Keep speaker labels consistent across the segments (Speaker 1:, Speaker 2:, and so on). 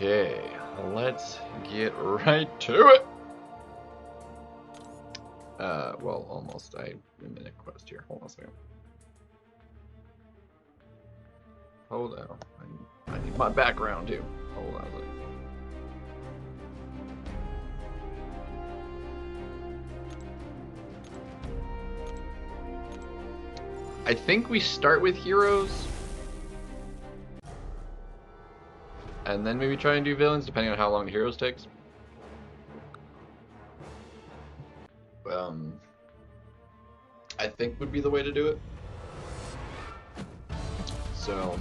Speaker 1: Okay, let's get right to it. Well, almost. I'm in a quest here. Hold on a second. Hold on. I need my background too. Hold on a second. I think we start with heroes. And then maybe try and do villains, depending on how long the heroes takes. I think would be the way to do it. So,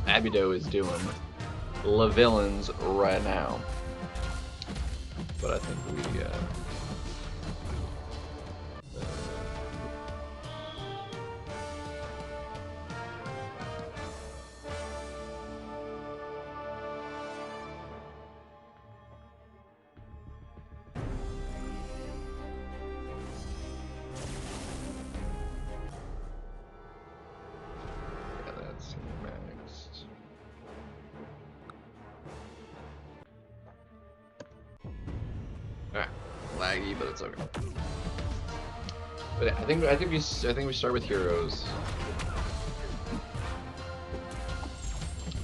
Speaker 1: Abido is doing the villains right now. But I think we, laggy, but it's okay. But yeah, I think we start with heroes.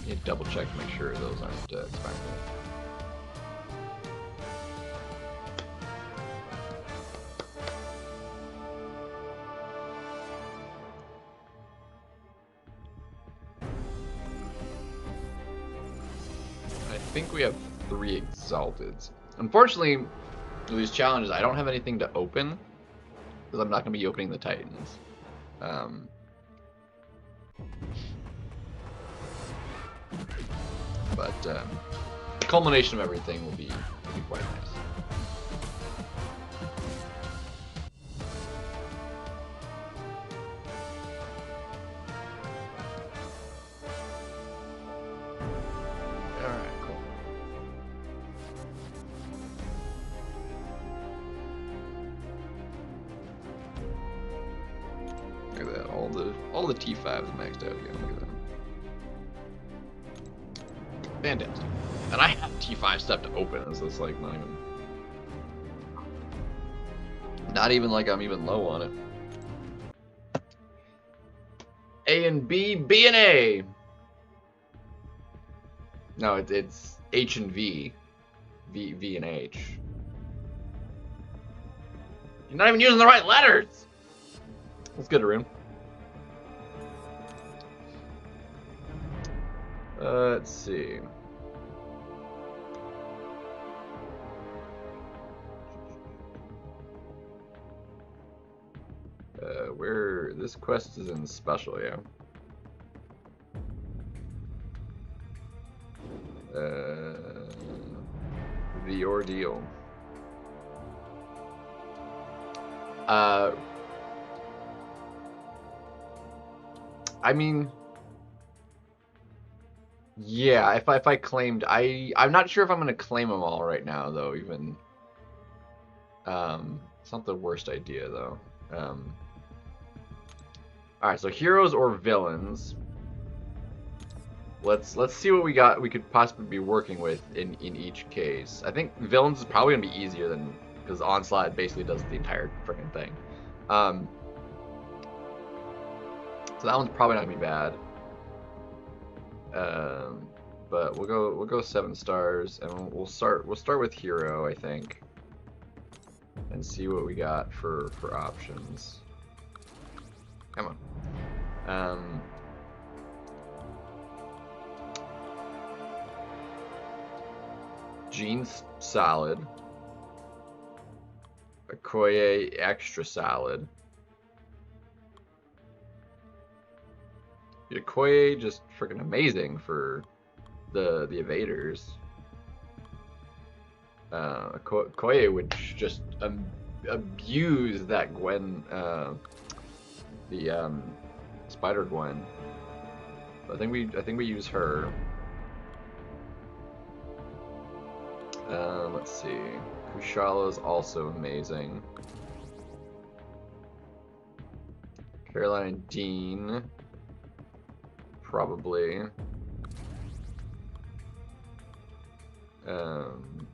Speaker 1: You double check to make sure those aren't expiring. I think we have 3 Exalteds. Unfortunately, with these challenges, I don't have anything to open because I'm not going to be opening the Titans. But the culmination of everything will be quite nice. All the T5s maxed out again. Look at that. Fantastic. And I have T5 stuff to open, so it's like not even like I'm even low on it. A and B, B and A. No, it's H and V. V and H. You're not even using the right letters. Let's get a room. Let's see. Where this quest is in special, yeah. The ordeal. I mean, yeah, if I claimed, I'm not sure if I'm gonna claim them all right now though. Even it's not the worst idea though. All right, so heroes or villains. Let's see what we got. We could possibly be working with in each case. I think villains is probably gonna be easier than because Onslaught basically does the entire freaking thing. So that one's probably not gonna be bad. But we'll go 7 stars, and we'll start with hero, I think, and see what we got for options. Come on. Jean's solid. Okoye extra solid. Okoye just freaking amazing for the evaders. Okoye would just abuse that Gwen, the Spider Gwen. I think we use her. Let's see. Kushala is also amazing. Caroline Dean, probably. Um,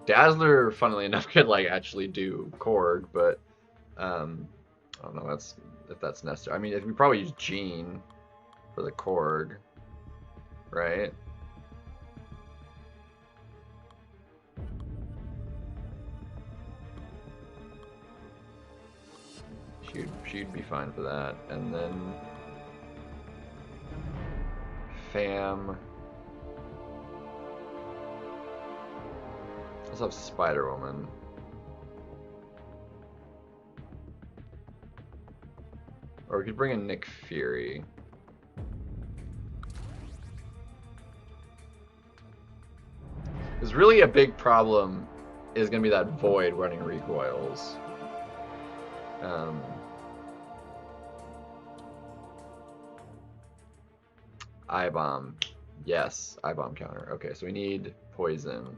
Speaker 1: Dazzler, funnily enough, could like actually do Korg, but I don't know if that's necessary. I mean, we probably use Jean for the Korg, right? She'd be fine for that. And then Fam. Let's have Spider-Woman. Or we could bring in Nick Fury. There's really a big problem is going to be that Void running recoils. I-Bomb. Yes, I-Bomb counter. Okay, so we need Poison.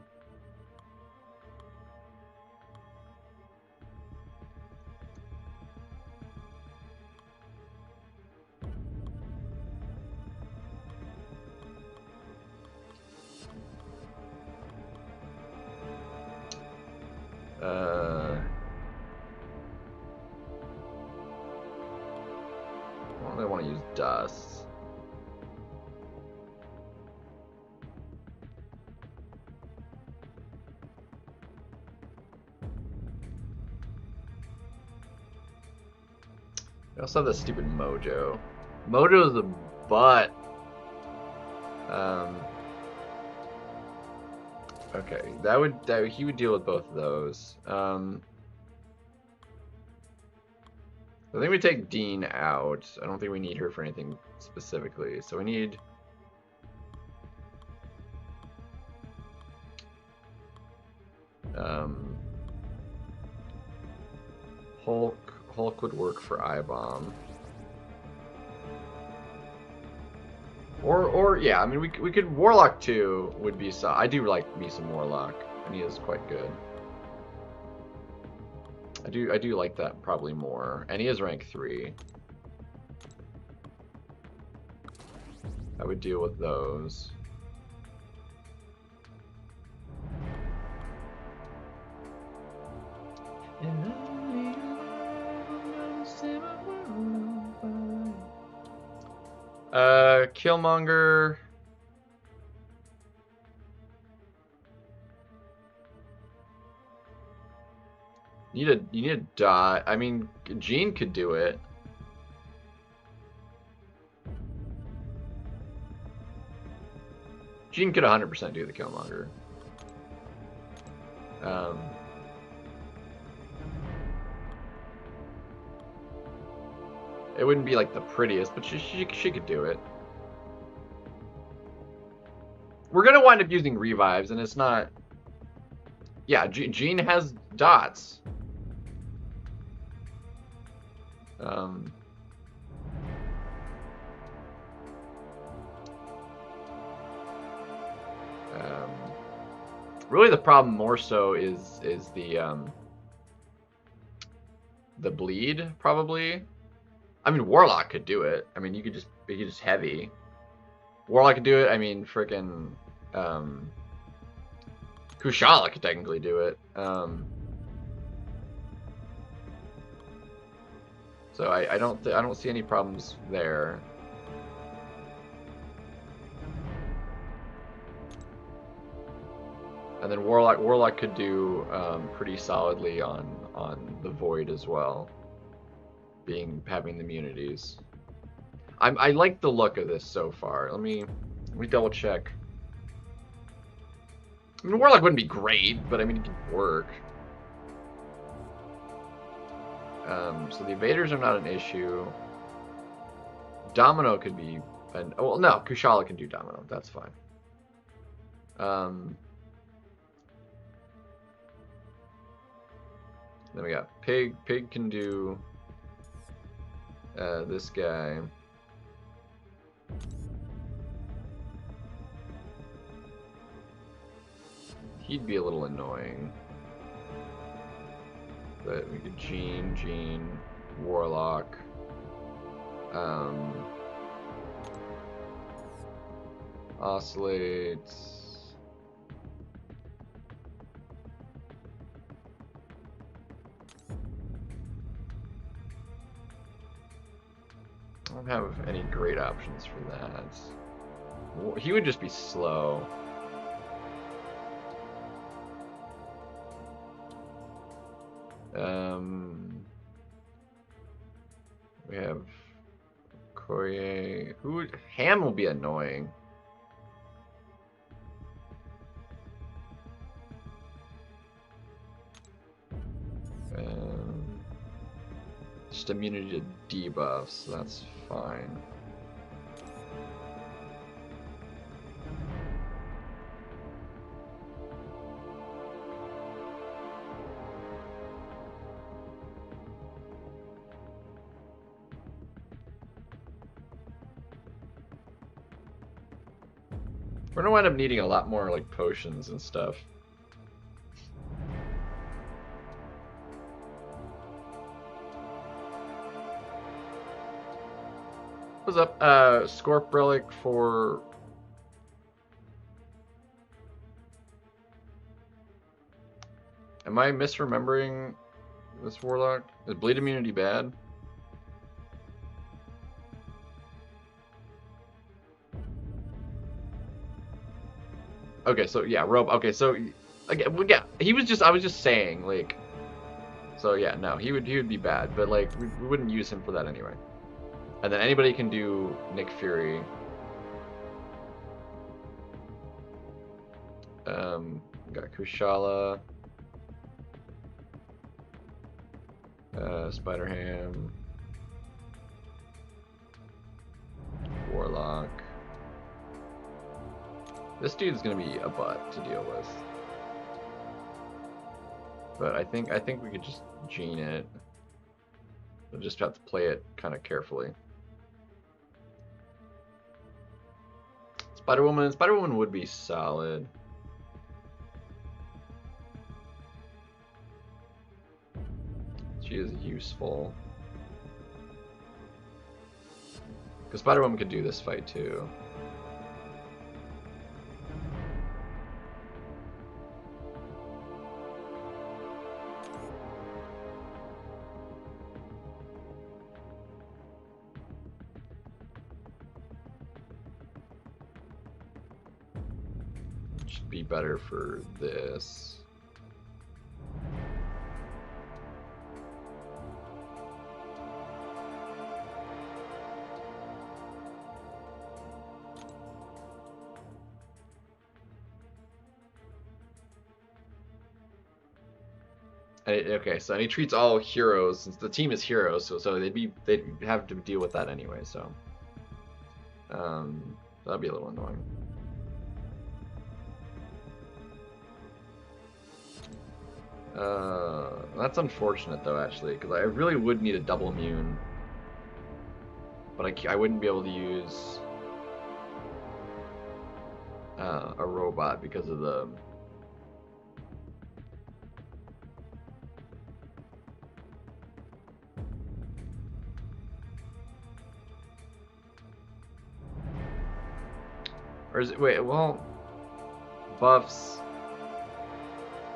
Speaker 1: I don't want to use Dust. We also have the stupid Mojo. Mojo's a butt. Okay, he would deal with both of those. I think we take Dean out. I don't think we need her for anything specifically. So we need Hulk would work for I-Bomb. Or yeah, I mean we could Warlock too would be so I do like me some Warlock, and he is quite good. I do like that probably more, and he is rank 3. I would deal with those. Killmonger. You need a dot. I mean, Jean could do it. Jean could 100% do the Killmonger. It wouldn't be like the prettiest, but she could do it. We're gonna wind up using revives, and it's not. Yeah, Jean has dots. Really, the problem more so is the bleed probably. I mean, Warlock could do it. I mean, you could just heavy. Warlock could do it. I mean, frickin' Kushala could technically do it. So I don't see any problems there. And then Warlock could do pretty solidly on the Void as well, having the immunities. I like the look of this so far. Let me double check. I mean, Warlock wouldn't be great, but I mean, it could work. So the evaders are not an issue. Domino could be well, no, Kushala can do Domino. That's fine. Then we got Pig. Pig can do this guy. He'd be a little annoying. But we could Gene, Warlock. Oscillates. I don't have any great options for that. He would just be slow. We have Koye. Ham will be annoying. Just immunity to debuffs, so that's fine. We're gonna wind up needing a lot more like potions and stuff. What's up? Scorp Relic for... Am I misremembering this Warlock? Is bleed immunity bad? Okay, so yeah, okay, so again, well, yeah, I was just saying, like, so yeah, no, he would be bad, but like we wouldn't use him for that anyway. And then anybody can do Nick Fury. Got Kushala, Spider-Ham, Warlock. This dude's gonna be a butt to deal with. But I think we could just gene it. We'll just have to play it kind of carefully. Spider-Woman would be solid. She is useful. Because Spider-Woman could do this fight too. Should be better for this. Okay, so he treats all heroes since the team is heroes, so they'd have to deal with that anyway. So, that'd be a little annoying. That's unfortunate though, actually, because I really would need a double immune, but I wouldn't be able to use a robot because of the. Or is it, wait, well, buffs.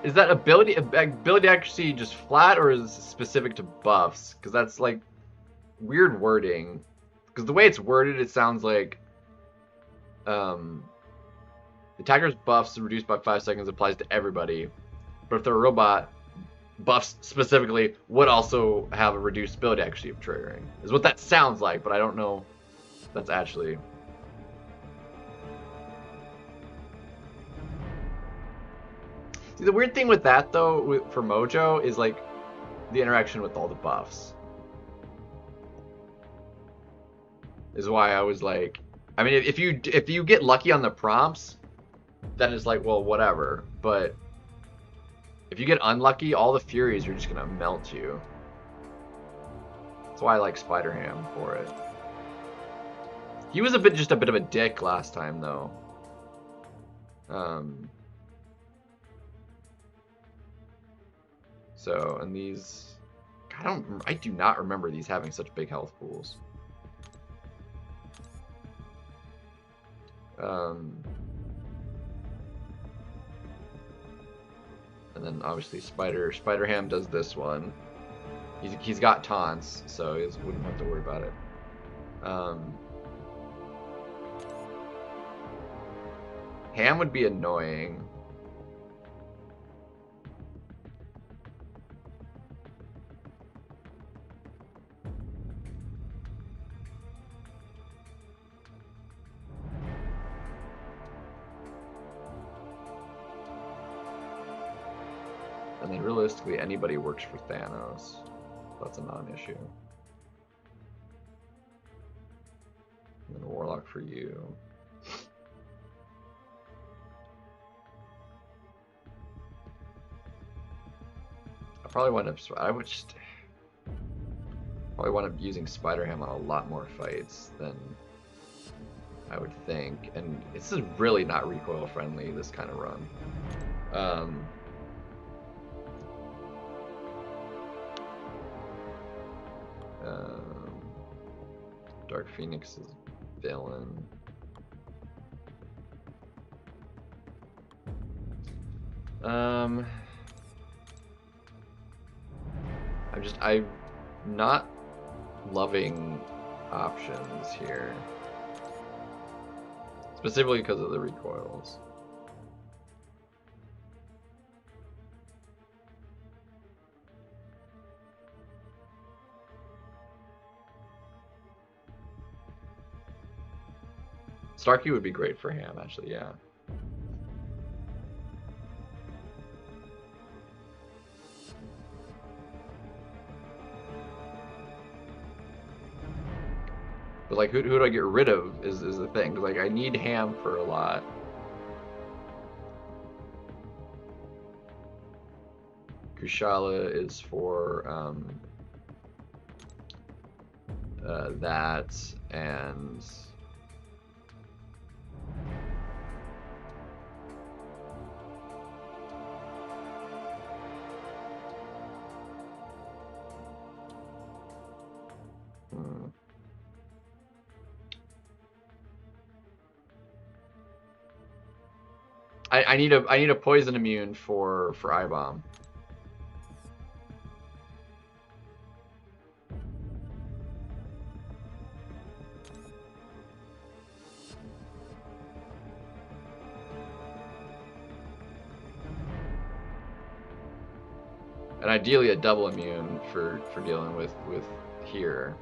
Speaker 1: Is that ability accuracy just flat, or is it specific to buffs? Because that's like weird wording. Because the way it's worded, it sounds like the attacker's buffs reduced by 5 seconds applies to everybody. But if they're a robot, buffs specifically would also have a reduced ability accuracy of triggering. Is what that sounds like, but I don't know if that's actually. See, the weird thing with that, though, for Mojo, is, like, the interaction with all the buffs. Is why I was like... I mean, if you get lucky on the prompts, then it's like, well, whatever. But if you get unlucky, all the Furies are just going to melt you. That's why I like Spider-Ham for it. He was just a bit of a dick last time, though. So, and these, I do not remember these having such big health pools. And then obviously Spider Ham does this one. He's got taunts, so he wouldn't have to worry about it. Ham would be annoying. And then realistically, anybody works for Thanos. That's a non-issue. And then Warlock for you. I probably wind up. I would just probably wind up using Spider-Ham on a lot more fights than I would think. And this is really not recoil friendly. This kind of run. Dark Phoenix is villain. I'm not loving options here. Specifically because of the recoils. Starkey would be great for Ham, actually, yeah. But like, who do I get rid of is the thing. Cause like, I need Ham for a lot. Kushala is for that, and I need a poison immune for I-Bomb. And ideally a double immune for dealing with here.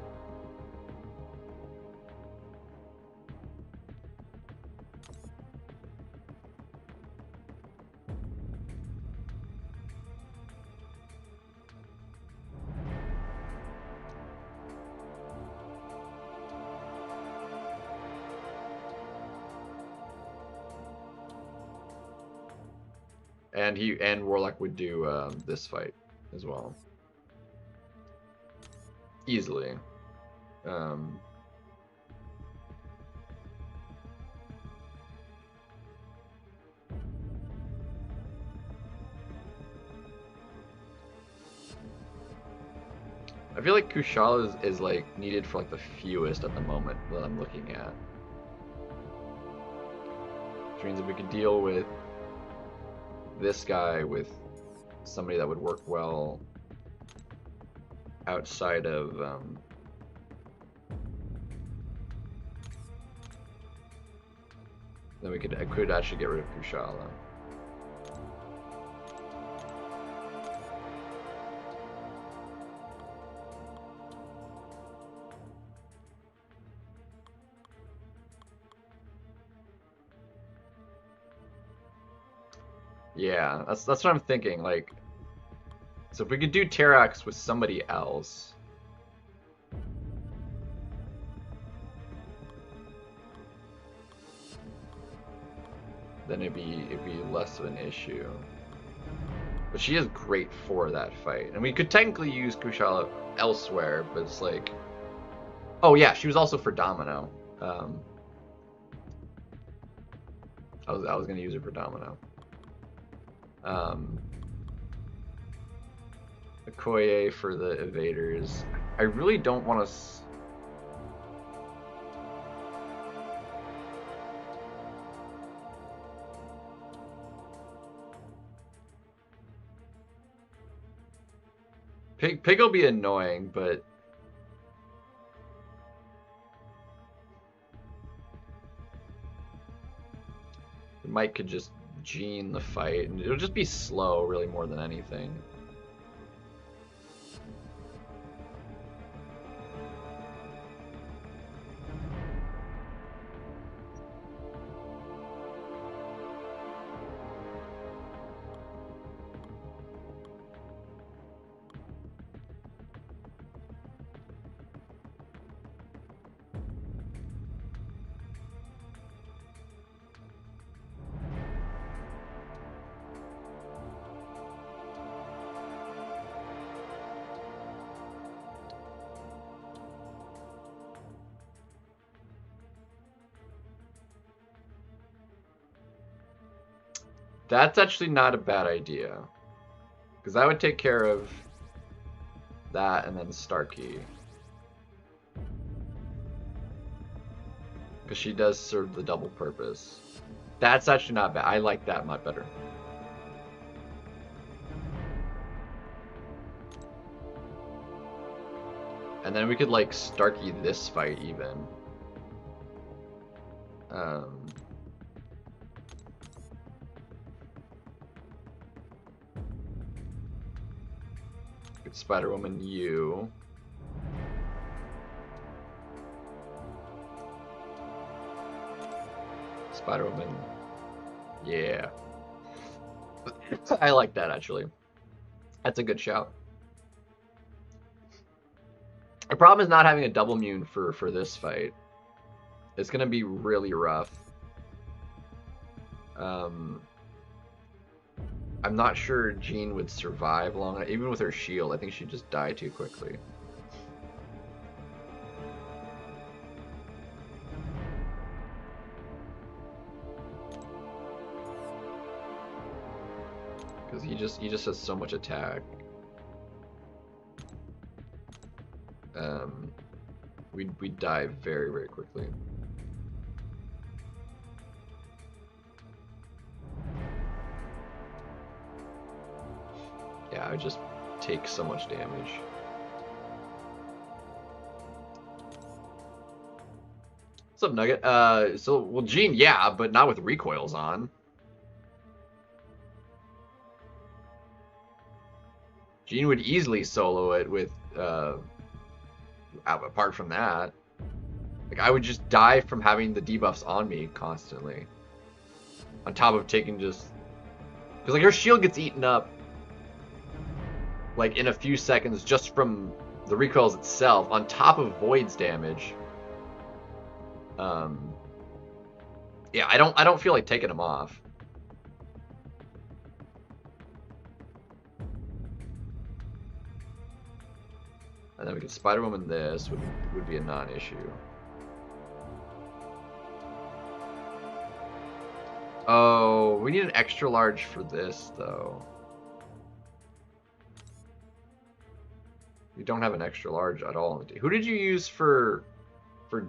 Speaker 1: And Warlock would do this fight as well. Easily. I feel like Kushala is like needed for like the fewest at the moment that I'm looking at. Which means if we could deal with this guy with somebody that would work well outside of then I could actually get rid of Kushala. Yeah, that's what I'm thinking. Like, so if we could do Terax with somebody else, then it'd be less of an issue. But she is great for that fight, and we could technically use Kushala elsewhere. But it's like, oh yeah, she was also for Domino. I was gonna use her for Domino. Okoye for the evaders. I really don't want to... Pig will be annoying, but... Mike could just gene the fight, and it'll just be slow, really, more than anything. That's actually not a bad idea. Because I would take care of that and then Starkey. Because she does serve the double purpose. That's actually not bad. I like that much better. And then we could like Starkey this fight even. Spider-Woman, you. Spider-Woman, yeah. I like that actually. That's a good shout. The problem is not having a double immune for this fight. It's gonna be really rough. I'm not sure Jean would survive long. Even with her shield, I think she'd just die too quickly. Because he just has so much attack. We'd die very, very quickly. Yeah, I would just take so much damage. What's up, Nugget? Well, Jean, yeah, but not with recoils on. Jean would easily solo it with, apart from that. Like, I would just die from having the debuffs on me constantly. On top of taking just... Because, like, her shield gets eaten up like in a few seconds just from the recoils itself, on top of Void's damage. Yeah, I don't feel like taking them off. And then we could Spider-Woman this would be a non-issue. Oh, we need an extra large for this though. We don't have an extra large at all. Who did you use for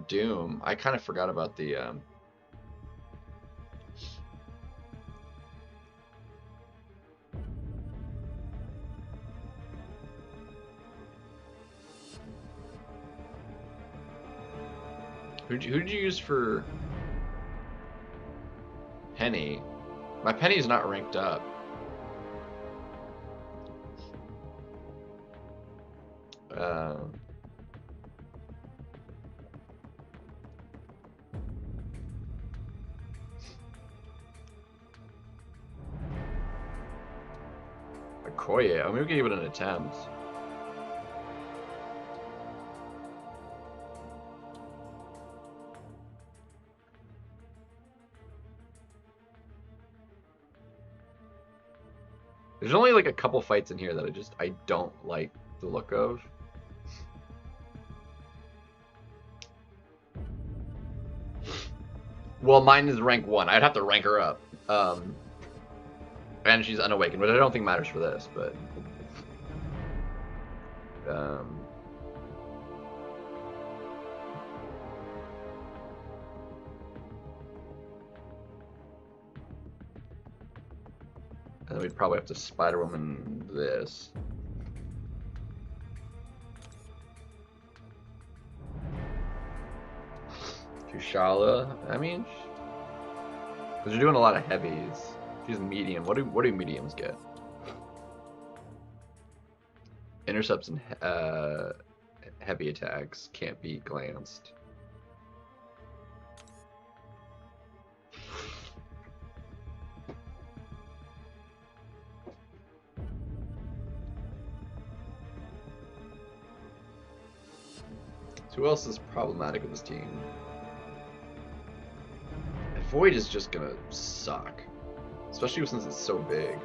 Speaker 1: Doom? I kind of forgot about the who did you use for Penny? My Penny's not ranked up. Okoye. I mean, we can give it an attempt. There's only like a couple fights in here that I don't like the look of. Well, mine is rank 1. I'd have to rank her up. And she's unawakened, which I don't think matters for this, but... And then we'd probably have to Spider-Woman this. Kushala, I mean, because you're doing a lot of heavies. She's medium. What do mediums get? Intercepts and heavy attacks can't be glanced. Who else is problematic with this team? Void is just gonna suck, especially since it's so big.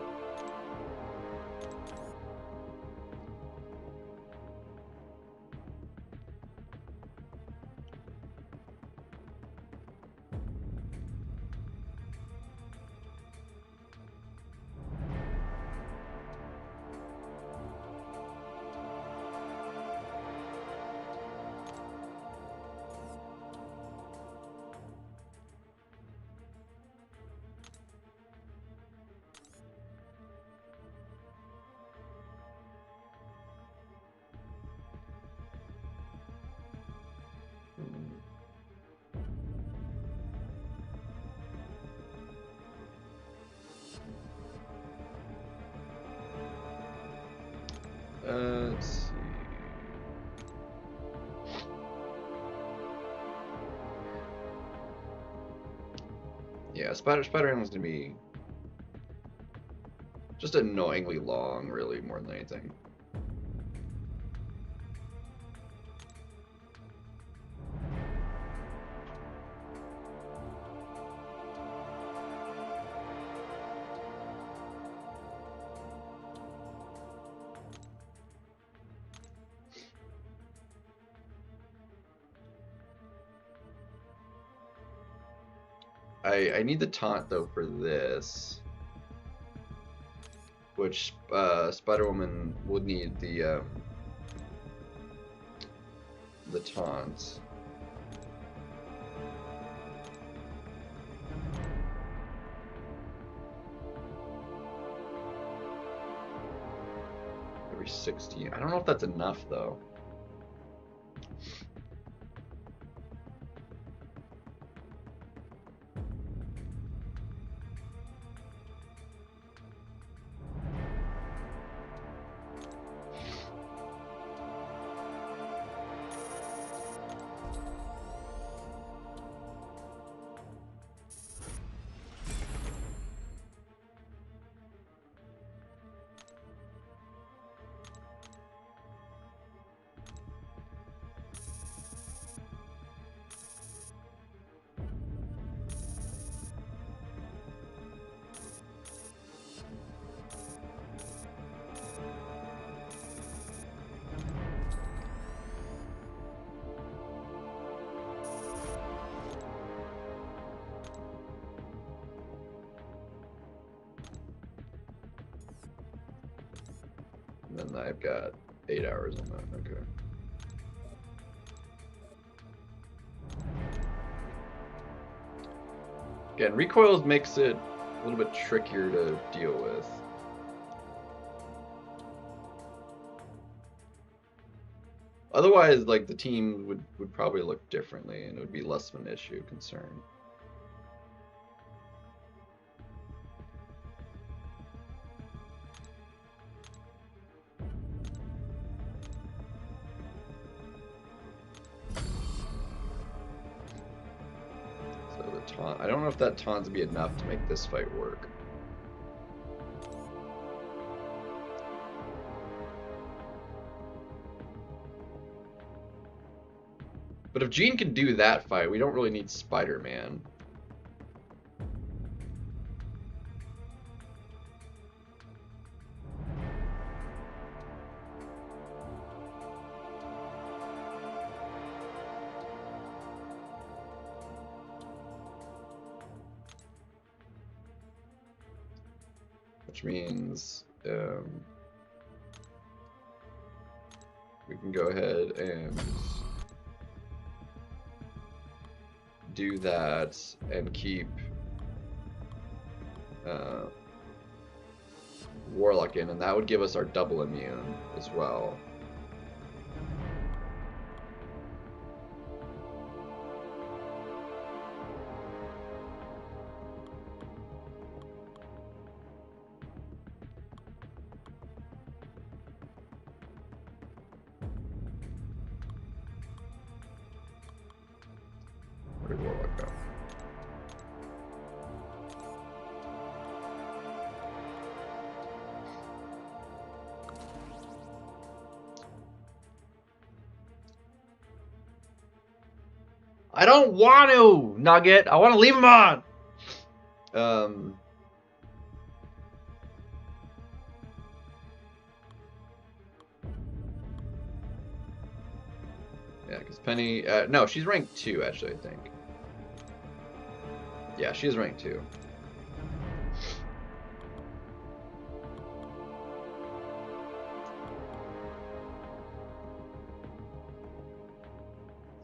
Speaker 1: Let's see. Yeah, Spider-Man was gonna be just annoyingly long, really, more than anything. I need the taunt though for this, which Spider-Woman would need the taunt. Every 16. I don't know if that's enough though. And then I've got 8 hours on that. Okay. Again, recoils makes it a little bit trickier to deal with. Otherwise, like, the team would probably look differently and it would be less of an issue, concern. I don't know if that taunt would be enough to make this fight work. But if Jean can do that fight, we don't really need Spider-Man. Which means we can go ahead and do that and keep Warlock in, and that would give us our double immune as well. Where did Warlock go? I don't want to, Nugget. I want to leave him on. Yeah, because Penny... no, she's ranked 2, actually, I think. Yeah, she's ranked 2.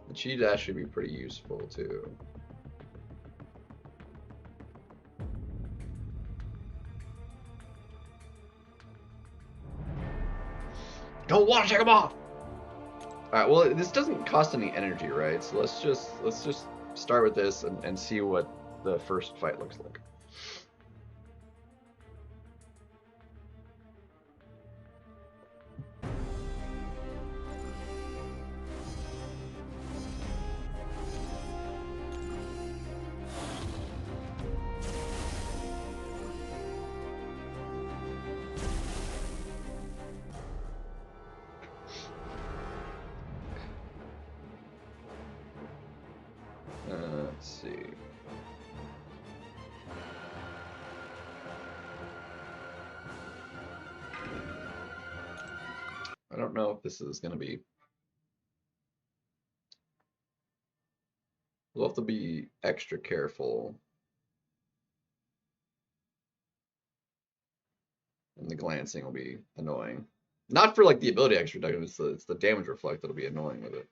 Speaker 1: And she'd actually be pretty useful, too. Don't want to take them off! Alright, well, this doesn't cost any energy, right? So let's just start with this and see what the first fight looks like. Let's see. I don't know if this is going to be... We'll have to be extra careful. And the glancing will be annoying. Not for like the ability extra reduction, it's the damage reflect that'll be annoying with it.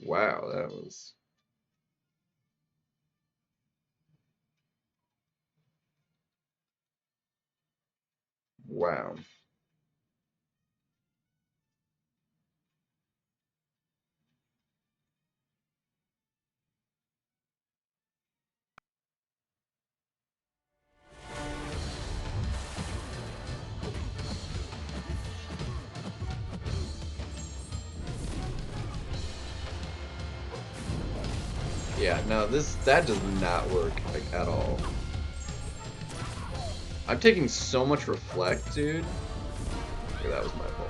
Speaker 1: Wow, that was... Wow. Yeah, no, that does not work like at all. I'm taking so much reflect, dude. Okay, that was my fault.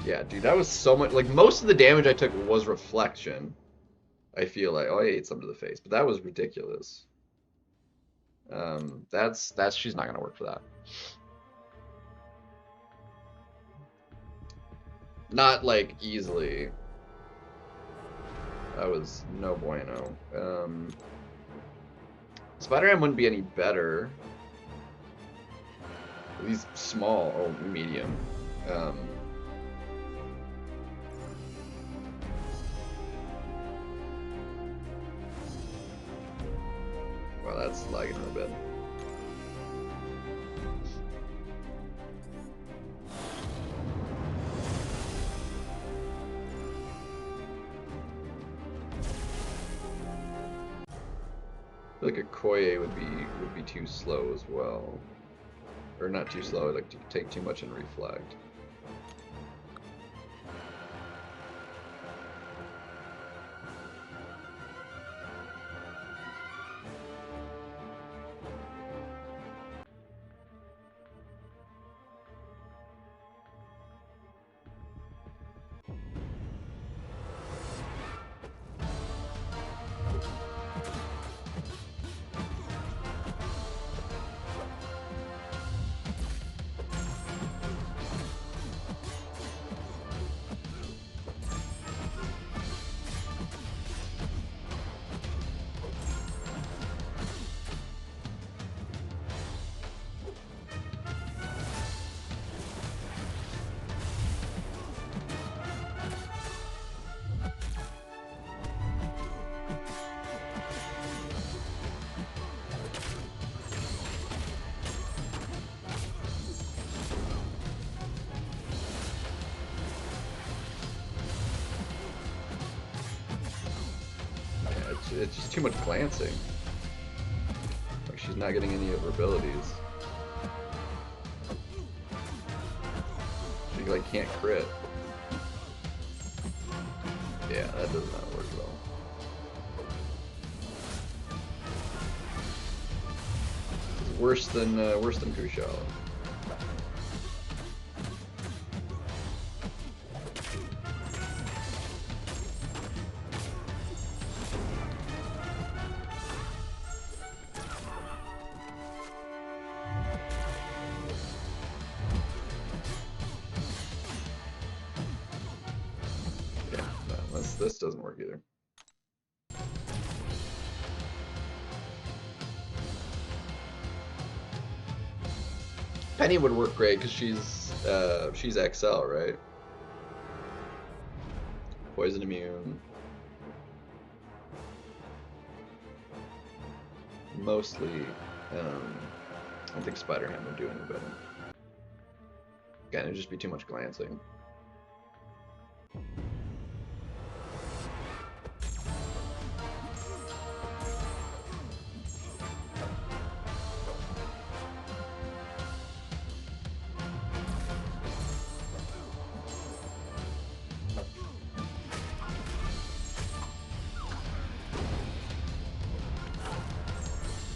Speaker 1: Yeah, dude, that was so much. Like, most of the damage I took was reflection. I feel like, oh, I ate some to the face, but that was ridiculous. She's not gonna work for that. Not like easily. That was no bueno. Spider-Man wouldn't be any better. He's small or medium. Well, that's lagging a bit. I feel like a Koye would be too slow as well, or not too slow. Like to take too much and reflect. it's just too much glancing. Like she's not getting any of her abilities. She like can't crit. Yeah, that does not work well. It's worse than Kushala. This doesn't work either. Penny would work great because she's XL, right? Poison immune. Mostly, I think Spider-Ham would do any better. Again, it'd just be too much glancing.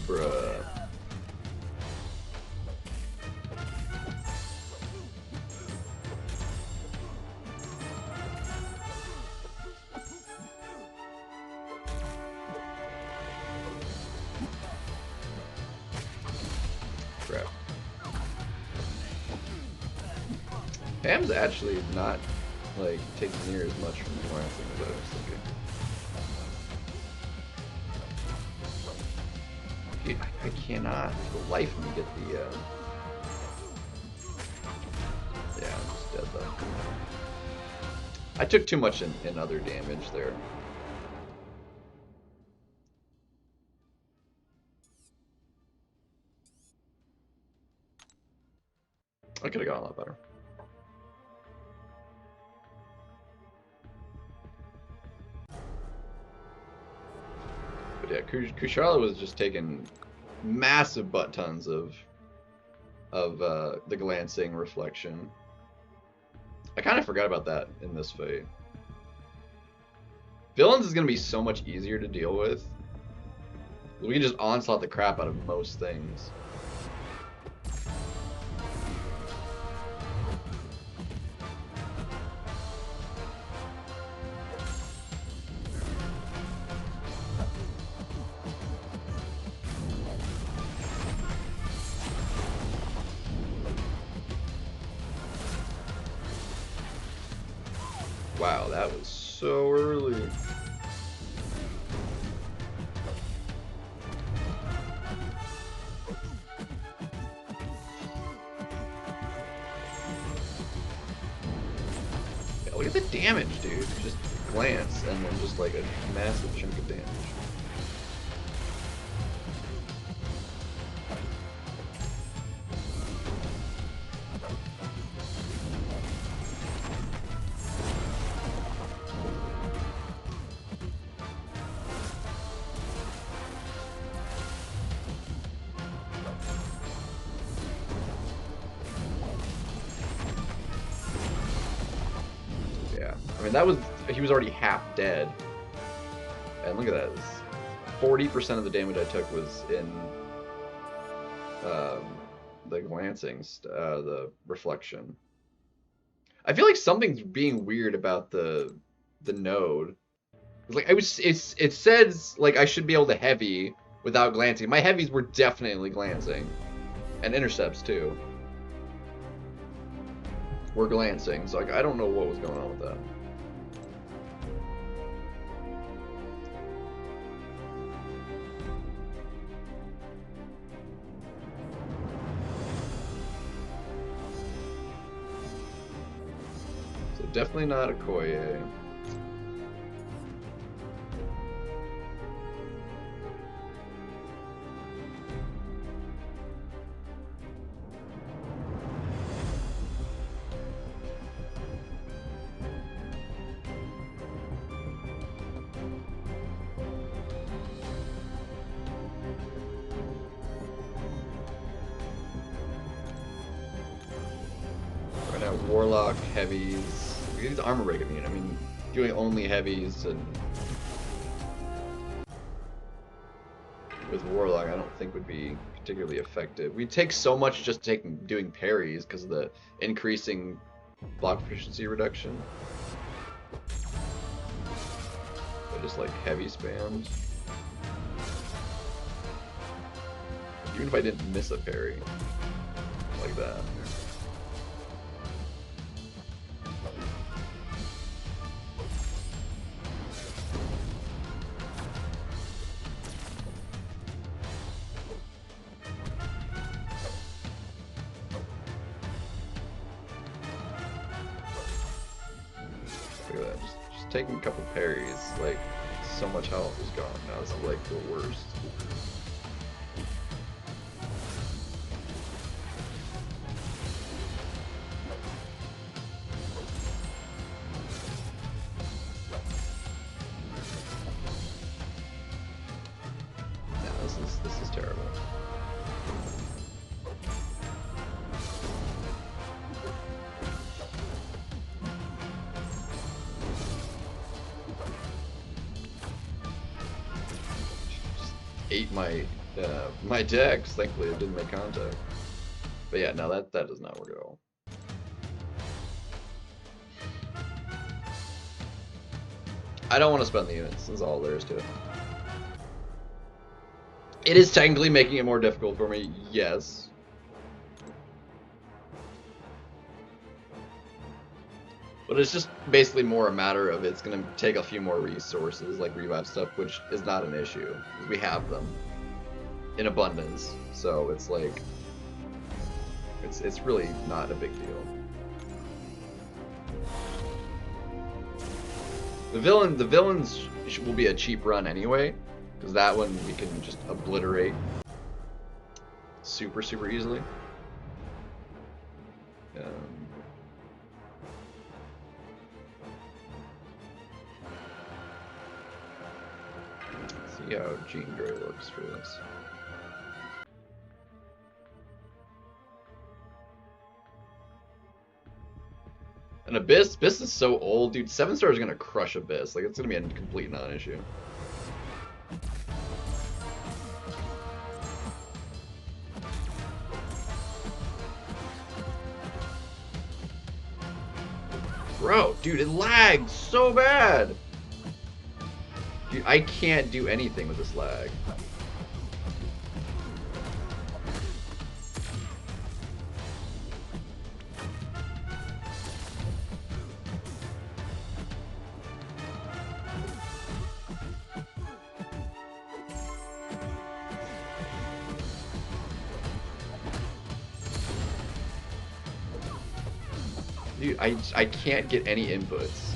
Speaker 1: Bruh. Crap. Pam's actually not like taking near as much from the glancing as I was thinking. I cannot for the life of me get the yeah, I'm just dead though. I took too much in other damage there. I could have gone a lot better. But yeah, Kushala was just taking massive butt tons of the glancing reflection. I kind of forgot about that in this fight. Villains is going to be so much easier to deal with. We can just onslaught the crap out of most things. Wow, that was so early. Yeah, look at the damage, dude. Just glance and then just like a massive chunk of damage. I mean, that was, he was already half dead. And look at that. 40% of the damage I took was in the glancing, the reflection. I feel like something's being weird about the node. Like it says like I should be able to heavy without glancing. My heavies were definitely glancing, and intercepts too were glancing. So like I don't know what was going on with that. So definitely not a Koye. Warlock, heavies. He's armor break immune. I mean, doing only heavies and with Warlock, I don't think would be particularly effective. We take so much just doing parries because of the increasing block proficiency reduction. I just like heavy spams. Even if I didn't miss a parry like that. Look at that, just taking a couple parries, like, so much health is gone. Now it's like the worst. This is terrible. Ate my my dex. Thankfully, it didn't make contact. But yeah, no, that does not work at all. I don't want to spend the units. That's all there is to it. It is technically making it more difficult for me. Yes. But it's just basically more a matter of it's going to take a few more resources, like revive stuff, which is not an issue. We have them in abundance, so it's like it's really not a big deal. The villains will be a cheap run anyway, because that one we can just obliterate super easily. See how Jean Grey looks for this. And Abyss is so old, dude. 7 stars is gonna crush Abyss. Like, it's gonna be a complete non-issue. Bro, dude, it lagged so bad. Dude, I can't do anything with this lag. Dude, I can't get any inputs.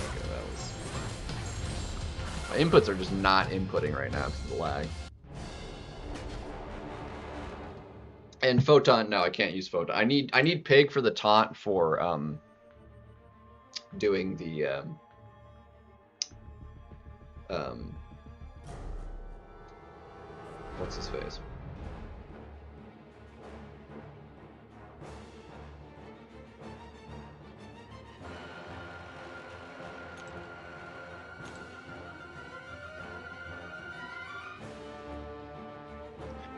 Speaker 1: Okay, my inputs are just not inputting right now because of the lag. And Photon, no, I can't use Photon. I need Pig for the taunt for doing the what's his face?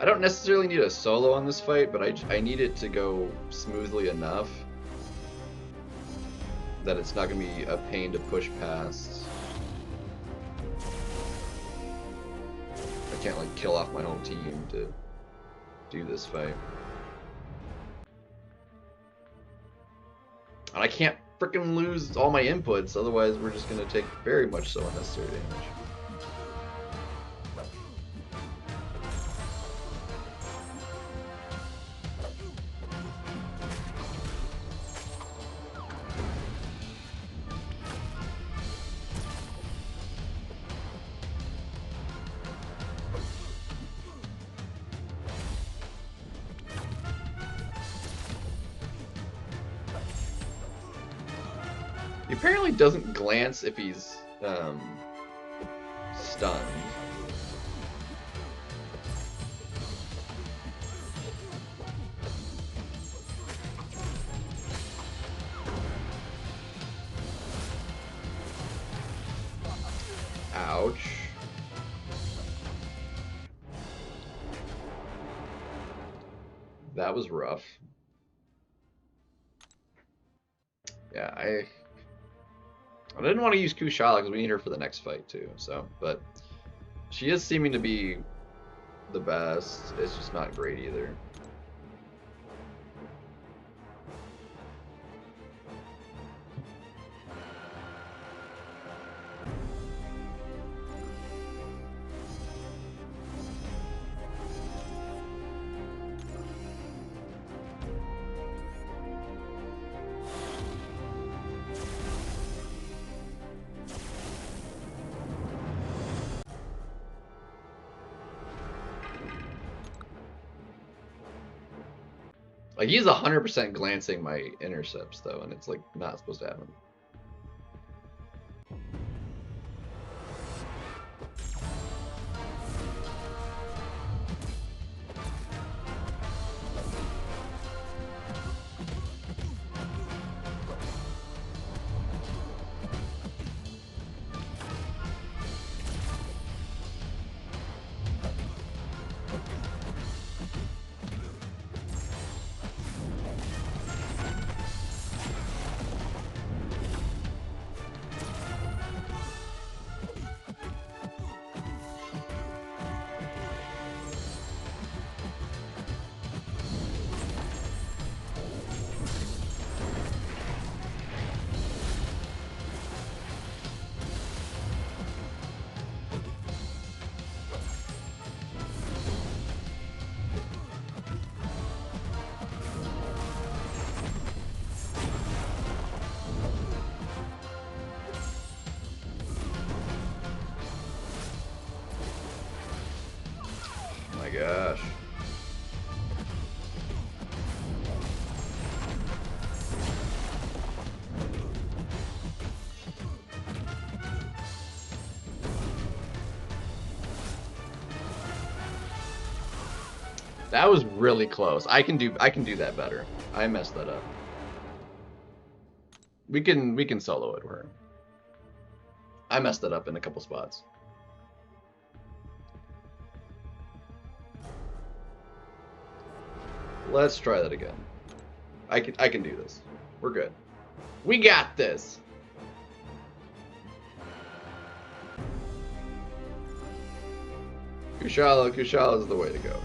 Speaker 1: I don't necessarily need a solo on this fight, but I need it to go smoothly enough that it's not going to be a pain to push past. I can't like kill off my whole team to do this fight. And I can't freaking lose all my inputs, otherwise we're just going to take very much so unnecessary damage. He apparently doesn't glance if he's stunned. Ouch. That was rough. Yeah, I didn't want to use Kushala because we need her for the next fight too. So, but she is seeming to be the best. It's just not great either. Like he's 100% glancing my intercepts though, and it's like not supposed to happen. My gosh. That was really close. I can do that better. I messed that up. We can solo it where I messed that up in a couple spots. Let's try that again. I can do this. We're good. We got this. Kushala is the way to go.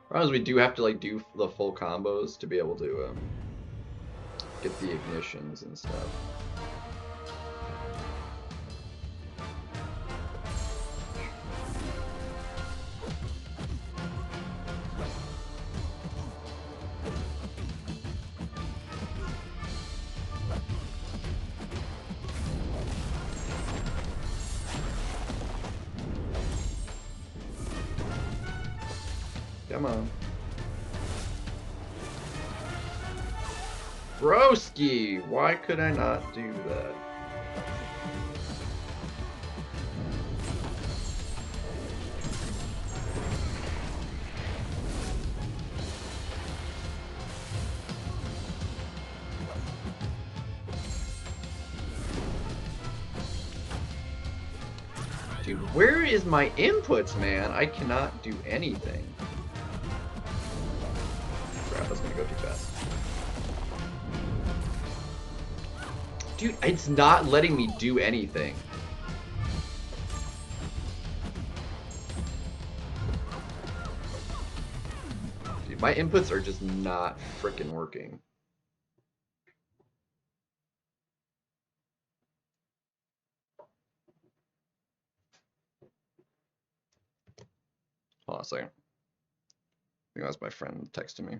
Speaker 1: Problem is we do have to like do the full combos to be able to get the ignitions and stuff. Come on. Broski! Why could I not do that? Dude, where is my inputs, man? I cannot do anything. Crap, that's gonna go too fast. Dude, it's not letting me do anything. Dude, my inputs are just not frickin' working. Hold on a second. I think that was my friend texting me.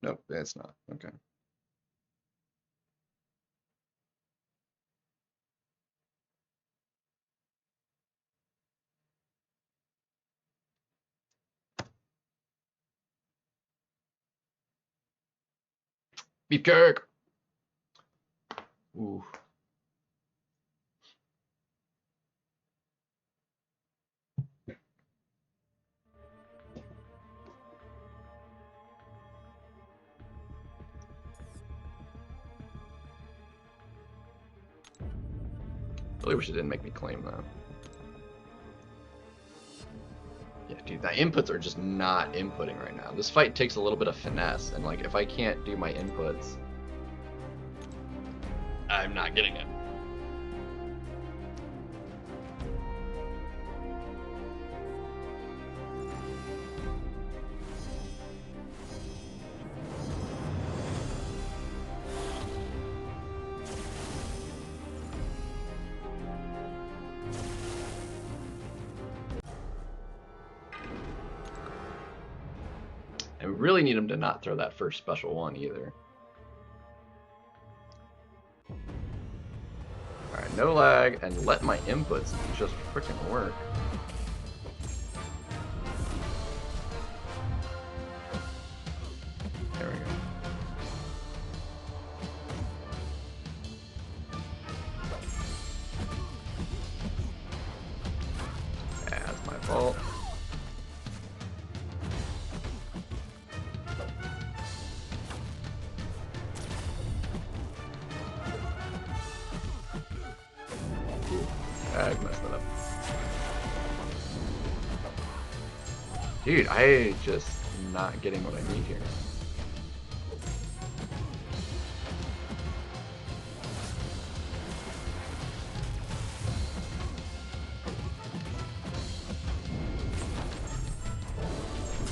Speaker 1: Nope, it's not. Okay. Beefcake! Ooh. Really wish it didn't make me claim that. Yeah, dude, the inputs are just not inputting right now. This fight takes a little bit of finesse, and like if I can't do my inputs, I'm not getting it. I really need him to not throw that first special one either. Alright, no lag, and let my inputs just freaking work. There we go. Yeah, that's my fault. I messed that up. Dude, I just not getting what I need here.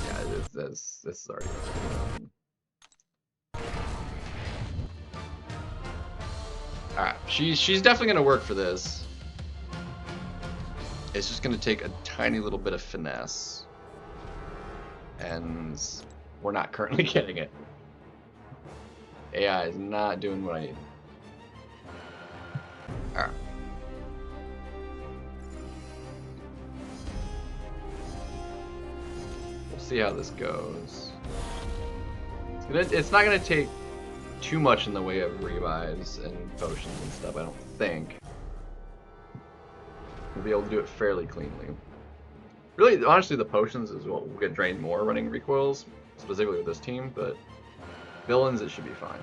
Speaker 1: Yeah, this is already. Alright, she's definitely gonna work for this. It's just going to take a tiny little bit of finesse. And we're not currently getting it. AI is not doing what I need. Alright. We'll see how this goes. It's not going to take too much in the way of revives and potions and stuff, I don't think. We'll be able to do it fairly cleanly. Really, honestly, the potions is what will get drained more running recoils, specifically with this team, but villains, it should be fine.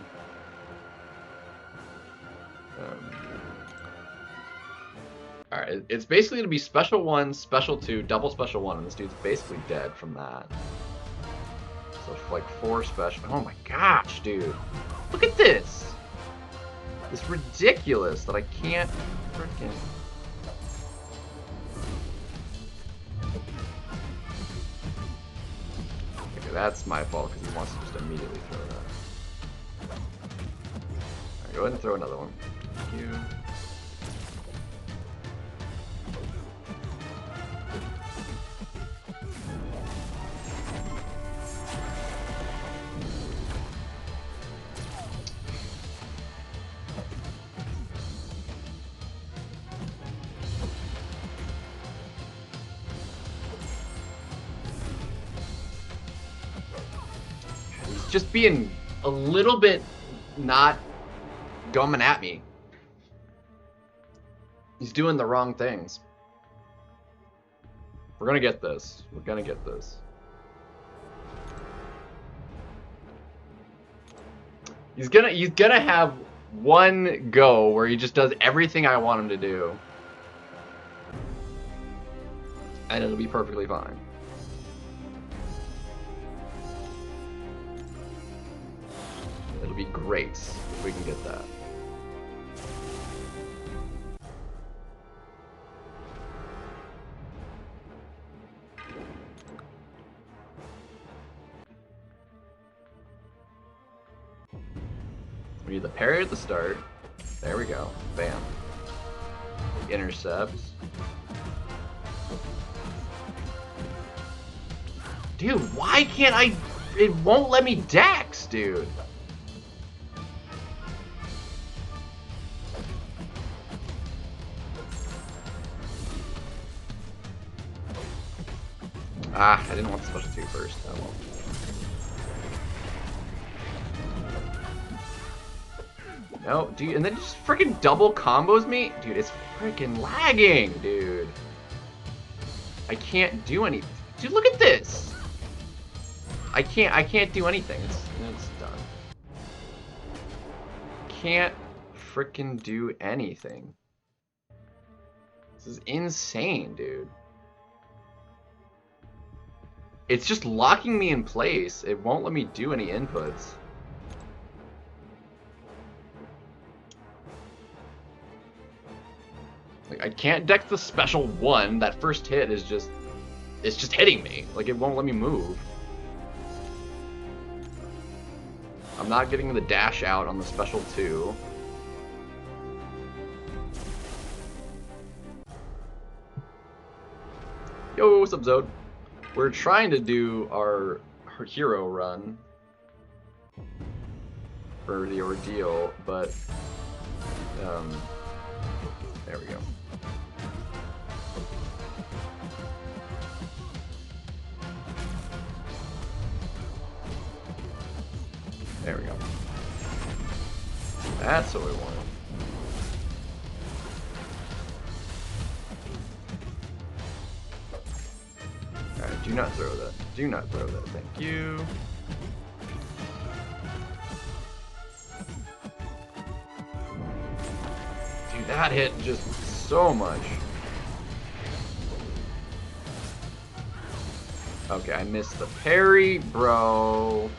Speaker 1: Alright, it's basically going to be special 1, special 2, double special 1, and this dude's basically dead from that. So, like 4 special. Oh my gosh, dude. Look at this! It's ridiculous that I can't freaking. That's my fault because he wants to just immediately throw that. Alright, go ahead and throw another one. Thank you. Just being a little bit not gumming at me. He's doing the wrong things. We're gonna get this. We're gonna get this. He's gonna have one go where he just does everything I want him to do. And it'll be perfectly fine. It'll be great if we can get that. We need the parry at the start. There we go. Bam. Intercept. Dude, why can't I? It won't let me dex, dude. Ah, I didn't want the special 2 first. Oh well. No, dude, and then it just freaking double combos me? Dude, it's freaking lagging, dude. I can't do anything. Dude, look at this. I can't do anything. It's done. Can't freaking do anything. This is insane, dude. It's just locking me in place. It won't let me do any inputs. Like, I can't deck the special 1. That first hit is just... It's just hitting me. Like, it won't let me move. I'm not getting the dash out on the special 2. Yo, what's up, Zode? We're trying to do our hero run for the ordeal, but there we go. There we go. That's what we wanted. Alright, do not throw that. Do not throw that. Thank you. Dude, that hit just so much. Okay, I missed the parry, bro.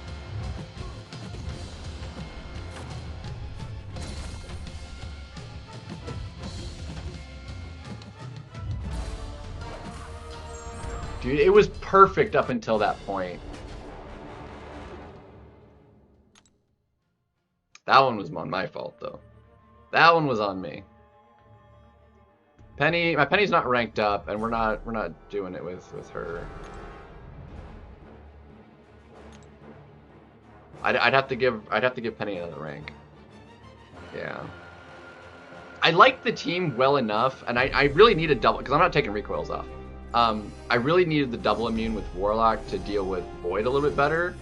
Speaker 1: Dude, it was perfect up until that point. That one was on my fault, though. That one was on me. Penny, my Penny's not ranked up, and we're not doing it with her. I'd have to give Penny another rank. Yeah. I like the team well enough, and I really need a double because I'm not taking recoils off. I really needed the double immune with Warlock to deal with Void a little bit better.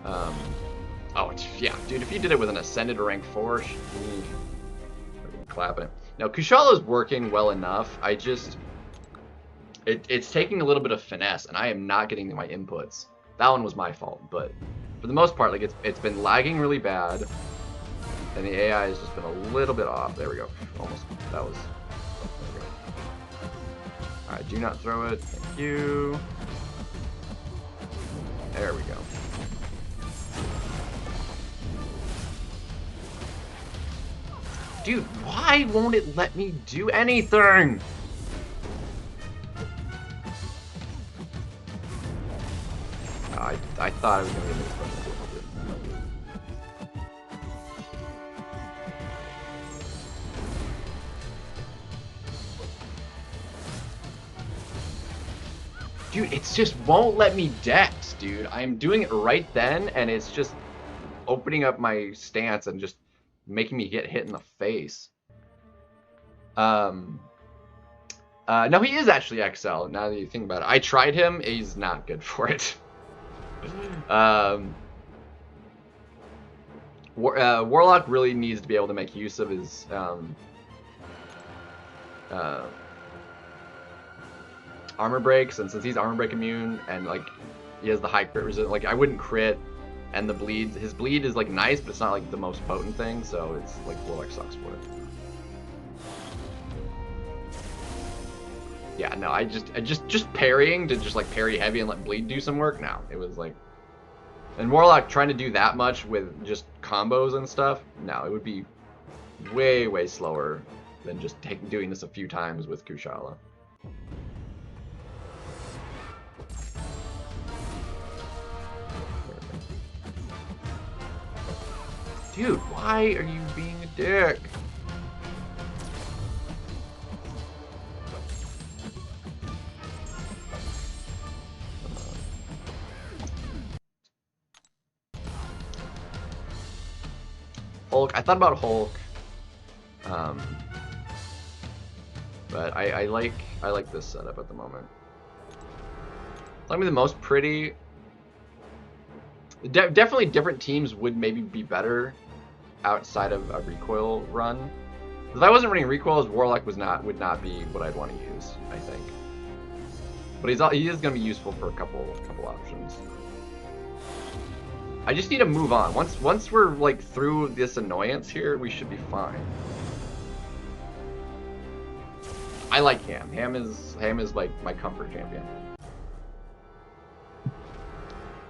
Speaker 1: Oh, yeah, dude, if you did it with an Ascended or rank 4, clapping it. Now, Kushala is working well enough. I just... It's taking a little bit of finesse, and I am not getting my inputs. That one was my fault, but for the most part, like, it's been lagging really bad, and the AI has just been a little bit off. There we go. Almost. That was... There we go. Alright, do not throw it. Thank you. There we go. Dude, why won't it let me do anything? I thought I was going to get this one. Dude, it just won't let me dex, dude. I'm doing it right then, and it's just opening up my stance and just making me get hit in the face. No, he is actually XL, now that you think about it. I tried him, he's not good for it. Warlock really needs to be able to make use of his armor breaks, and since he's armor break immune and like he has the high crit resistance, like I wouldn't crit, and the bleed, his bleed is like nice, but it's not like the most potent thing, so it's like Warlock sucks for it. Yeah, no, I just parrying to just like parry heavy and let bleed do some work. No, it was like, and Warlock trying to do that much with just combos and stuff. No, it would be way slower than just doing this a few times with Kushala. Dude, why are you being a dick? Hulk, I thought about Hulk, but I like this setup at the moment. It's not gonna be the most pretty. Definitely different teams would maybe be better outside of a recoil run. If I wasn't running recoils, Warlock would not be what I'd want to use, I think. But he is going to be useful for a couple options. I just need to move on. Once we're like through this annoyance here, we should be fine. I like Ham. Ham is like my comfort champion.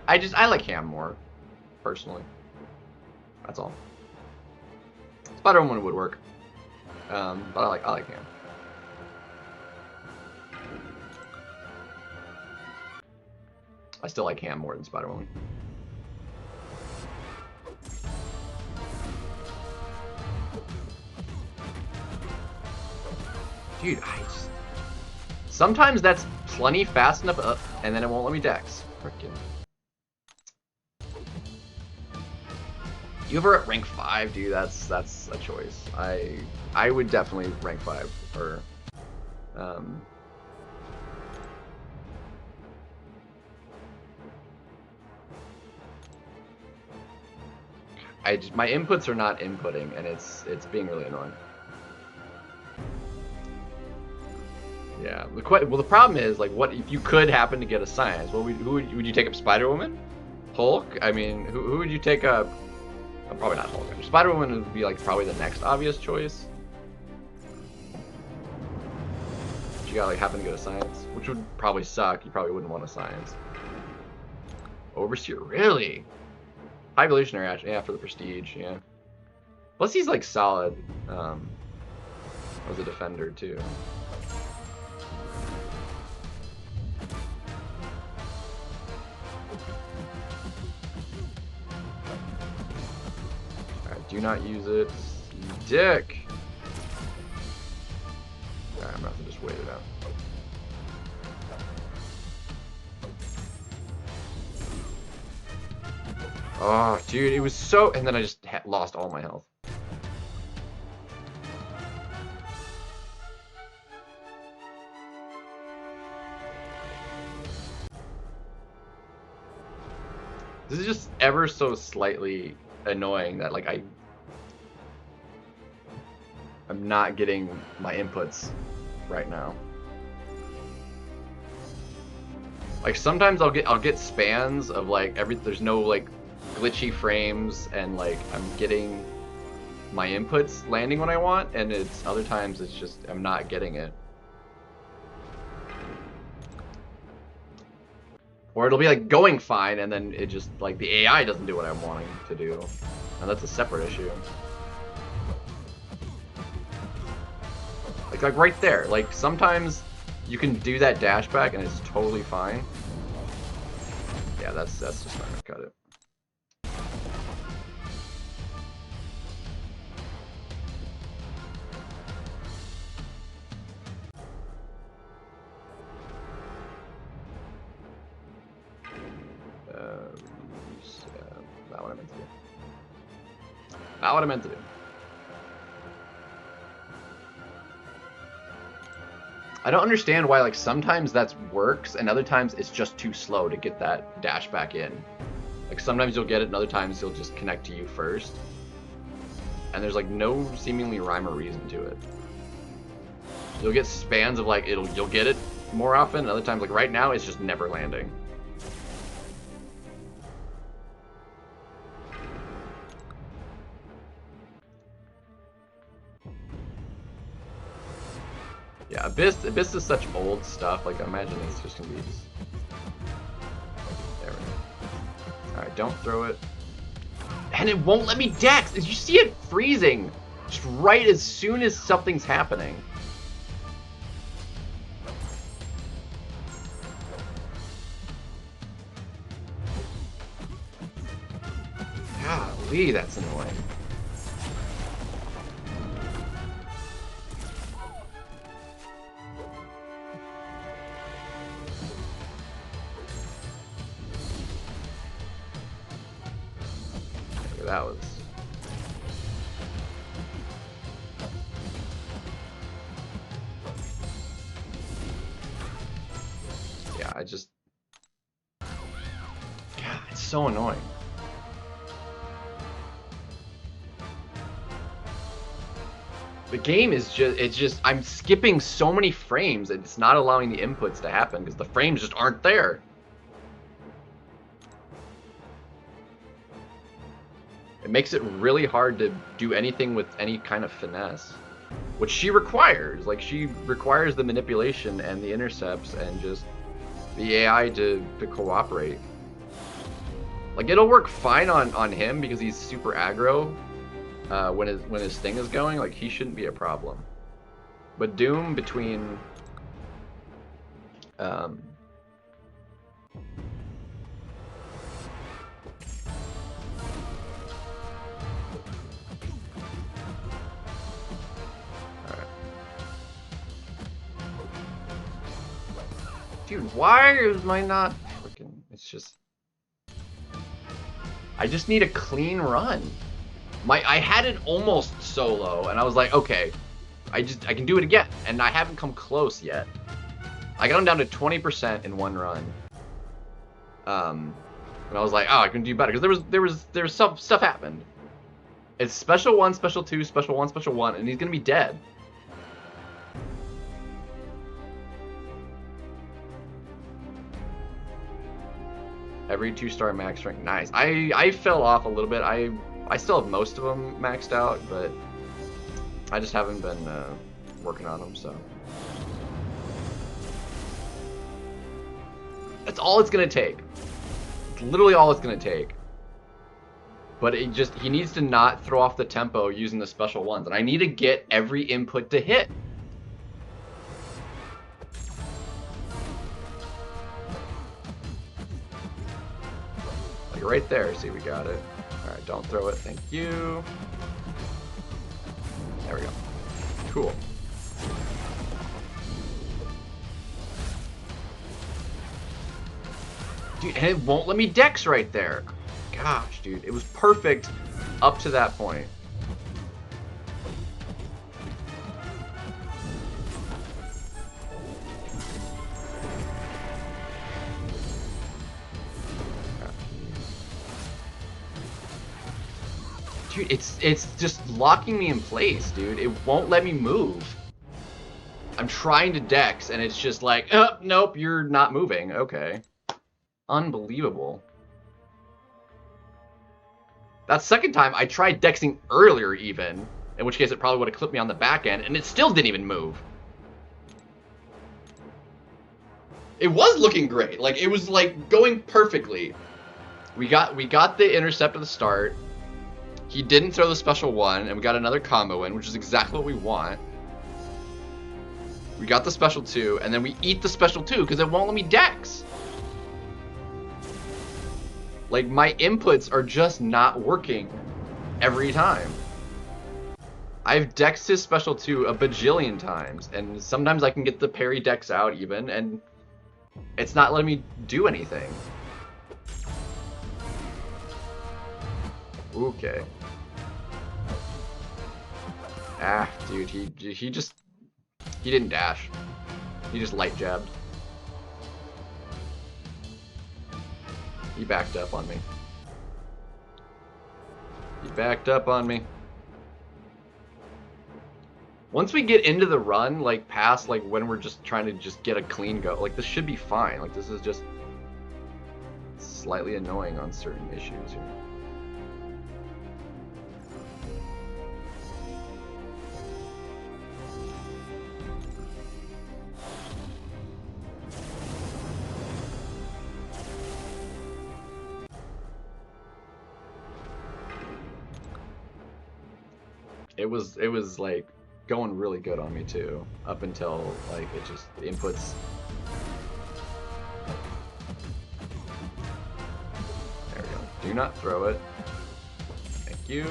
Speaker 1: I like Ham more, personally. That's all. Spider-Woman would work, but I like Ham. I still like Ham more than Spider-Woman. Dude, sometimes that's plenty fast enough up, and then it won't let me dex. Frickin'. You ever at rank 5, dude? That's a choice. I would definitely rank 5 or my inputs are not inputting, and it's being really annoying. Yeah. Well, the problem is, like, what if you could happen to get a science? Well, who would you take up? Spider-Woman? Hulk? I mean, who would you take up? Probably not Hulk. Spider-Woman would be like probably the next obvious choice. But you gotta like happen to get a science, which would probably suck. You probably wouldn't want a science. Overseer, really? High evolutionary, actually. Yeah, for the prestige. Yeah. Plus, he's like solid as a defender too. Do not use it, you dick. Alright, I'm gonna have to just wait it out. Oh, dude, it was so... And then I just lost all my health. This is just ever so slightly annoying that, like, I'm not getting my inputs right now. Like sometimes I'll get spans of like there's no like glitchy frames and like I'm getting my inputs landing when I want, and it's other times it's just I'm not getting it. Or it'll be like going fine and then it just like the AI doesn't do what I'm wanting to do. And that's a separate issue. Like right there, like sometimes you can do that dash back and it's totally fine. Yeah, that's just not gonna cut it. Not what I meant to do. Not what I meant to do. I don't understand why, like, sometimes that works, and other times it's just too slow to get that dash back in. Like, sometimes you'll get it, and other times you'll just connect to you first. And there's, like, no seemingly rhyme or reason to it. You'll get spans of, like, you'll get it more often, and other times, like, right now, it's just never landing. Yeah, Abyss is such old stuff. Like, I imagine it's just gonna be. There we go. All right, don't throw it. And it won't let me dex. Did you see it freezing? Just right as soon as something's happening. Golly, that's annoying. That was... Yeah, I just... God, it's so annoying. The game is just, I'm skipping so many frames and it's not allowing the inputs to happen because the frames just aren't there. It makes it really hard to do anything with any kind of finesse. which she requires. Like, she requires the manipulation and the intercepts and just the AI to cooperate. Like, it'll work fine on him because he's super aggro when his thing is going. Like, he shouldn't be a problem. But Doom between dude, why is my not freaking? It's just, I just need a clean run. I had it almost solo, and I was like, okay, I can do it again, and I haven't come close yet. I got him down to 20% in one run. And I was like, oh, I can do better because there was stuff happened. It's special 1, special 2, special 1, special 1, and he's gonna be dead. Every 2-star max rank, nice. I fell off a little bit. I still have most of them maxed out, but I just haven't been working on them. So that's all it's gonna take. It's literally all it's gonna take. But he needs to not throw off the tempo using the special ones, and I need to get every input to hit. Like right there, see, we got it. Alright, don't throw it, thank you. There we go. Cool. Dude, and it won't let me dex right there. Gosh, dude, it was perfect up to that point. Dude, it's just locking me in place, dude. It won't let me move. I'm trying to dex, and it's just like, oh, nope, you're not moving. Okay. Unbelievable. That second time, I tried dexing earlier even, in which case it probably would have clipped me on the back end, and it still didn't even move. It was looking great. Like, it was, like, going perfectly. We got the intercept at the start. He didn't throw the special 1, and we got another combo in, which is exactly what we want. We got the special 2, and then we eat the special 2 because it won't let me dex. Like, my inputs are just not working every time. I've dexed his special 2 a bajillion times, and sometimes I can get the parry dex out even, and it's not letting me do anything. Okay. Ah, dude, he didn't dash. He just light jabbed. He backed up on me. He backed up on me. Once we get into the run, like past like when we're just trying to just get a clean go, like this should be fine. Like this is just slightly annoying on certain issues here. It was like going really good on me too, up until like it just the inputs. There we go. Do not throw it. Thank you.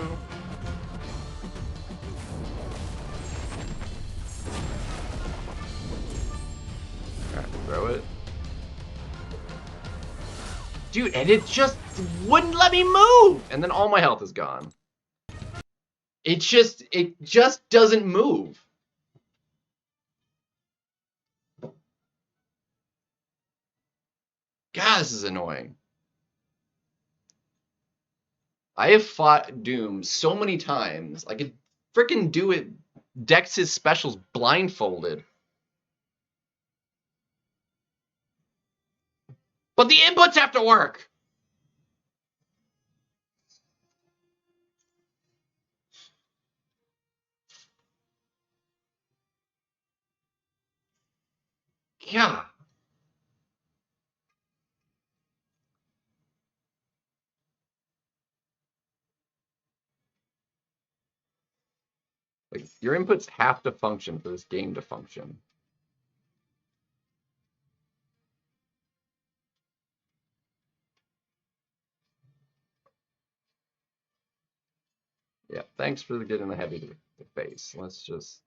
Speaker 1: Alright, throw it. Dude, and it just wouldn't let me move! And then all my health is gone. It just doesn't move. God, this is annoying. I have fought Doom so many times. I could freaking do it, dex his specials blindfolded. But the inputs have to work! Yeah. Like, your inputs have to function for this game to function. Yeah, thanks for getting the heavy to the face. Let's just...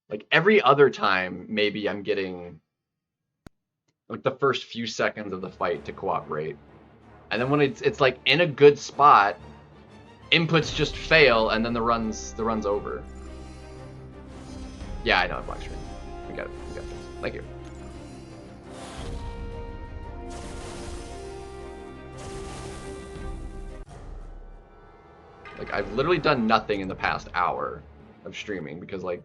Speaker 1: Like, every other time, maybe I'm getting, like, the first few seconds of the fight to cooperate. And then when it's like, in a good spot, inputs just fail, and then the run's over. Yeah, I know, black screen. We got it. We got this. Thank you. Like, I've literally done nothing in the past hour of streaming because, like,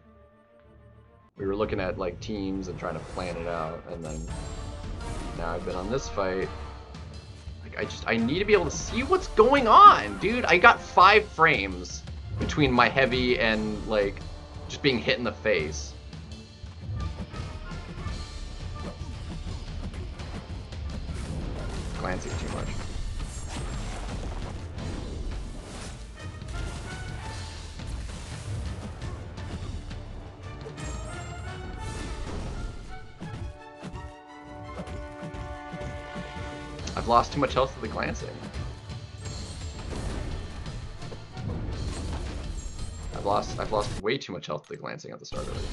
Speaker 1: we were looking at, like, teams and trying to plan it out, and then now I've been on this fight. Like, I need to be able to see what's going on, dude. I got 5 frames between my heavy and, like, just being hit in the face. Glancing too much. I've lost too much health to the glancing. I've lost way too much health to the glancing at the start of it.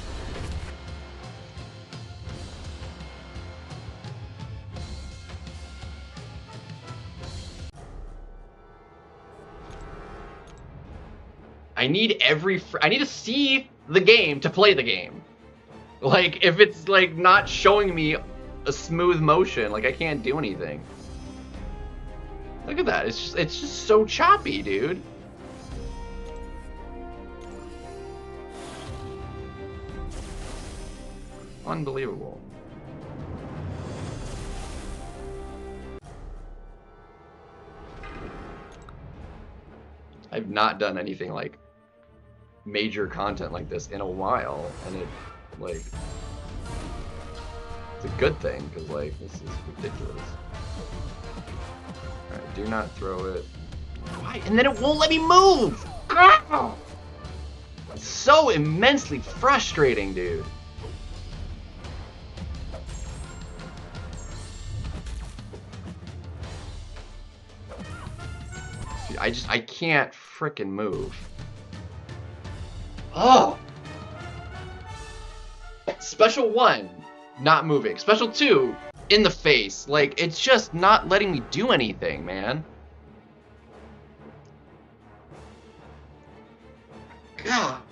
Speaker 1: I need to see the game to play the game. Like, if it's, like, not showing me a smooth motion, like, I can't do anything. Look at that. It's just so choppy, dude. Unbelievable. I've not done anything like major content like this in a while, and it, like, it's a good thing, because, like, this is ridiculous. Alright, do not throw it. Why? And then it won't let me move! Ow! It's so immensely frustrating, dude. Dude, I can't frickin' move. Oh! Special 1, not moving. Special 2, in the face. Like, it's just not letting me do anything, man. God.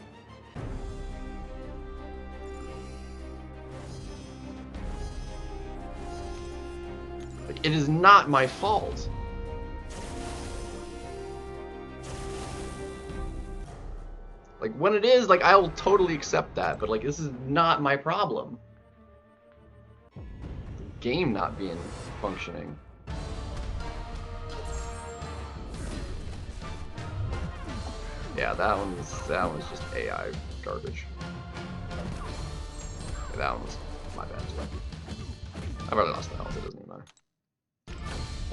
Speaker 1: Like, it is not my fault. Like, when it is, like, I will totally accept that, but, like, this is not my problem. The game not being functioning. Yeah, that one's just AI garbage. Yeah, that one was my bad too. I've already lost the health, it doesn't even matter.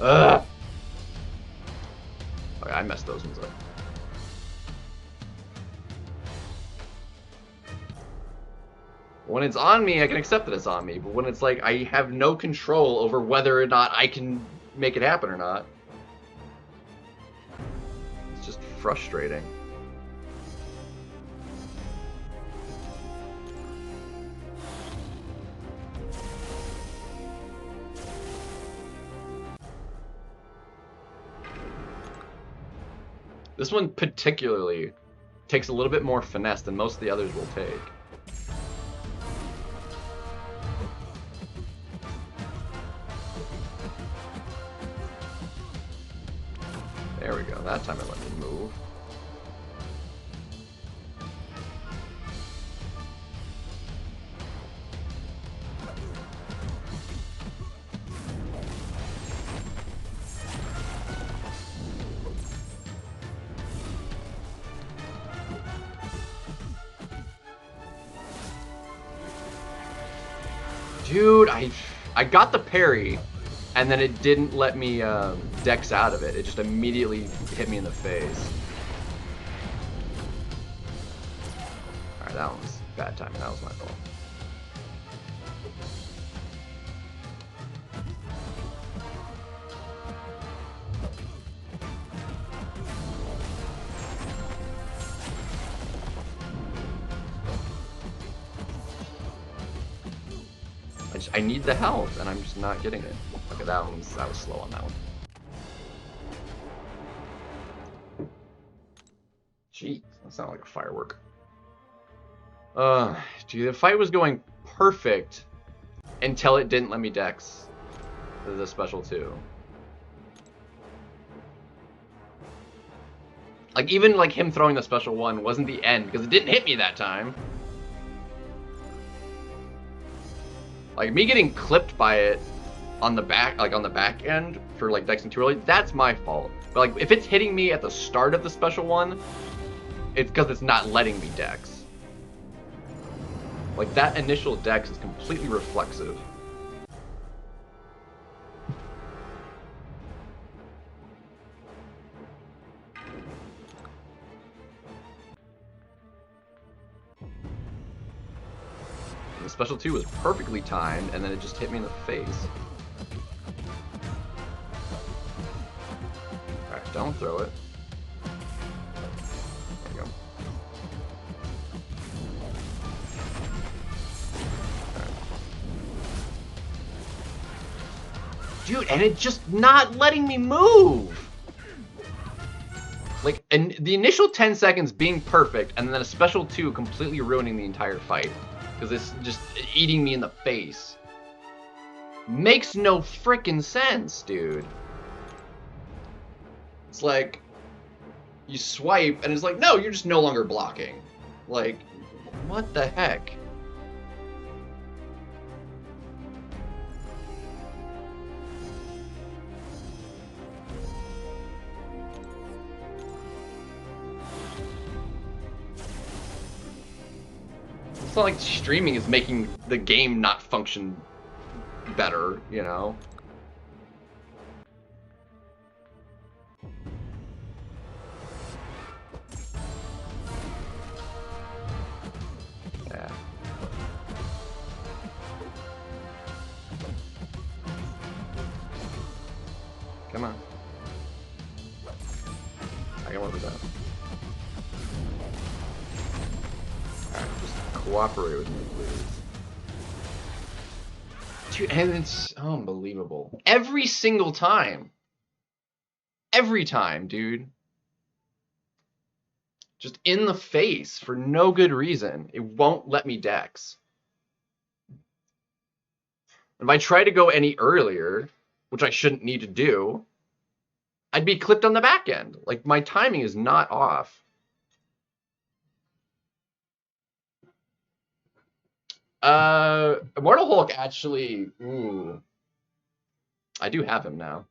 Speaker 1: Ugh! Okay, I messed those ones up. When it's on me, I can accept that it's on me, but when it's like I have no control over whether or not I can make it happen or not, it's just frustrating. This one particularly takes a little bit more finesse than most of the others will take. There we go. That time it let me move. Dude, I got the parry, and then it didn't let me dex out of it. It just immediately hit me in the face. Alright, that one was bad timing. That was my fault. I need the health, and I'm just not getting it. Okay, that was slow on that one. Jeez, that sounded like a firework. Dude, the fight was going perfect until it didn't let me dex the special 2. Like, even like him throwing the special 1 wasn't the end, because it didn't hit me that time. Like, me getting clipped by it on the back, like on the back end for like dexing too early, that's my fault. But like, if it's hitting me at the start of the special 1, it's because it's not letting me dex. Like, that initial dex is completely reflexive. The special 2 was perfectly timed, and then it just hit me in the face. Alright, don't throw it. There you go. Alright. Dude, and it's just not letting me move! Like, and the initial 10 seconds being perfect, and then a special 2 completely ruining the entire fight. Because it's just eating me in the face. Makes no frickin' sense, dude. It's like, you swipe, and it's like, no, you're just no longer blocking. Like, what the heck? It's not like streaming is making the game not function better, you know? Yeah. Come on. I can work with that. Alright, just cooperate with me, please. Dude, and it's unbelievable. Every single time. Every time, dude. Just in the face for no good reason. It won't let me dex. If I try to go any earlier, which I shouldn't need to do, I'd be clipped on the back end. Like, my timing is not off. Immortal Hulk actually, ooh. I do have him now.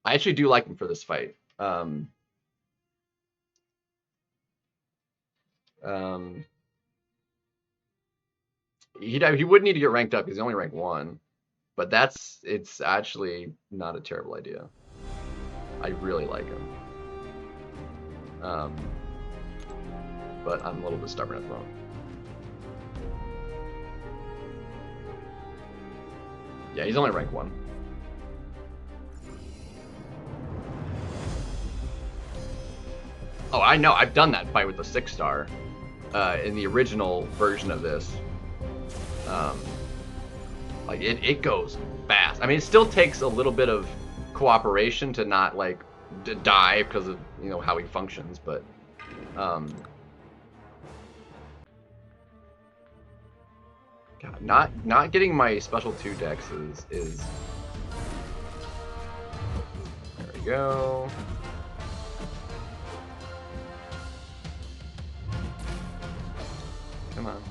Speaker 1: I actually do like him for this fight. He would need to get ranked up because he's only rank 1. But it's actually not a terrible idea. I really like him. But I'm a little bit stubborn at the moment. Yeah, he's only rank 1. Oh, I know. I've done that fight with the 6-star in the original version of this. Like, it goes fast. I mean, it still takes a little bit of cooperation to not, like, die because of, you know, how he functions, but... God, not getting my special 2 dex is... There we go. Come on.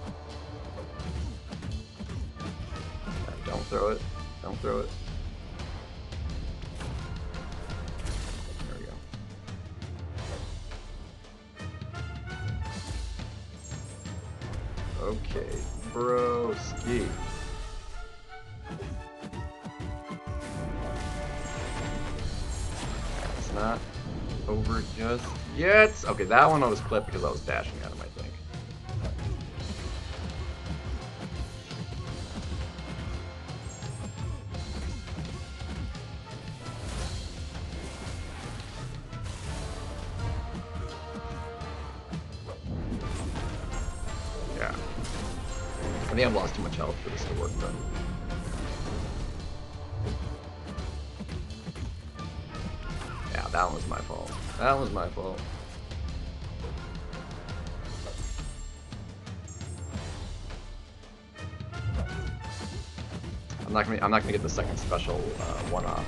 Speaker 1: Don't throw it. Don't throw it. There we go. Okay, broski. Not over just yet. Okay, that one I was clipped because I was dashing at him, I think. Yeah. I think I've lost too much health for this to work, though. Yeah, that one was my fault. That was my fault. I'm not gonna get the second special one off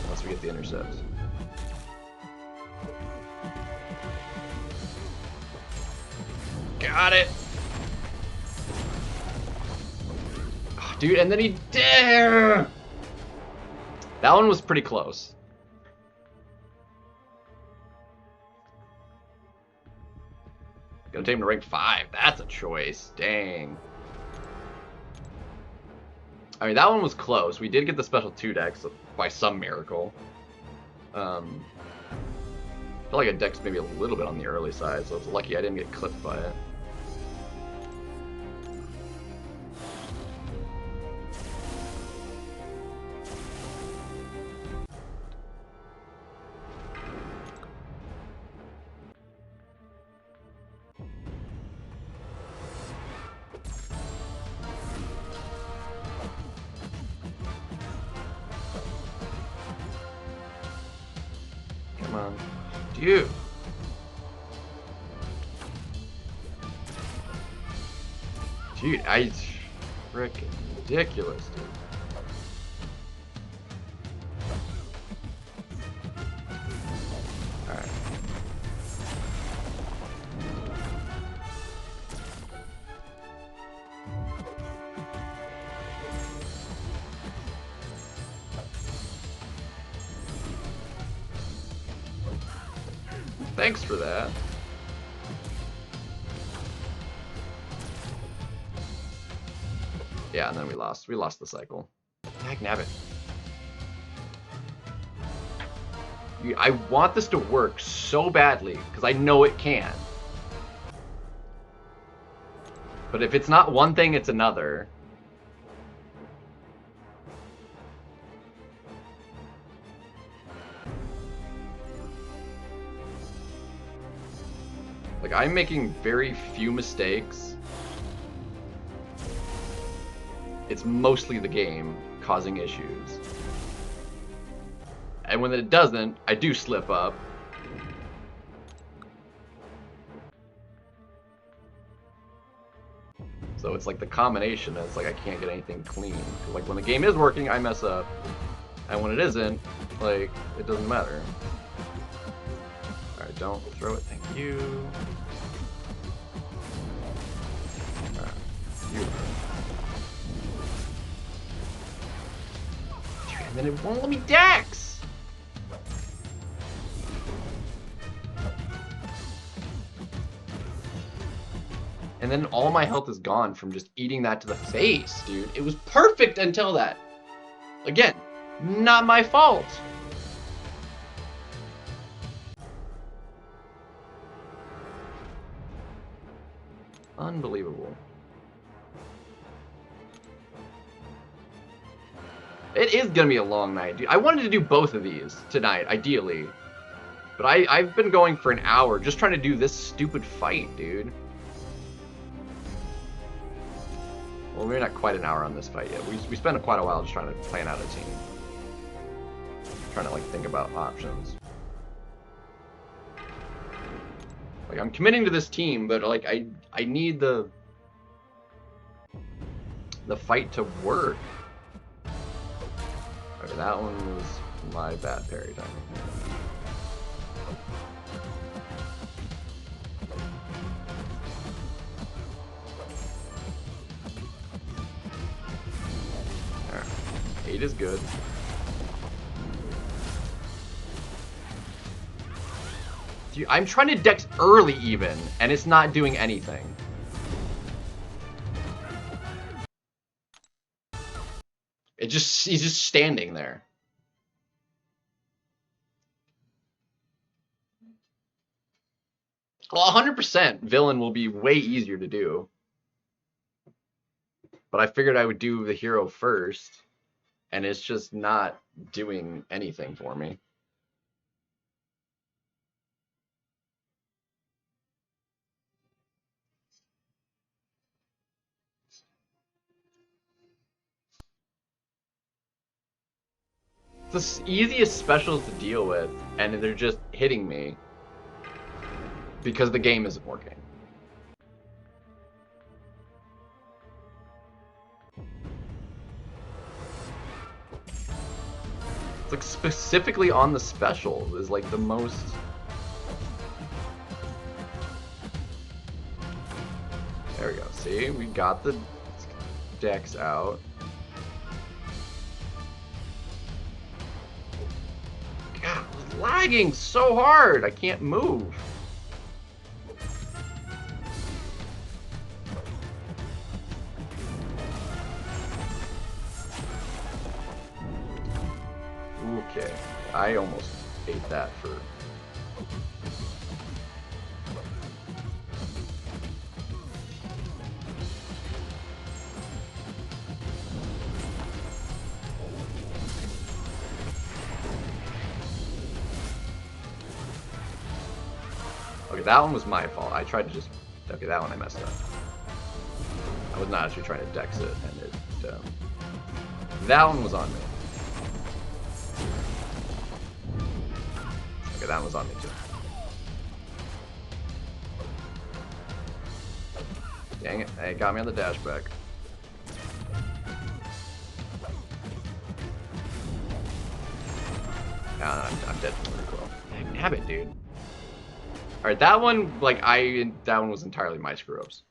Speaker 1: unless we get the intercept. Got it, oh, dude. And then he did. That one was pretty close. Gonna take him to rank 5. That's a choice. Dang. I mean, that one was close. We did get the special 2 dex by some miracle. I feel like a dex maybe a little bit on the early side, so it's lucky I didn't get clipped by it. Come on. Dude. Dude, it's freaking ridiculous, dude. Alright. Thanks for that. Yeah, and then we lost. We lost the cycle. Dag nabbit. I want this to work so badly, because I know it can. But if it's not one thing, it's another. Like, I'm making very few mistakes. It's mostly the game causing issues. And when it doesn't, I do slip up. So it's like the combination, it's like I can't get anything clean. Like when the game is working, I mess up. And when it isn't, like, it doesn't matter. Alright, don't throw it, thank you. Alright, beautiful. Dude, and then it won't let me dex! And then all my health is gone from just eating that to the face, dude. It was perfect until that. Again, not my fault. Unbelievable. It is gonna be a long night, dude. I wanted to do both of these tonight, ideally. But I've been going for an hour just trying to do this stupid fight, dude. Well, we're not quite an hour on this fight yet. We spent quite a while just trying to plan out a team. Trying to, like, think about options. Like, I'm committing to this team, but, like, I need the fight to work. Okay, that one was my bad parry timing. Alright. 8 is good. Dude, I'm trying to dex early even, and it's not doing anything. He's just standing there. Well, 100% villain will be way easier to do. But I figured I would do the hero first, and it's just not doing anything for me. It's the easiest specials to deal with, and they're just hitting me because the game isn't working. It's like specifically on the specials is like the most. There we go. See, we got the decks out. God, it's lagging so hard. I can't move. Okay, I almost ate that for. Okay, that one was my fault. I tried to just. Okay, that one I messed up. I was not actually trying to dex it, and it. That one was on me. Okay, that one was on me too. Dang it, it got me on the dash back. I'm dead from the recoil. Damn it, dude. Alright, that one, that one was entirely my screw-ups.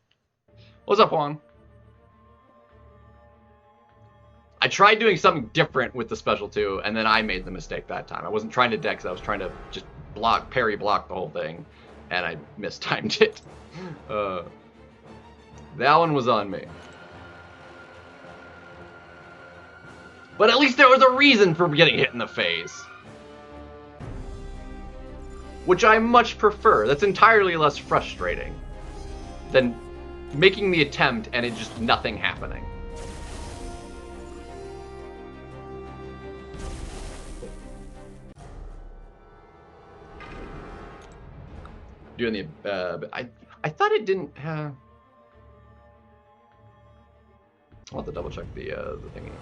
Speaker 1: What's up, Juan? I tried doing something different with the special too, and then I made the mistake that time. I wasn't trying to dex, I was trying to just parry block the whole thing, and I mistimed it. That one was on me. But at least there was a reason for getting hit in the face. Which I much prefer. That's entirely less frustrating than making the attempt and it just nothing happening. Doing the I thought it didn't I'll have to double check the thingy.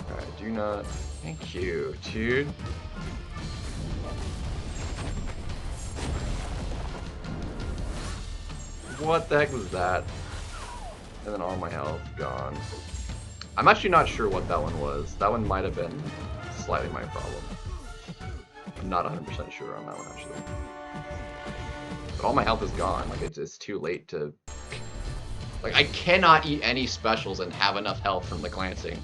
Speaker 1: Alright, do not. Thank you, dude. What the heck was that? And then all my health gone. I'm actually not sure what that one was. That one might have been slightly my problem. I'm not 100% sure on that one, actually. But all my health is gone. Like, it's too late to... Like, I cannot eat any specials and have enough health from the glancing.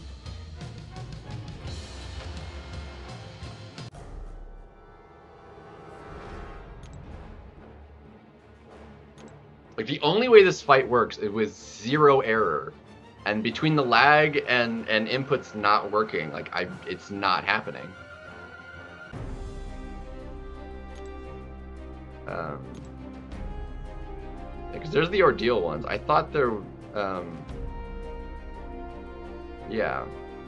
Speaker 1: Like, the only way this fight works is with 0 error. And between the lag and inputs not working, like, it's not happening. Because there's the ordeal ones. I thought there, yeah.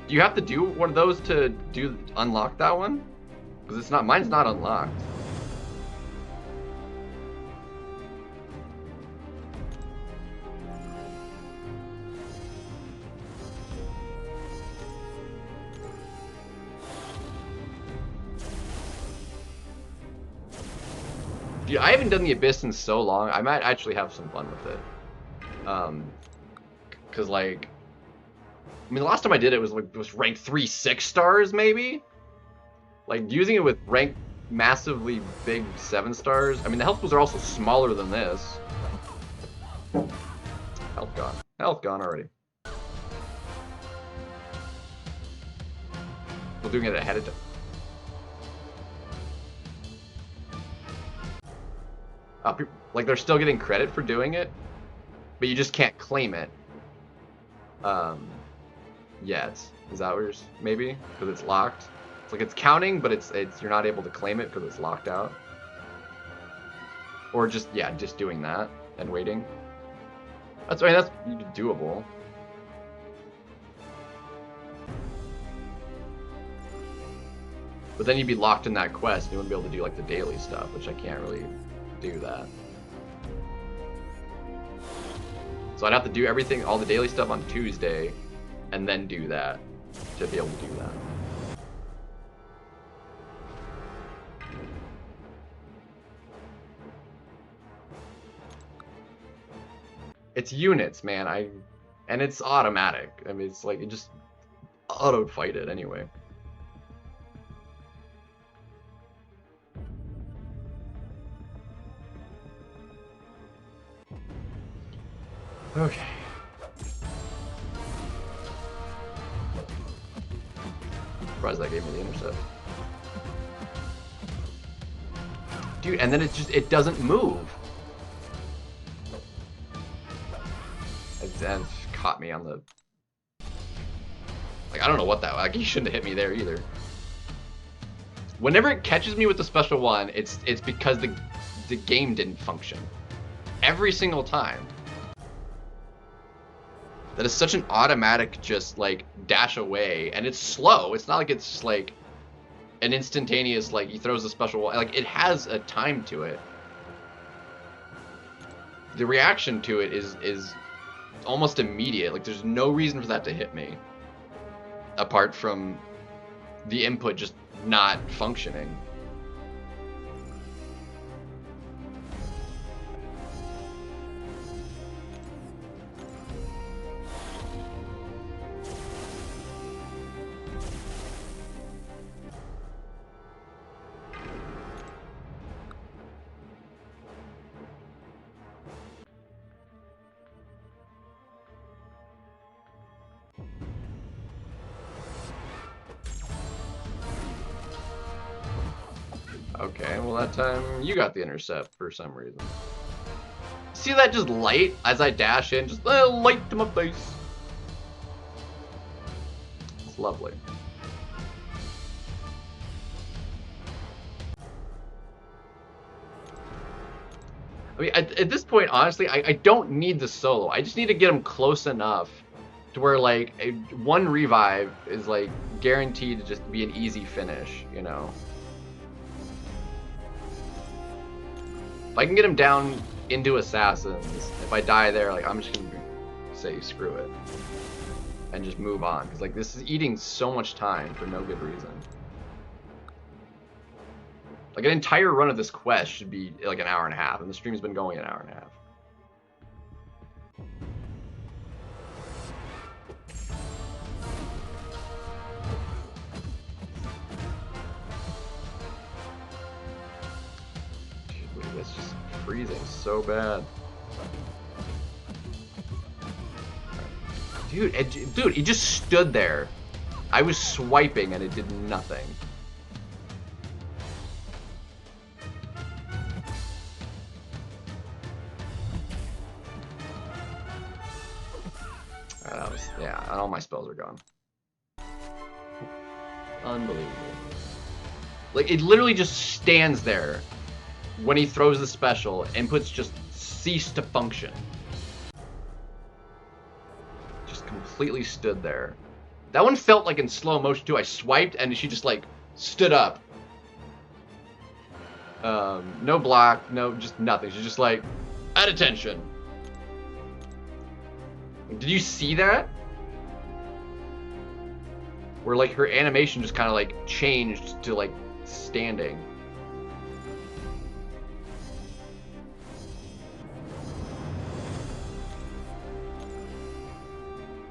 Speaker 1: Do you have to do one of those to unlock that one? Because it's not, mine's not unlocked. Dude, I haven't done the Abyss in so long. I might actually have some fun with it. Cause like, I mean, the last time I did it was ranked 3 6-stars maybe. Like using it with ranked massively big 7 stars. I mean, the health pools are also smaller than this. Health gone. Health gone already. We're doing it ahead of time. Like they're still getting credit for doing it, but you just can't claim it yet. Is that what you're... maybe? Because it's locked? It's like it's counting, but it's you're not able to claim it because it's locked out. Or just, yeah, just doing that and waiting. That's doable. But then you'd be locked in that quest, and you wouldn't be able to do like the daily stuff, which I can't really do that. So I'd have to do everything, all the daily stuff on Tuesday, and then do that to be able to do that. It's units, man. And it's automatic. I mean, it's like it just auto fight it anyway. Okay. Surprised that gave me the intercept. Dude, and then it doesn't move. And caught me on the... like, I don't know what that... like, he shouldn't have hit me there either. Whenever it catches me with the special one, it's because the game didn't function. Every single time. That is such an automatic just, like, dash away. And it's slow. It's not like it's just, like, an instantaneous, like, he throws the special one. Like, it has a time to it. The reaction to it is almost immediate. Like, there's no reason for that to hit me. Apart from the input just not functioning. Okay, well that time you got the intercept for some reason. See that just light as I dash in? Just light to my face. It's lovely. I mean, at this point, honestly, I don't need the solo. I just need to get him close enough to where, like, one revive is, like, guaranteed to just be an easy finish, you know? If I can get him down into Assassins, if I die there, like, I'm just gonna say screw it. And just move on. Because, like, this is eating so much time for no good reason. Like, an entire run of this quest should be, like, an hour and a half. And the stream's been going an hour and a half. It's just freezing so bad. Dude, dude, he just stood there. I was swiping and it did nothing. That was, yeah, all my spells are gone. Unbelievable. Like, it literally just stands there. When he throws the special, inputs just cease to function. Just completely stood there. That one felt like in slow motion too. I swiped and she just like stood up. No block, no, just nothing. She's just like, at attention. Did you see that? Where like her animation just kind of like changed to like standing.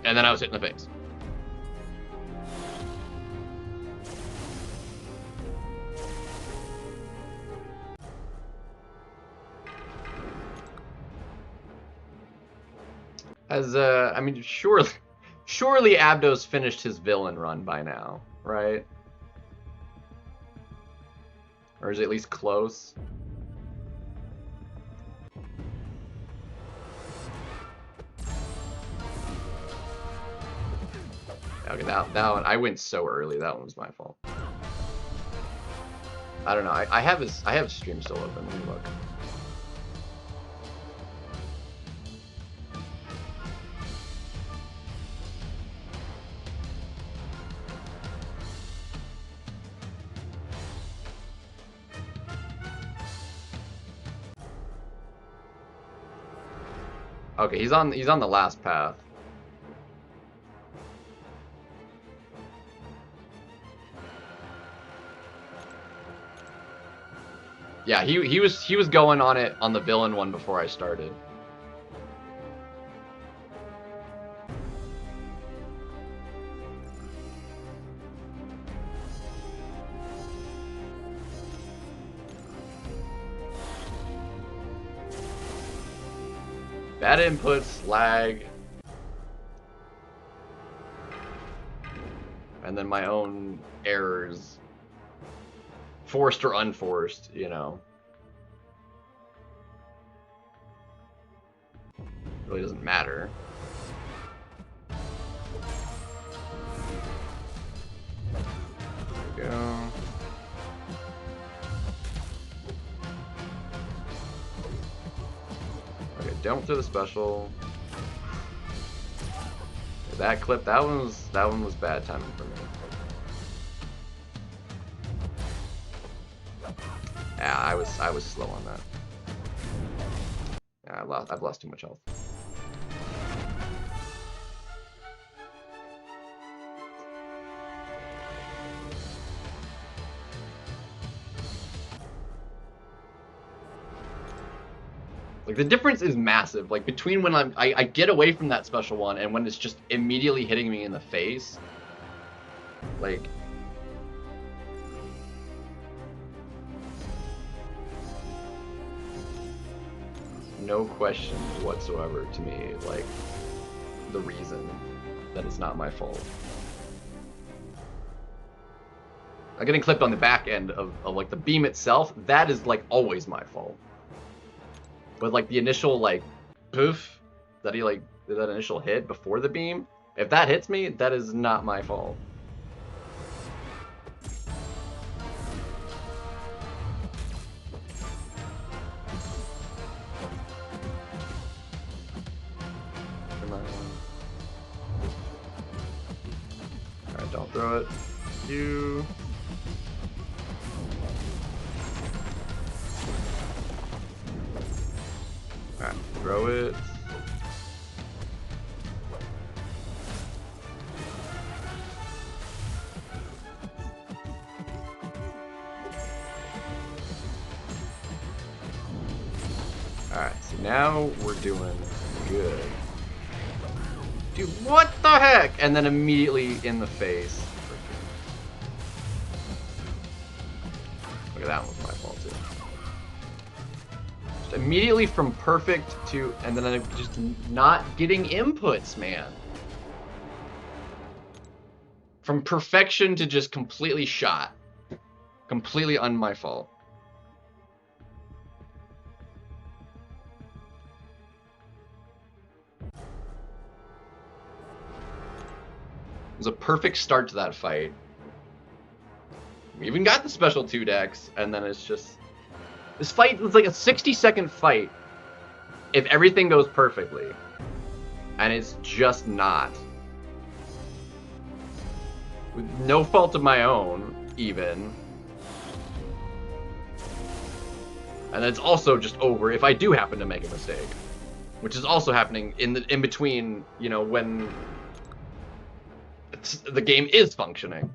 Speaker 1: And then I was hit in the face. As, I mean, surely Abdo's finished his villain run by now, right? Or is it at least close? Okay, that one, I went so early. That one was my fault. I don't know. I have his stream still open. Let me look. Okay, he's on the last path. Yeah, he was going on it on the villain one before I started. Bad inputs, lag, and then my own errors, forced or unforced, you know. Really doesn't matter. There we go. Okay, don't throw the special. That clip, that one was bad timing for me. Yeah, I was slow on that. Yeah, I've lost too much health. Like, the difference is massive. Like, between when I get away from that special one and when it's just immediately hitting me in the face. Like, no question whatsoever to me, like, the reason that it's not my fault. Like, getting clipped on the back end of like, the beam itself, that is, like, always my fault. But, like, the initial, like, poof, that he, like, did that initial hit before the beam, if that hits me, that is not my fault. Alright, don't throw it. You. Alright, throw it. Alright, so now we're doing good. Dude, what the heck? And then immediately in the face. Look at that one was my fault too. Just immediately from perfect to, and then I'm just not getting inputs, man. From perfection to just completely shot. Completely on my fault. It was a perfect start to that fight. We even got the special 2 decks, and then it's just... This fight was like a 60-second fight if everything goes perfectly. And it's just not. With no fault of my own, even. And it's also just over if I do happen to make a mistake. Which is also happening in between, you know, when the game is functioning.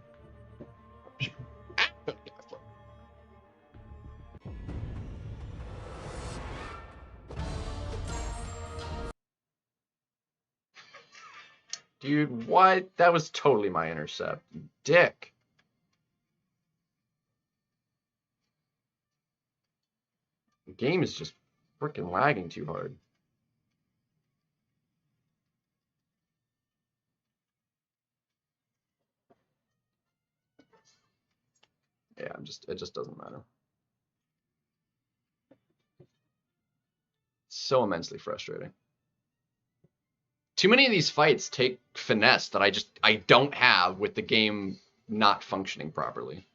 Speaker 1: Dude, what? That was totally my intercept. Dick. The game is just freaking lagging too hard. Yeah, it just doesn't matter. So immensely frustrating. Too many of these fights take finesse that I don't have with the game not functioning properly.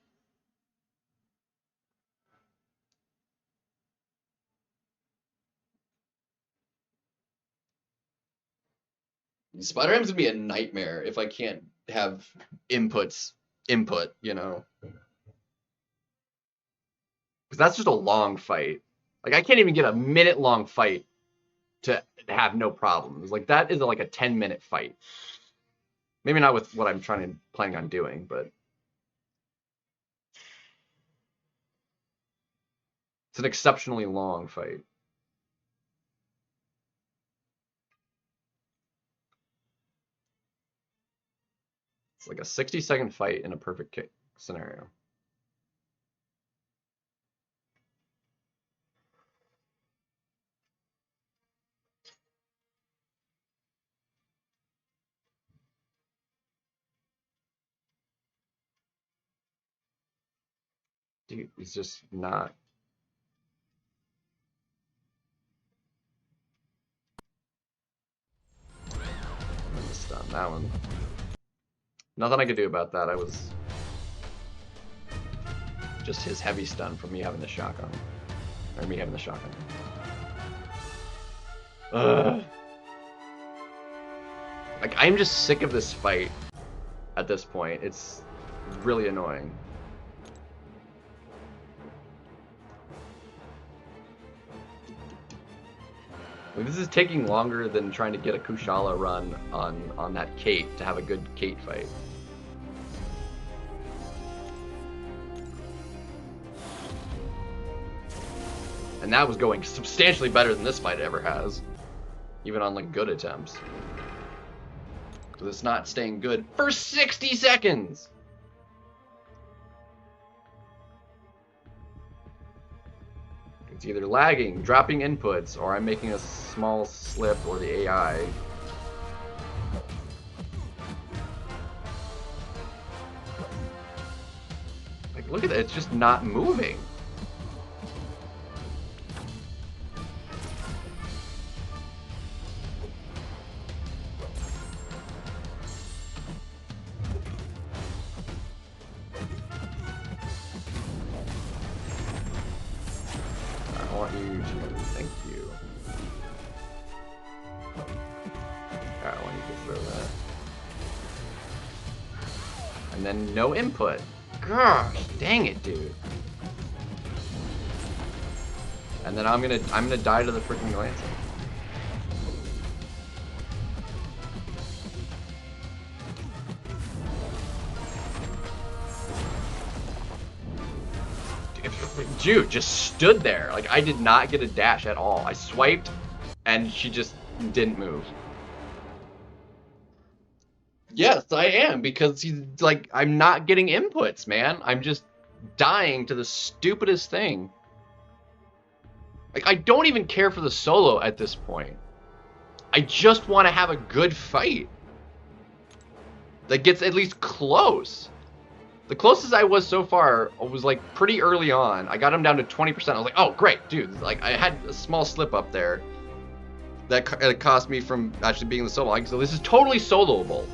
Speaker 1: Spider-Ham's gonna be a nightmare if I can't have input, you know? Because that's just a long fight. Like, I can't even get a minute-long fight to have no problems. Like, that is like a 10-minute fight. Maybe not with what I'm planning on doing, but it's an exceptionally long fight. It's like a 60-second fight in a perfect kick scenario. Dude, he's just not. Stun that one. Nothing I could do about that. I was just his heavy stun from me having the shotgun. Or me having the shotgun. Ugh. Like, I'm just sick of this fight at this point. It's really annoying. Like, this is taking longer than trying to get a Kushala run on that Kate to have a good Kate fight. And that was going substantially better than this fight ever has. Even on, like, good attempts. Because it's not staying good for 60 seconds! It's either lagging, dropping inputs, or I'm making a small slip, or the AI. Like, look at that, it's just not moving. I want you to, thank you. I want you to throw that. And then no input. Gosh, dang it, dude. And then I'm gonna die to the freaking Lancing. Dude just stood there. Like, I did not get a dash at all. I swiped, and she just didn't move. Yes, I am, because he's like, I'm not getting inputs, man. I'm just dying to the stupidest thing. Like, I don't even care for the solo at this point. I just want to have a good fight that gets at least close. The closest I was so far was like pretty early on. I got him down to 20%. I was like, oh, great, dude. Like, I had a small slip up there that cost me from actually being the solo. Like, so this is totally soloable.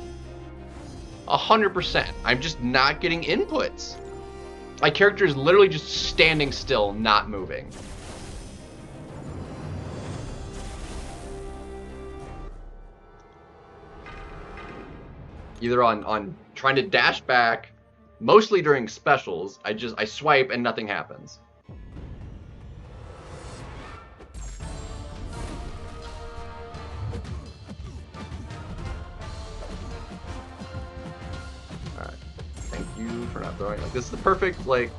Speaker 1: 100%. I'm just not getting inputs. My character is literally just standing still, not moving. Either on trying to dash back, mostly during specials, I swipe and nothing happens. Alright. Thank you for not throwing. Like, this is the perfect, like,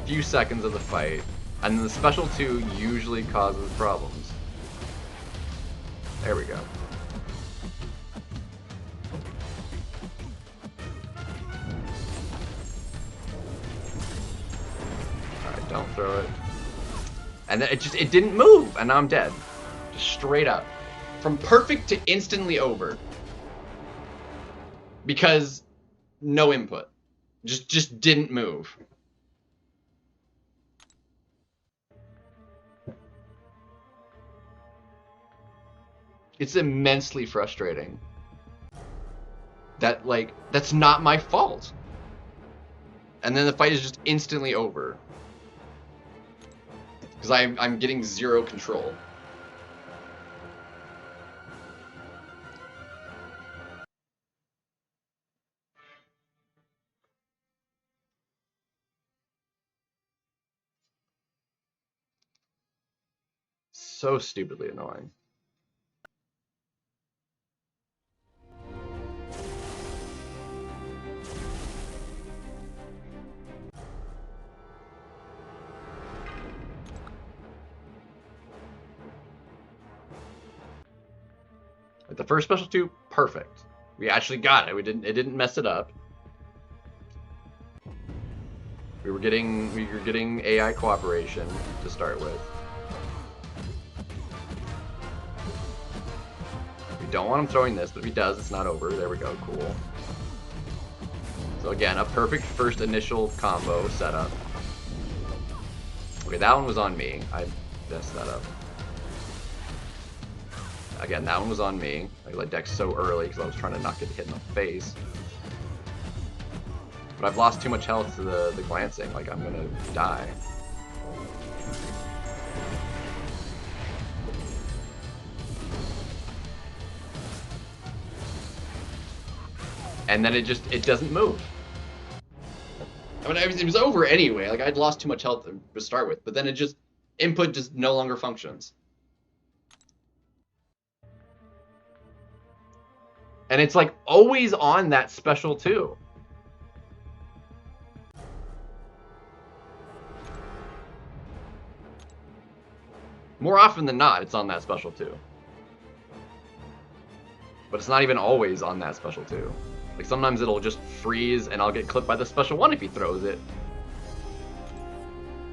Speaker 1: few seconds of the fight. And then the special 2 usually causes problems. There we go. Don't throw it. And then it didn't move, and now I'm dead. Just straight up. From perfect to instantly over. Because no input. Just didn't move. It's immensely frustrating. That, like, that's not my fault. And then the fight is just instantly over. Because I'm getting zero control. So stupidly annoying. Like the first special 2, perfect. We actually got it. It didn't mess it up. We were getting AI cooperation to start with. We don't want him throwing this, but if he does, it's not over. There we go, cool. So again, a perfect first initial combo setup. Okay, that one was on me. I messed that up. Again, that one was on me. I let Dex so early because I was trying to not get hit in the face. But I've lost too much health to the glancing. Like, I'm gonna die. And then it doesn't move. I mean, it was over anyway. Like, I'd lost too much health to start with. But then input just no longer functions. And it's like always on that special too. More often than not, it's on that special too. But it's not even always on that special too. Like sometimes it'll just freeze and I'll get clipped by the special 1 if he throws it.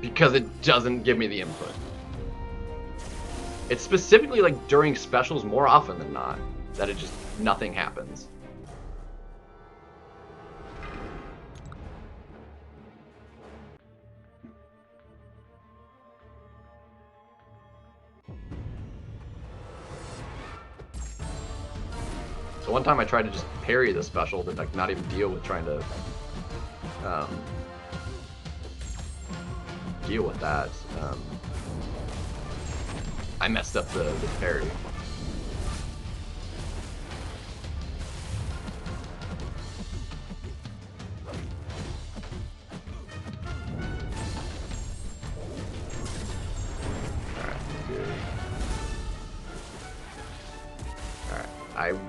Speaker 1: Because it doesn't give me the input. It's specifically like during specials more often than not that it just nothing happens. So one time I tried to just parry the special to like not even deal with trying to deal with that. I messed up the parry.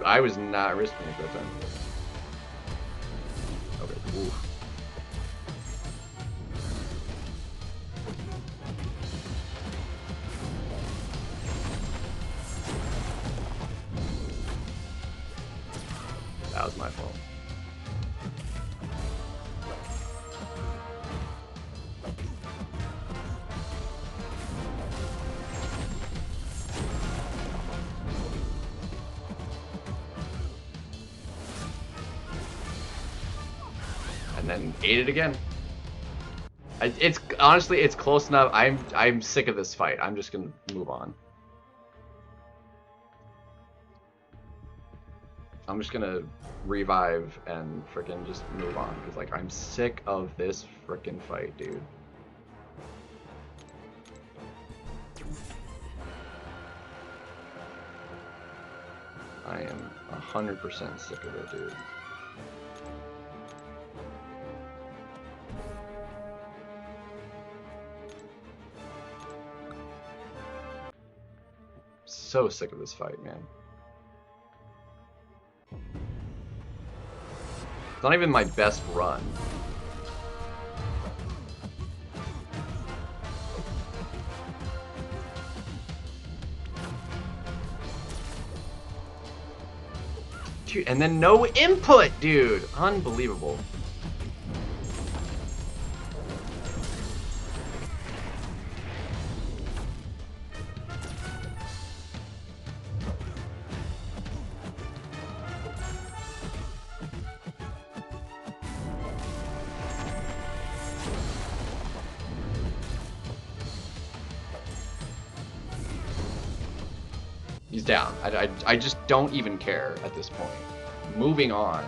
Speaker 1: I was not risking it that time. Okay, oof. That was my fault. And then ate it again. It's honestly, it's close enough. I'm sick of this fight. I'm just gonna move on. I'm just gonna revive and frickin' just move on because like I'm sick of this frickin' fight, dude. I am 100% sick of it, dude. So sick of this fight, man. It's not even my best run. Dude, and then no input, dude. Unbelievable. He's down. I just don't even care at this point. Moving on.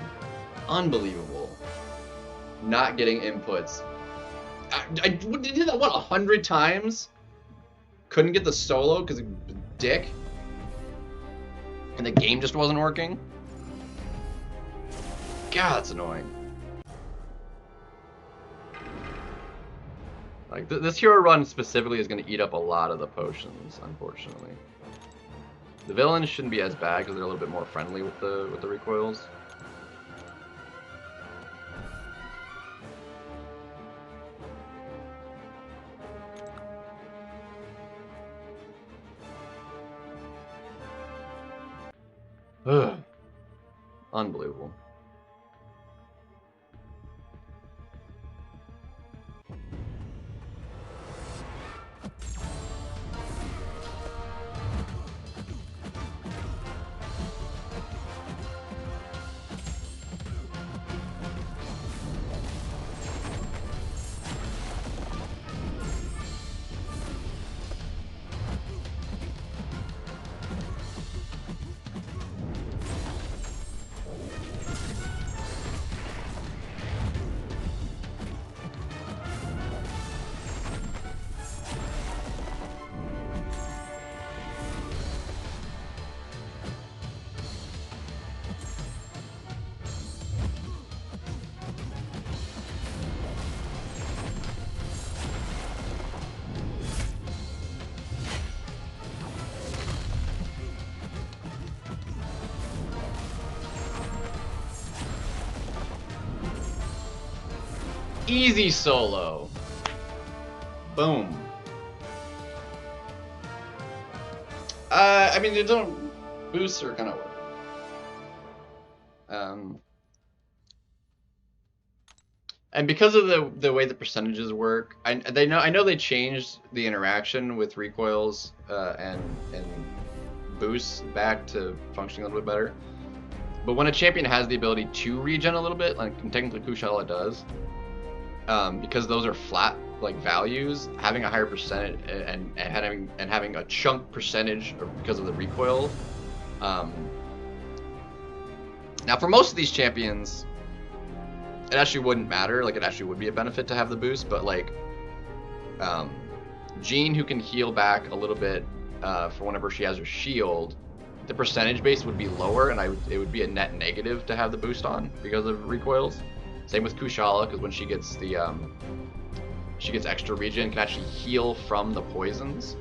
Speaker 1: Unbelievable. Not getting inputs. I did that, what, 100 times? Couldn't get the solo because dick. And the game just wasn't working. God, that's annoying. Like, this hero run specifically is going to eat up a lot of the potions, unfortunately. The villains shouldn't be as bad because they're a little bit more friendly with the recoils. Ugh. Unbelievable. Easy solo. Boom. I mean, they don't boosts are kind of work. And because of the way the percentages work, I know they changed the interaction with recoils and boosts back to functioning a little bit better. But when a champion has the ability to regen a little bit, like technically Kushala does, because those are flat like values, having a higher percentage and having a chunk percentage because of the recoil. Now for most of these champions, it actually wouldn't matter. Like, it actually would be a benefit to have the boost, but like Jean, who can heal back a little bit for whenever she has her shield, the percentage base would be lower, and it would be a net negative to have the boost on because of recoils. Same with Kushala, because when she gets the she gets extra regen, can actually heal from the poisons.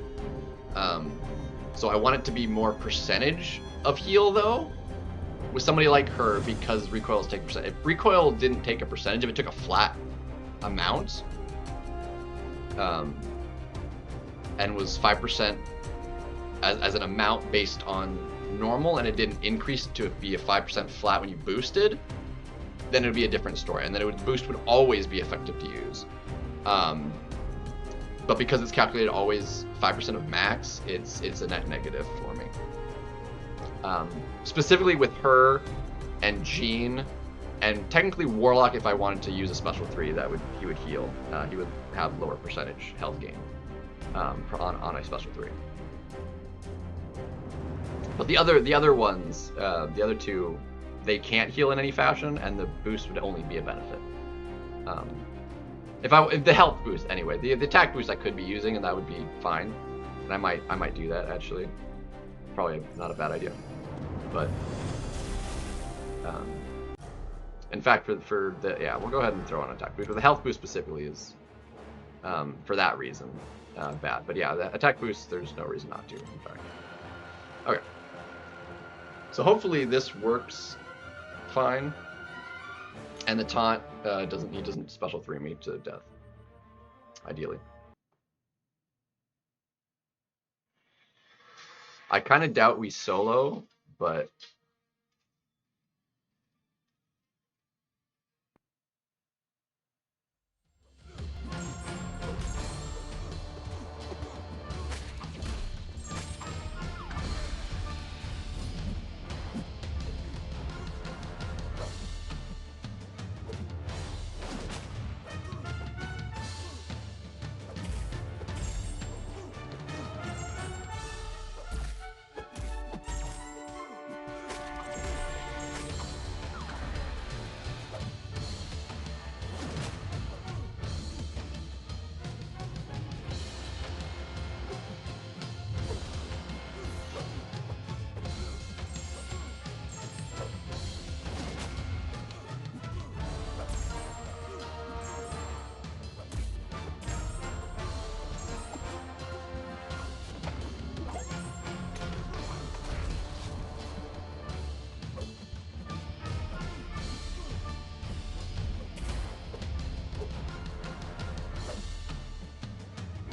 Speaker 1: So I want it to be more percentage of heal though, with somebody like her, because recoils take percent. If recoil didn't take a percentage, if it took a flat amount, and was 5% as an amount based on normal, and it didn't increase to be a 5% flat when you boosted, then it would be a different story, and then boost would always be effective to use. But because it's calculated always 5% of max, it's a net negative for me. Specifically with her and Jean, and technically Warlock, if I wanted to use a special 3, he would heal. He would have lower percentage health gain on a special 3. But the other ones, the other two, they can't heal in any fashion, and the boost would only be a benefit. If the health boost anyway, the attack boost I could be using, and that would be fine, and I might do that actually. Probably not a bad idea, but in fact for the we'll go ahead and throw on attack boost. But the health boost specifically is for that reason bad. But yeah, the attack boost, there's no reason not to. In fact, okay. So hopefully this works fine, and the taunt doesn't special 3 me to death. Ideally, I kind of doubt we solo, but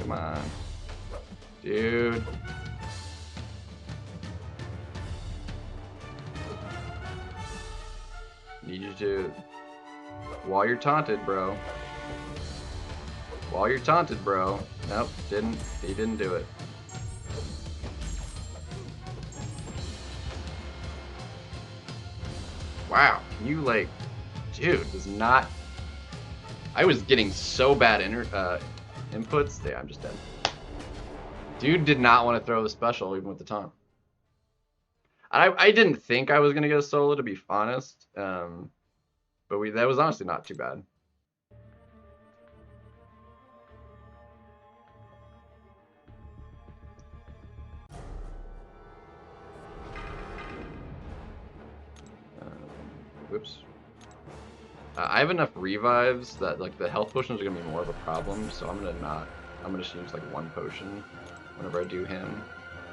Speaker 1: Come on. Dude. Need you to... While you're taunted, bro. While you're taunted, bro. Nope, he didn't do it. Wow, can you, like... Dude, does not... I was getting so bad inputs. Yeah, I'm just dead. Dude did not want to throw the special even with the taunt. I didn't think I was going to get a solo, to be honest. But that was honestly not too bad. Whoops. I have enough revives that like the health potions are gonna be more of a problem, so I'm gonna just use like one potion whenever I do him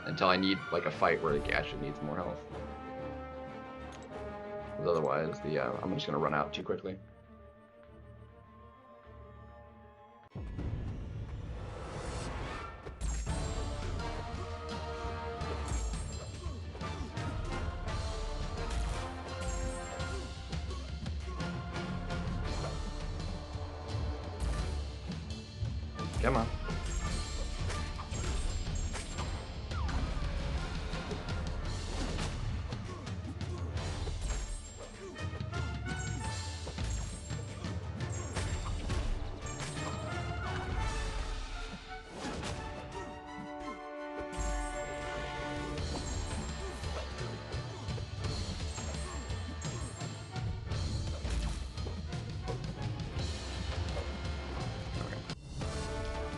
Speaker 1: until I need like a fight where he actually needs more health. Because otherwise, I'm just gonna run out too quickly. Come on.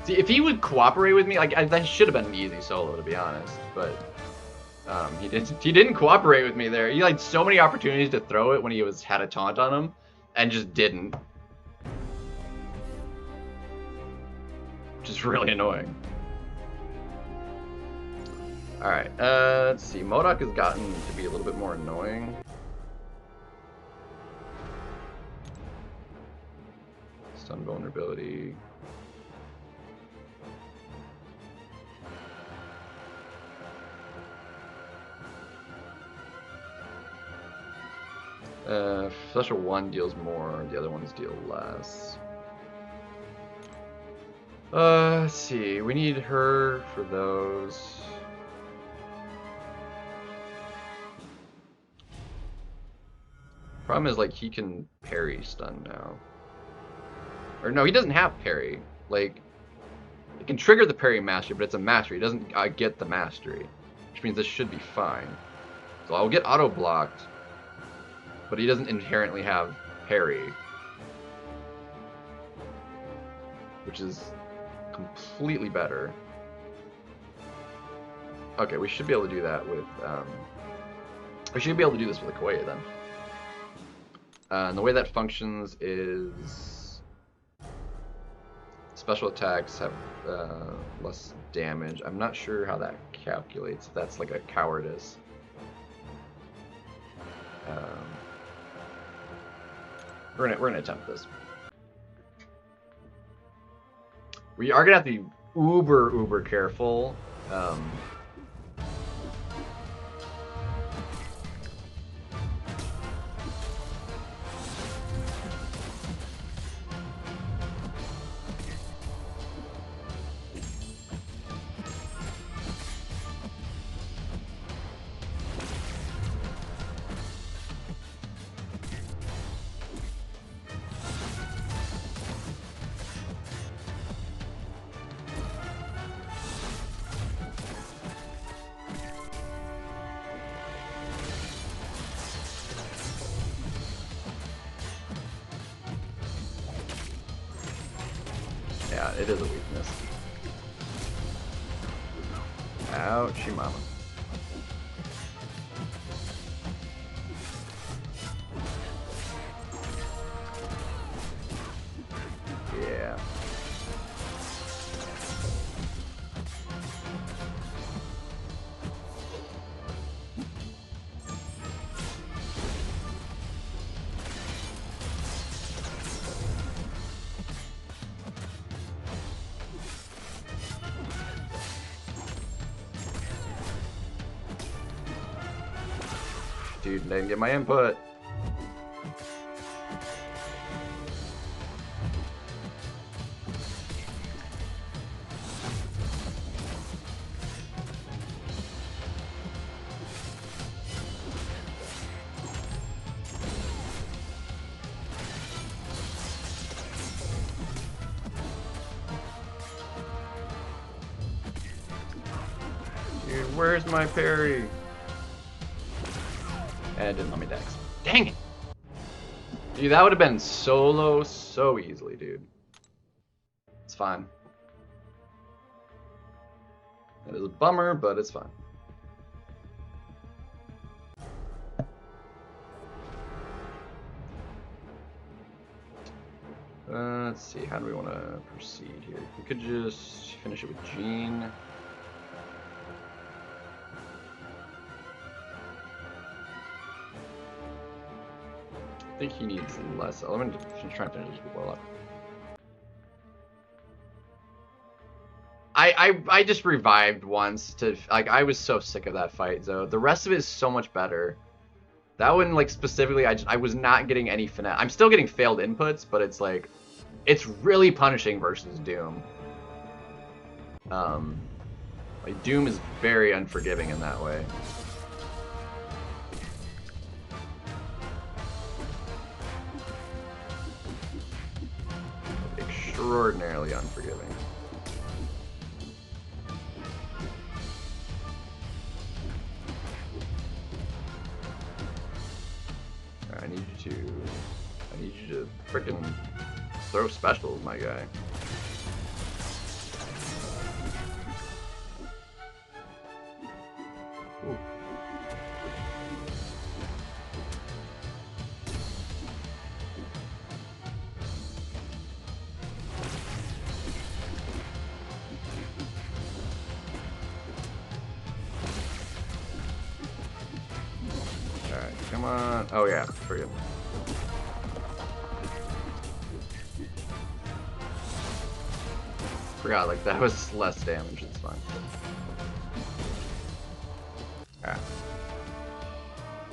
Speaker 1: See, if he would cooperate with me, like that should have been an easy solo, to be honest. But he didn't cooperate with me there. He had so many opportunities to throw it when he had a taunt on him, and just didn't. Which is really annoying. All right, let's see. MODOK has gotten to be a little bit more annoying. Stun vulnerability. Special 1 deals more, the other ones deal less. Let's see, we need her for those. Problem is, like, he can parry stun now. Or no, he doesn't have parry. Like, it can trigger the parry mastery, but it's a mastery. It doesn't get the mastery, which means this should be fine. So I'll get auto-blocked, but he doesn't inherently have parry, which is completely better. Okay, we should be able to do that with, we should be able to do this with a Koei then. And the way that functions is special attacks have less damage. I'm not sure how that calculates, if that's like a cowardice. We're gonna attempt this. We are gonna have to be uber careful. Yeah, it is a weakness. Ouchie mama. Yeah. dude, I didn't get my input. Dude, where's my parry? And it didn't let me dex. Dang it! Dude, that would have been solo so easily, dude. It's fine. It is a bummer, but it's fine. Let's see, how do we want to proceed here? We could just finish it with Jean. I think he needs less. Let me try and finish this well up. I just revived once to, like, I was so sick of that fight, though. The rest of it is so much better. That one, like, specifically, I was not getting any finesse. I'm still getting failed inputs, but it's like, it's really punishing versus Doom. Like, Doom is very unforgiving in that way. Extraordinarily unforgiving. I need you to frickin' throw specials, my guy. Ooh. Alright, come on. Oh yeah, forget. Forgot, like, that was less damage, it's fine. Alright.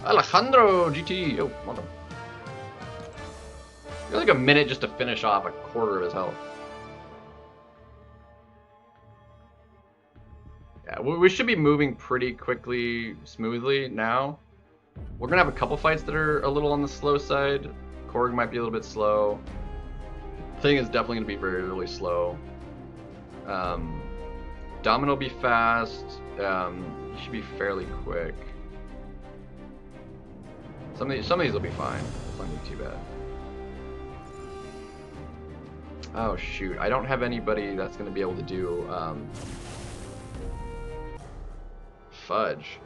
Speaker 1: Alejandro GT! Yo, welcome. You're like a minute just to finish off a quarter of his health. Yeah, we should be moving pretty quickly, smoothly now. We're gonna have a couple fights that are a little on the slow side. Korg might be a little bit slow. Thing is definitely gonna be very, really slow. Domino will be fast. He should be fairly quick. Some of these will be fine. It won't be too bad. Oh shoot! I don't have anybody that's gonna be able to do fudge.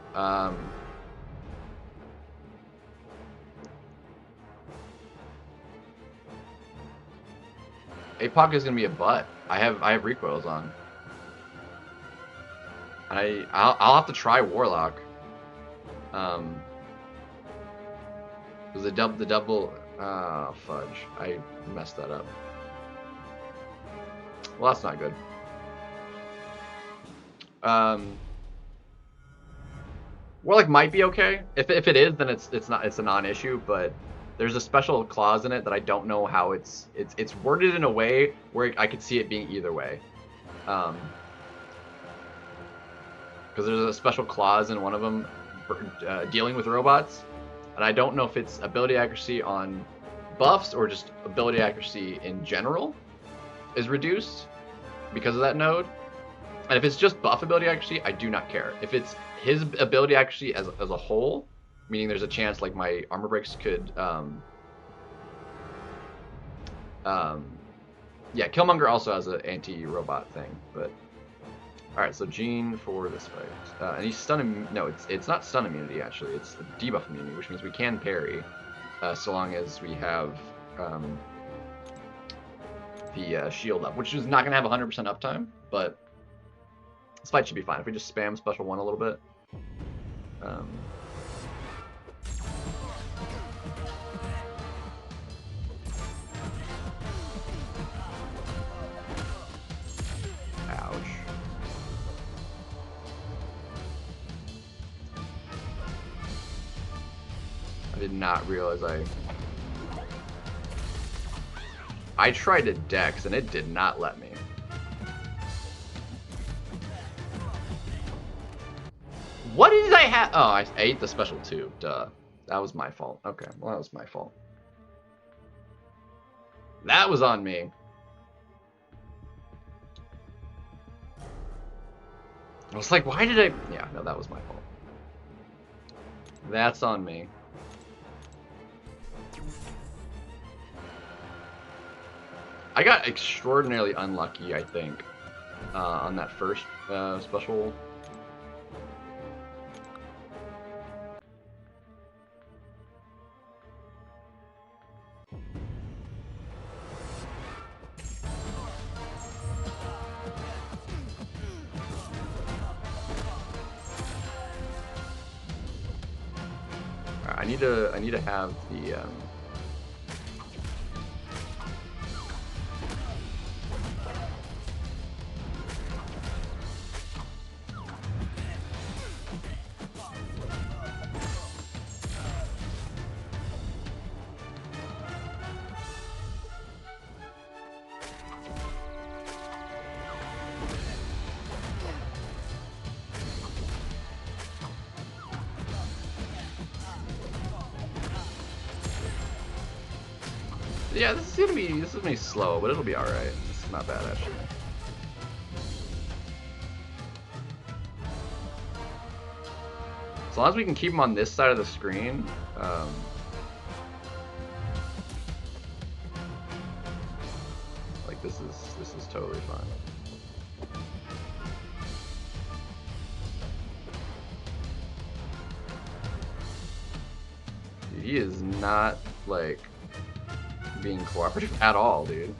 Speaker 1: APOC is gonna be a butt. I have recoils on. I'll have to try Warlock. Was the double fudge. I messed that up. Well, that's not good. Warlock might be okay. If it is, then it's a non-issue, but there's a special clause in it that I don't know how it's worded in a way where I could see it being either way. Because there's a special clause in one of them dealing with robots, and I don't know if it's ability accuracy on buffs or just ability accuracy in general is reduced because of that node. And if it's just buff ability accuracy, I do not care. If it's his ability accuracy as a whole, meaning there's a chance like my armor breaks could yeah, Killmonger also has an anti-robot thing, but alright, so Jean for this fight. And he's stun no, it's not stun immunity actually, it's debuff immunity, which means we can parry so long as we have the shield up, which is not gonna have 100% uptime, but this fight should be fine if we just spam special 1 a little bit. Ouch. I did not realize I tried to dex and it did not let me. What did I have? Oh, I ate the special too. Duh. That was my fault. Okay, well that was my fault. That was on me. I was like, why did I? Yeah, no, that was my fault. That's on me. I got extraordinarily unlucky, I think, on that first special. I need to have the yeah, this is gonna be slow, but it'll be alright. This is not bad actually. As long as we can keep him on this side of the screen, like this is totally fine. Dude, he is not like being cooperative at all, dude.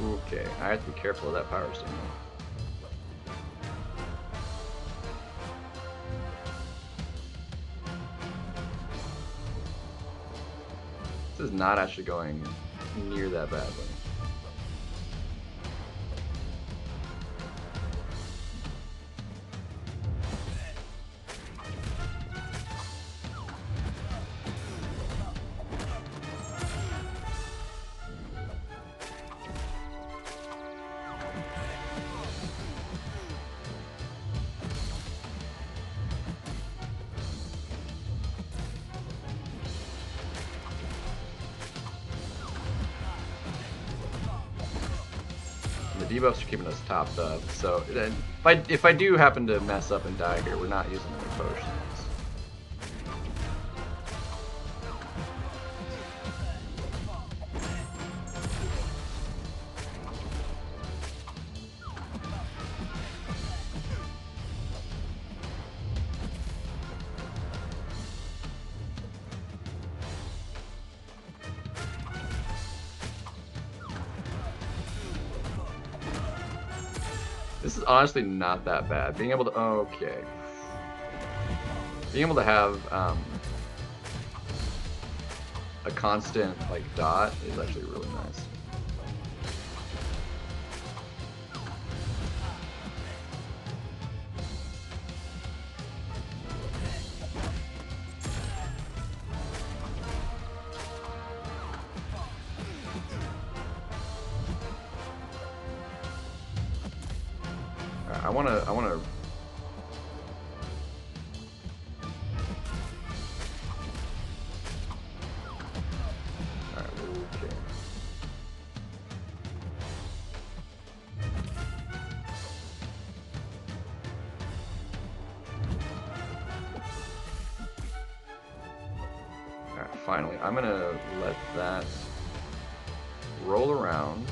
Speaker 1: Okay, I have to be careful of that power stone. This is not actually going near that badly. The debuffs are keeping us topped up, so if I do happen to mess up and die here, we're not using any potions. This is honestly not that bad. Being able to being able to have a constant like dot is actually really nice. wanna. Finally, I'm gonna let that roll around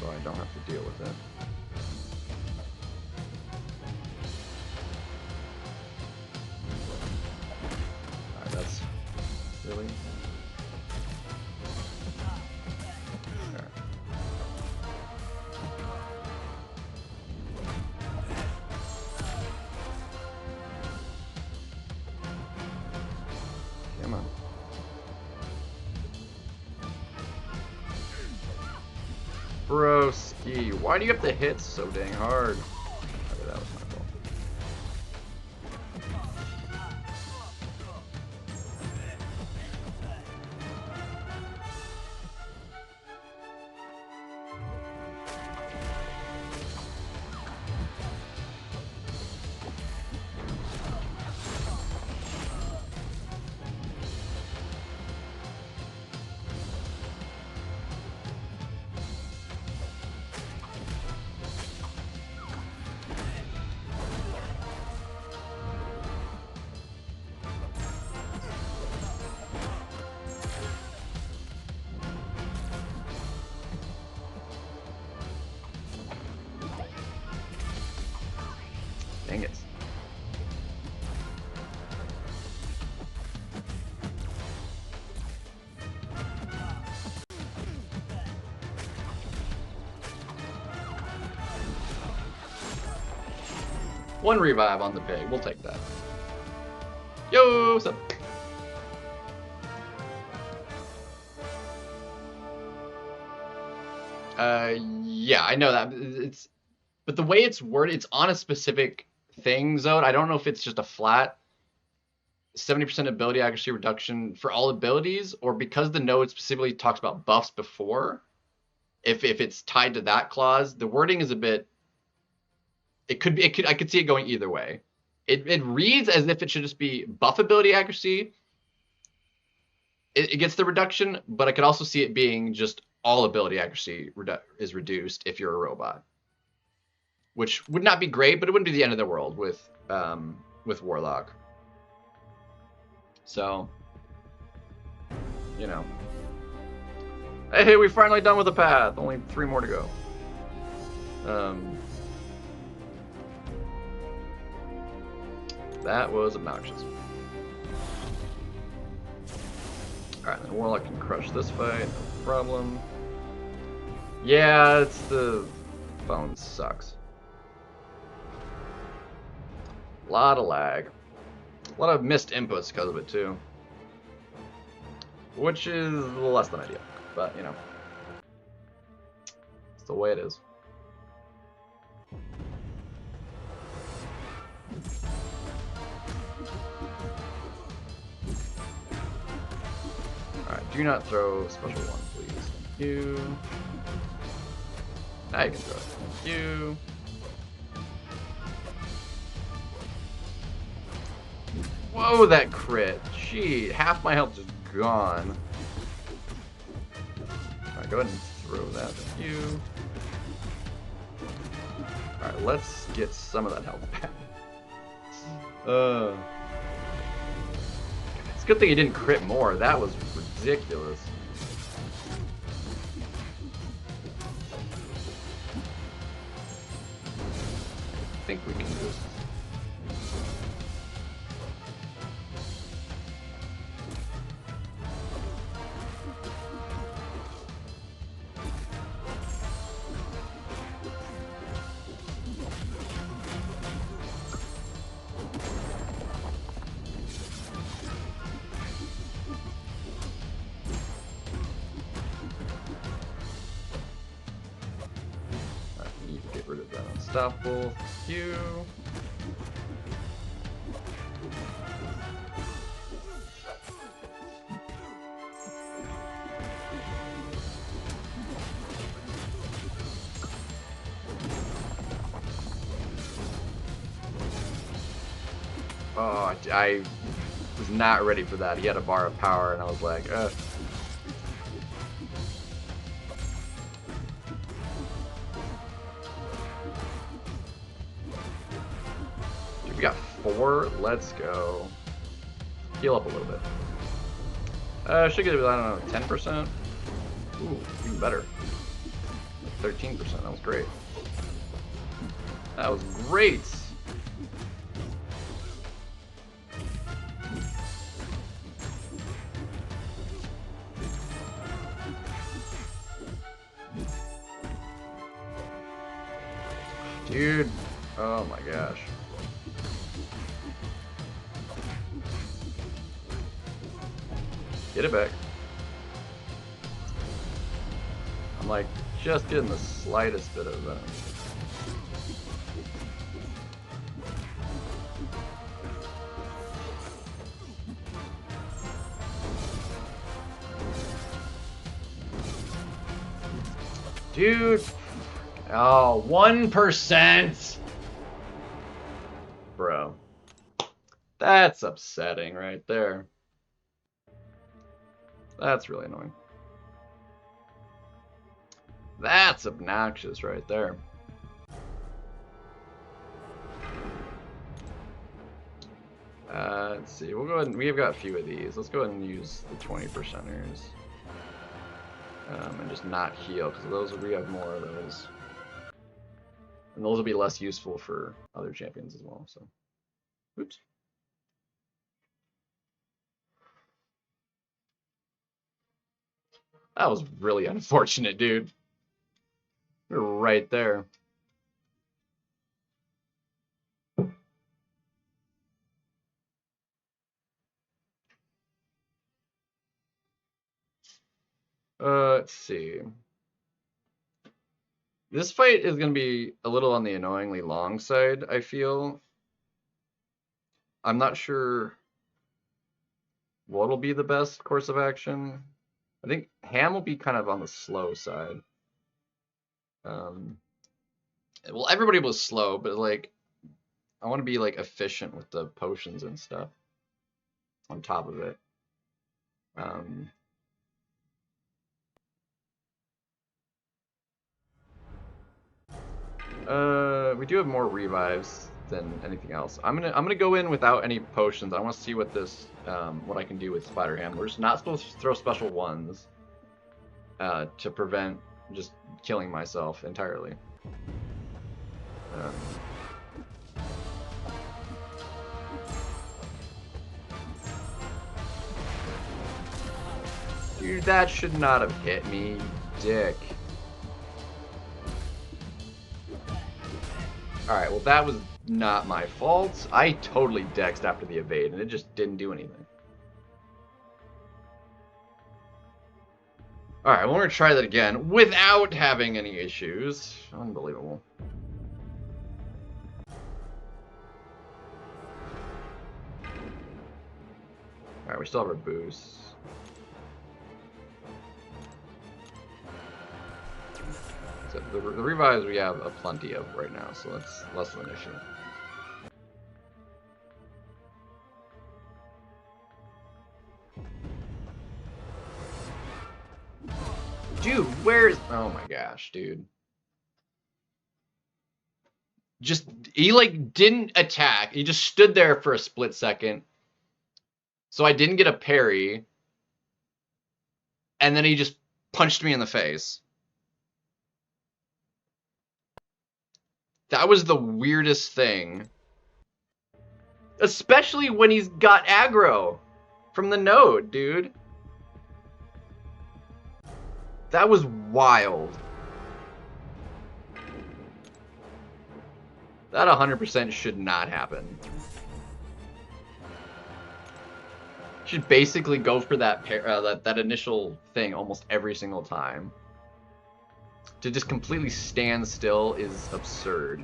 Speaker 1: so I don't have to deal with it. Alright, that's really... Alright. Come on. Broski, why do you have to hit so dang hard? Okay, that was my fault. Dang it. One revive on the pig. We'll take that. Yo, what's up? Yeah, I know that. But the way it's worded, it's on a specific thing zone. I don't know if it's just a flat 70% ability accuracy reduction for all abilities, or because the node specifically talks about buffs before, if it's tied to that clause, the wording is a bit... I could see it going either way. It reads as if it should just be buff ability accuracy. It gets the reduction, but I could also see it being just all ability accuracy is reduced if you're a robot, which would not be great, but it wouldn't be the end of the world with Warlock. So, you know. Hey, we're finally done with the path. Only 3 more to go. That was obnoxious. Alright, then Warlock can crush this fight, no problem. Yeah, it's the phone sucks. A lot of lag. A lot of missed inputs because of it too. Which is a little less than ideal, but you know. It's the way it is. Alright, do not throw special one, please. Thank you. Now you can throw it. Thank you. Whoa, that crit. Gee, half my health is gone. Alright, go ahead and throw that. Thank you. Alright, let's get some of that health back. It's a good thing he didn't crit more. That was ridiculous. I think we can just... Unstoppable, thank you. Oh, I was not ready for that. He had a bar of power, and I was like, Dude, we got 4. Let's go. Heal up a little bit. Should get, I don't know, 10%? Ooh, even better. 13%, that was great. That was great! Dude, oh my gosh. Get it back. I'm like, just getting the slightest bit of Dude! Oh, 1%! Bro. That's upsetting right there. That's really annoying. That's obnoxious right there. Let's see. We'll go ahead and we've got a few of these. Let's go ahead and use the 20%ers. And just not heal, because those we have more of those. And those will be less useful for other champions as well. So, oops. That was really unfortunate, dude. You're right there. Let's see. This fight is going to be a little on the annoyingly long side, I feel. I'm not sure what'll be the best course of action. I think Ham will be kind of on the slow side. Well, everybody was slow, but like, I want to be like efficient with the potions and stuff on top of it. We do have more revives than anything else. I'm gonna go in without any potions. I want to see what this what I can do with Spider Ham. We're just not supposed to throw special ones to prevent just killing myself entirely. Dude, that should not have hit me, dick. Alright, well that was not my fault. I totally dexed after the evade, and it just didn't do anything. Alright, well, we're gonna try that again without having any issues. Unbelievable. Alright, we still have our boosts. So the revives we have a plenty of right now, so that's less of an issue. Dude, where's... Oh my gosh, dude. Just, he like didn't attack. He just stood there for a split second. So I didn't get a parry. And then he just punched me in the face. That was the weirdest thing. Especially when he's got aggro from the node, dude. That was wild. That 100% should not happen. Should basically go for that that initial thing almost every single time. To just completely stand still is absurd.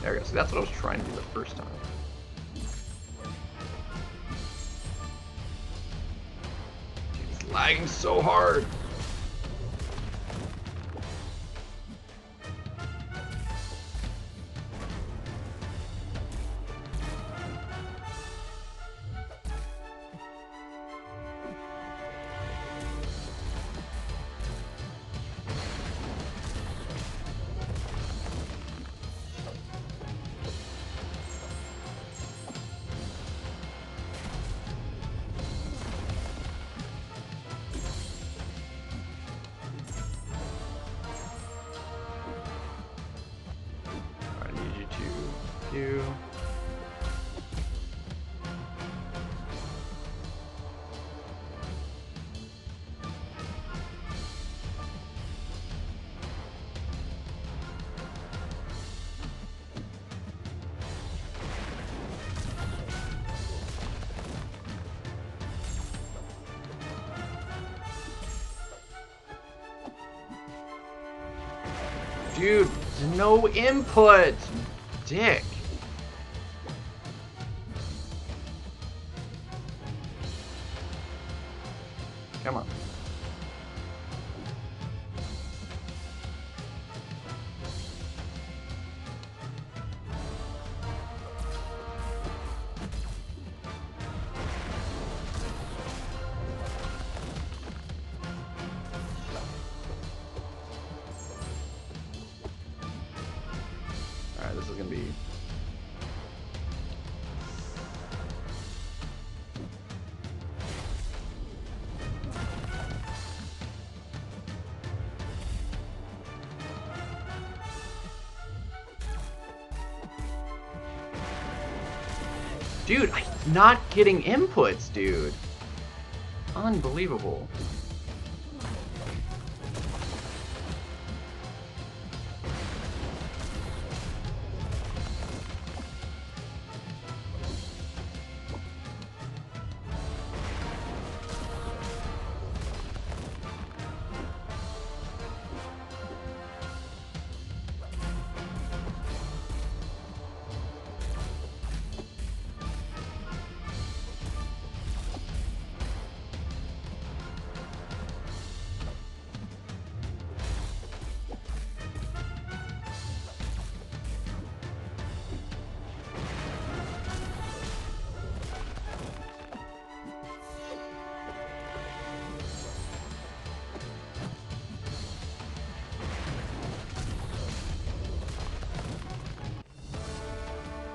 Speaker 1: There we go. See, that's what I was trying to do the first time. Dude, it's lagging so hard. you. Dude, no input! Dick. Come on. Alright, this is gonna be... Dude, I'm not getting inputs, dude. Unbelievable.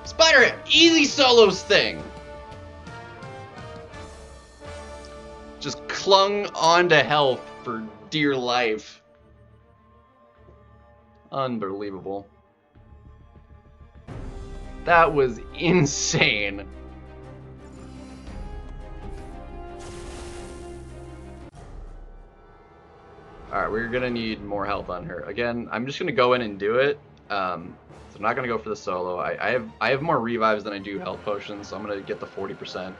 Speaker 1: Spider, easy solos thing. Just clung onto health for dear life. Unbelievable. That was insane. Alright, we're gonna need more health on her. Again, I'm just gonna go in and do it. So I'm not gonna go for the solo. I have more revives than I do health potions, so I'm gonna get the 40%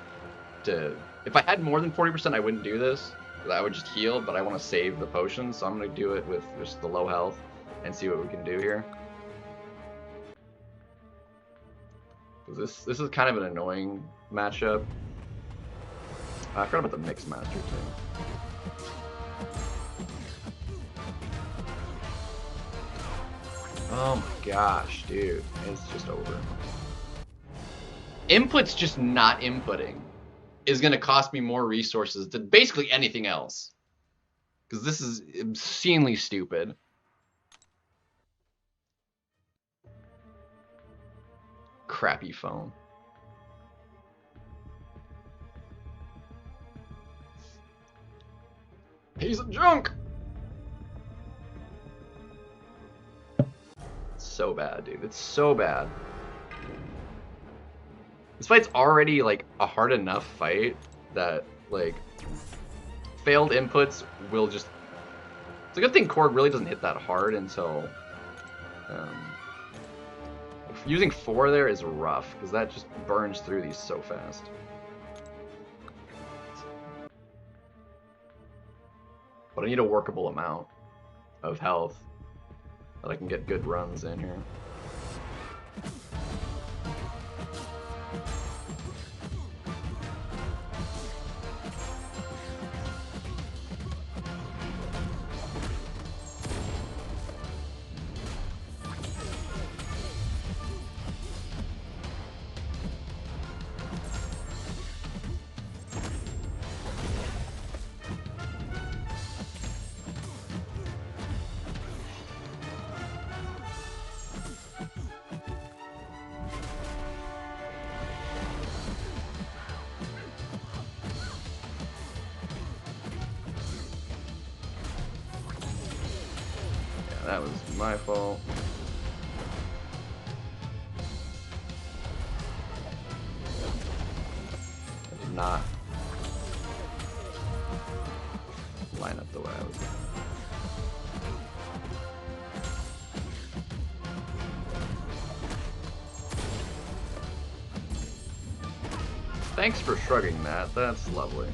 Speaker 1: to... If I had more than 40%, I wouldn't do this. I would just heal, but I want to save the potions, so I'm gonna do it with just the low health and see what we can do here. This is kind of an annoying matchup. I forgot about the Mix Master too. Oh my gosh, dude. It's just over. Input's just not inputting is going to cost me more resources than basically anything else. Because this is obscenely stupid. Crappy phone. Piece of junk! It's so bad, dude. It's so bad. This fight's already, like, a hard enough fight that, like, failed inputs will just... It's a good thing Korg really doesn't hit that hard until... using 4 there is rough, because that just burns through these so fast. But I need a workable amount of health that I can get good runs in here. That was my fault. not line up the way I was doing. Thanks for shrugging that. That's lovely.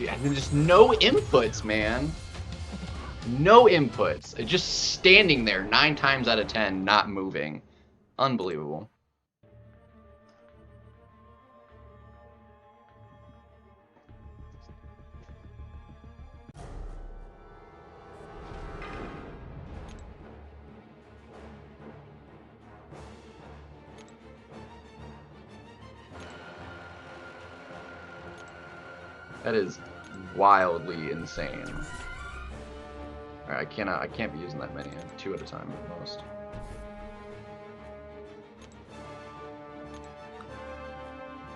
Speaker 1: And then just no inputs, man. No inputs. Just standing there 9 times out of 10, not moving. Unbelievable. That is wildly insane. Alright, I can't be using that many. 2 at a time at most.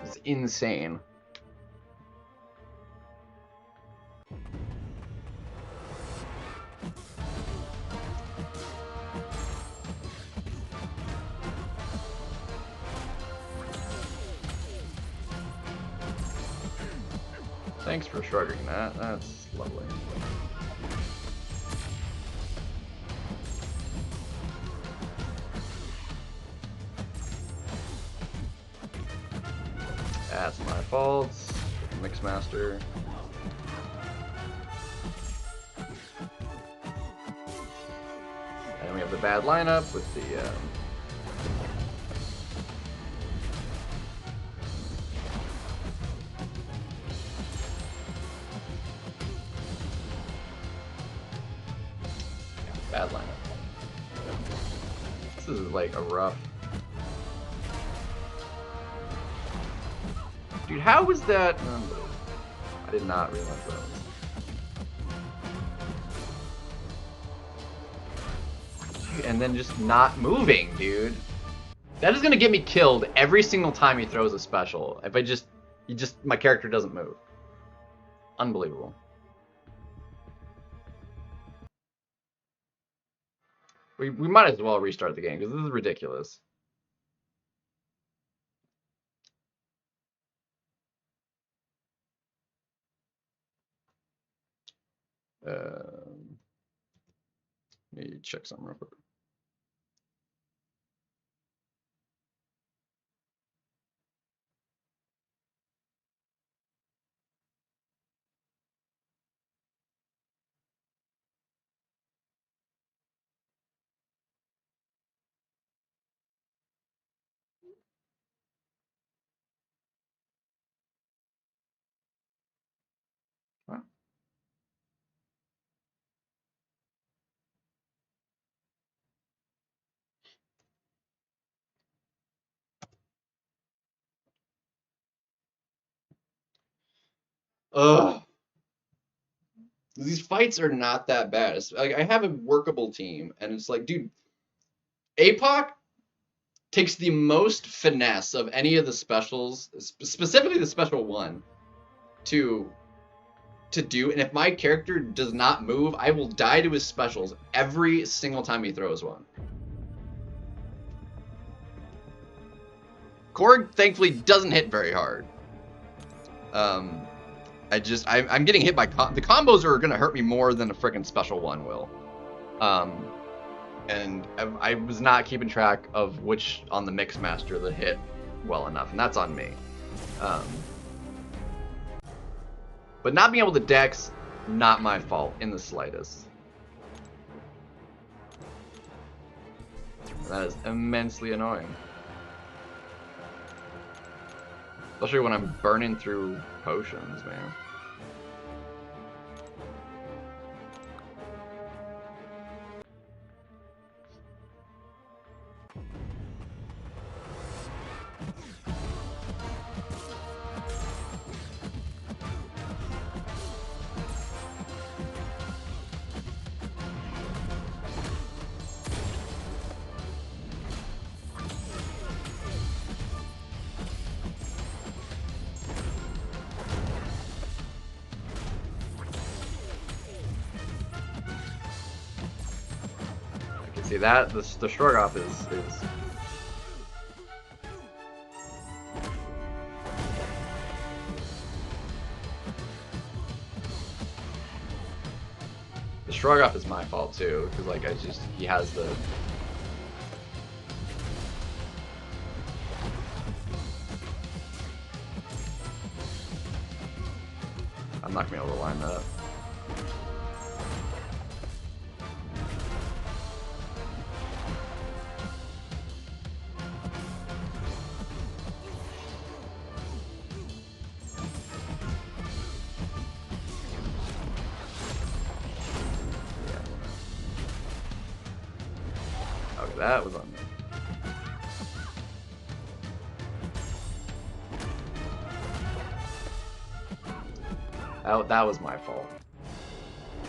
Speaker 1: It's insane. Thanks for shrugging that. That's lovely. That's my fault. Mixmaster. And we have the bad lineup with the bad lineup. This is like a rough. Dude, how was that? I did not realize that was. Dude, and then just not moving, dude. That is gonna get me killed every single time he throws a special. If my character doesn't move. Unbelievable. We might as well restart the game because this is ridiculous. Let me check something real quick. Huh? Ugh. These fights are not that bad. It's, like, I have a workable team, and it's like, dude, APOC takes the most finesse of any of the specials, specifically the special one, to do. And if my character does not move, I will die to his specials every single time he throws one. Korg thankfully doesn't hit very hard. I'm getting hit by the combos are gonna hurt me more than a freaking special one will. And I was not keeping track of which on the Mixmaster that hit well enough, and that's on me. But not being able to dex, not my fault in the slightest. That is immensely annoying. Especially when I'm burning through potions, man. See that the Strogoff is the Strogoff is my fault too, because like he has the. I'm not gonna be able to line that. Okay, that was on me. That was my fault.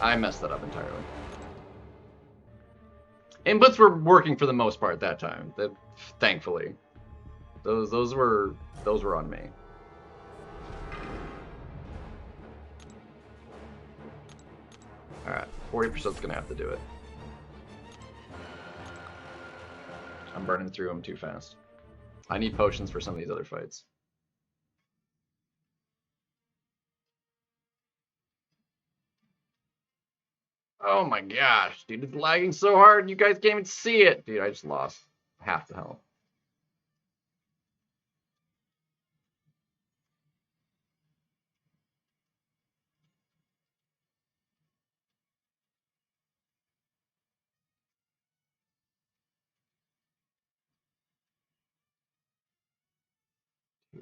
Speaker 1: I messed that up entirely. Inputs were working for the most part that time. Thankfully, those were on me. All right, 40% is gonna have to do it. I'm burning through them too fast. I need potions for some of these other fights. Oh my gosh, dude, it's lagging so hard, you guys can't even see it. Dude, I just lost half the health.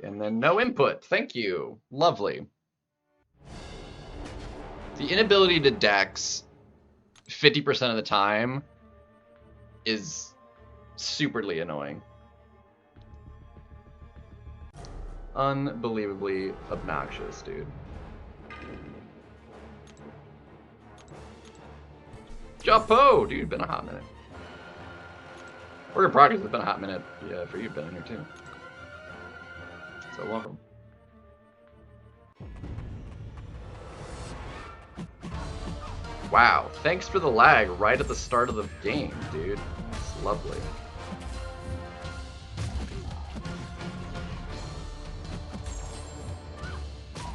Speaker 1: And then no input. Thank you. Lovely. The inability to dex 50% of the time is superly annoying. Unbelievably obnoxious, dude. Chapeau! Dude, been a hot minute. Work in progress has been a hot minute. Yeah, for you, been in here too. So welcome. Wow, thanks for the lag right at the start of the game, dude. It's lovely.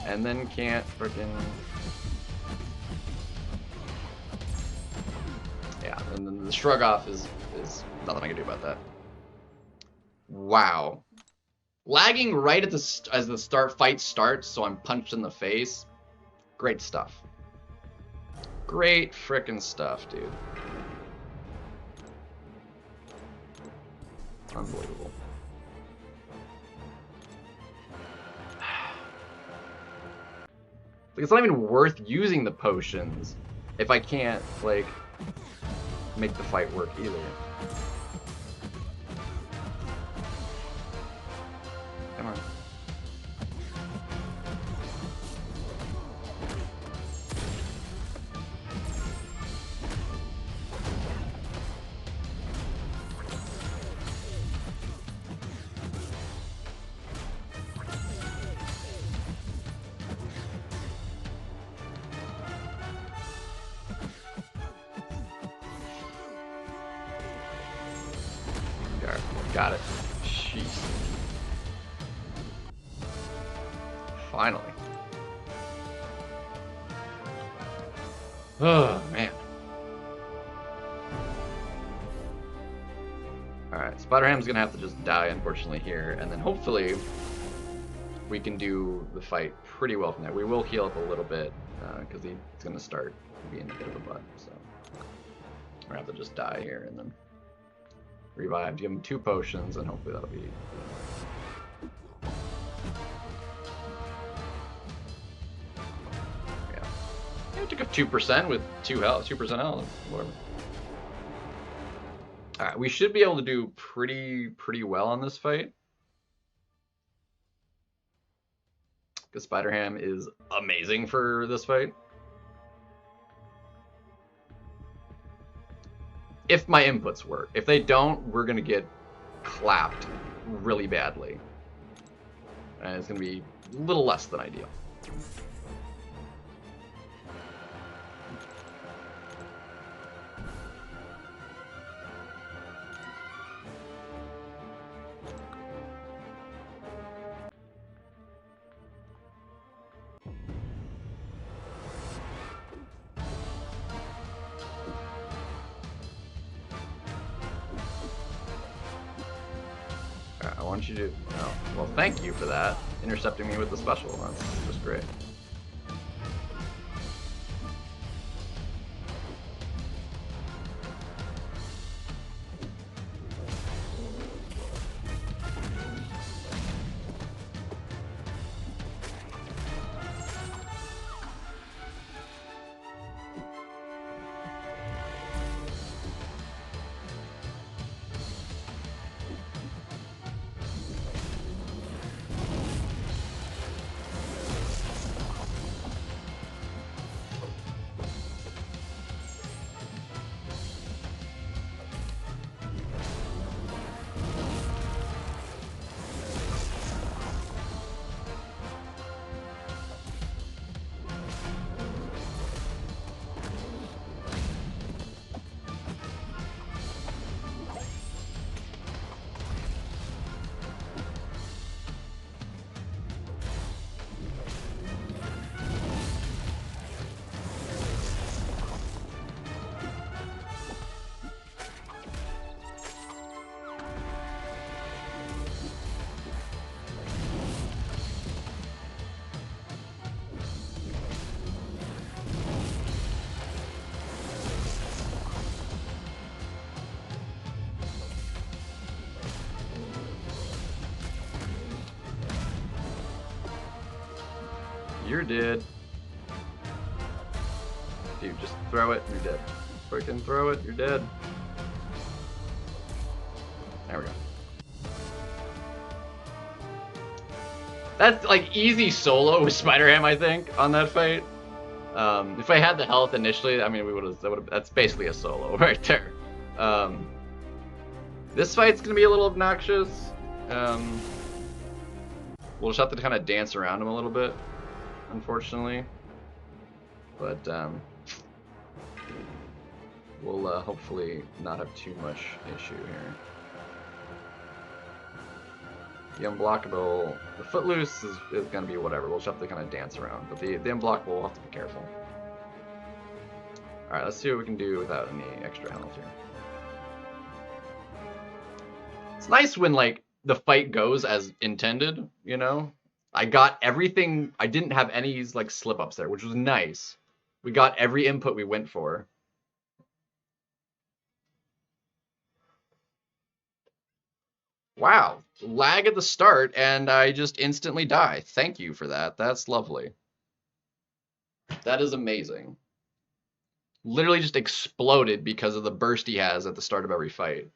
Speaker 1: And then can't frickin'... Yeah, and then the shrug off is nothing I can do about that. Wow. Lagging right at as the fight starts, so I'm punched in the face. Great stuff. Great frickin' stuff, dude. Unbelievable. Like, it's not even worth using the potions if I can't, like, make the fight work either. Come on. Got it. Jeez. Finally. Oh, man. Alright, Spider-Ham's gonna have to just die, unfortunately, here, and then hopefully we can do the fight pretty well from there. We will heal up a little bit, because he's gonna start being a bit of a butt, so we're gonna have to just die here, and then revive, give him 2 potions, and hopefully that'll be enough. Yeah, I took a 2% with 2% health, whatever. Alright, we should be able to do pretty well on this fight. Because Spider-Ham is amazing for this fight. If my inputs work. If they don't, we're going to get clapped really badly. And it's going to be a little less than ideal. don't you do? Oh, well, thank you for that. Intercepting me with the special. That's just great. You're dead. Dude, just throw it, you're dead. Freaking throw it, you're dead. There we go. That's like easy solo with Spider-Ham, I think, on that fight. If I had the health initially, I mean, we would have. That's basically a solo right there. This fight's gonna be a little obnoxious. We'll just have to kind of dance around him a little bit, unfortunately. But we'll hopefully not have too much issue here. The unblockable, the footloose is going to be whatever. We'll just have to kind of dance around. But the unblockable, we'll have to be careful. Alright, let's see what we can do without any extra health here. It's nice when, like, the fight goes as intended, you know? I got everything. I didn't have any, like, slip-ups there, which was nice. We got every input we went for. Wow, lag at the start, and I just instantly die. Thank you for that. That's lovely. That is amazing. Literally just exploded because of the burst he has at the start of every fight.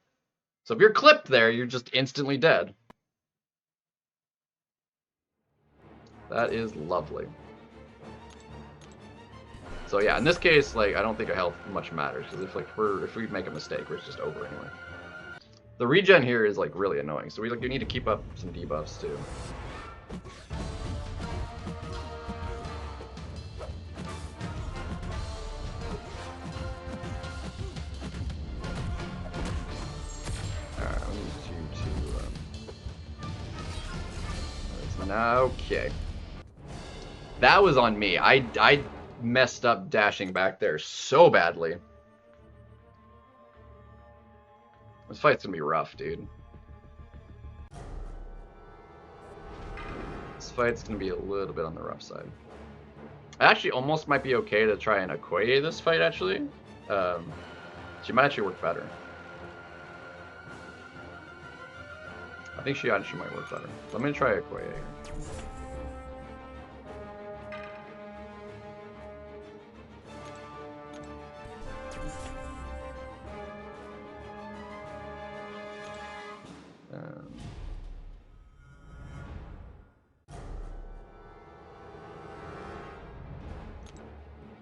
Speaker 1: So if you're clipped there, you're just instantly dead. That is lovely. So yeah, in this case, like, I don't think a health much matters, because if we make a mistake, it's just over anyway. The regen here is, like, really annoying, so we need to keep up some debuffs too. Alright, we need to okay. That was on me. I messed up dashing back there so badly. This fight's gonna be rough, dude. This fight's gonna be a little bit on the rough side. I actually almost might be okay to try and Okoye this fight, actually. She might actually work better. I think she actually might work better. So I'm gonna try Okoye here.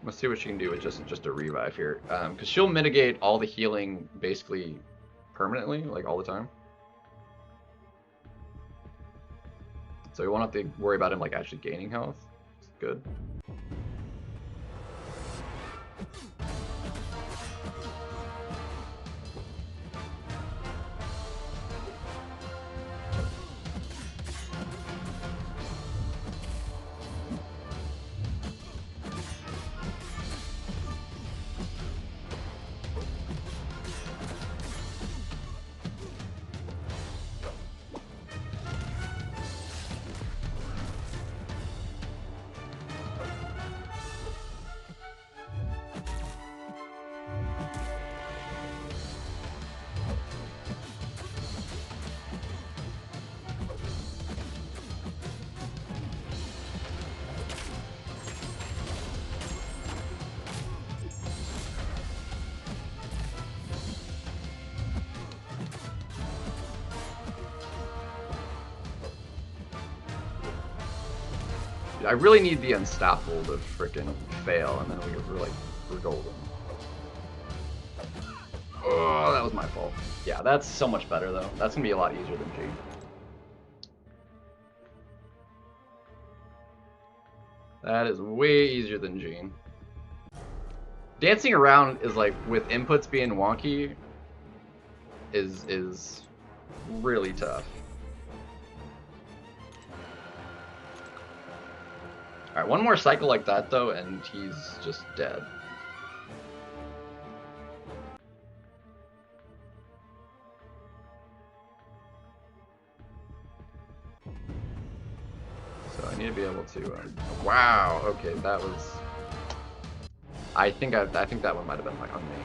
Speaker 1: Let's see what she can do with just a revive here, because she'll mitigate all the healing basically permanently, like all the time. So we won't have to worry about him like actually gaining health. It's good. I really need the unstoppable to frickin' fail, and then we're golden. Oh, that was my fault. Yeah, that's so much better though. That's gonna be a lot easier than G. That is way easier than Gene. Dancing around is like, with inputs being wonky, is really tough. Alright, one more cycle like that though, and he's just dead. So I need to be able to, wow, okay, that was... I think that one might have been like on me.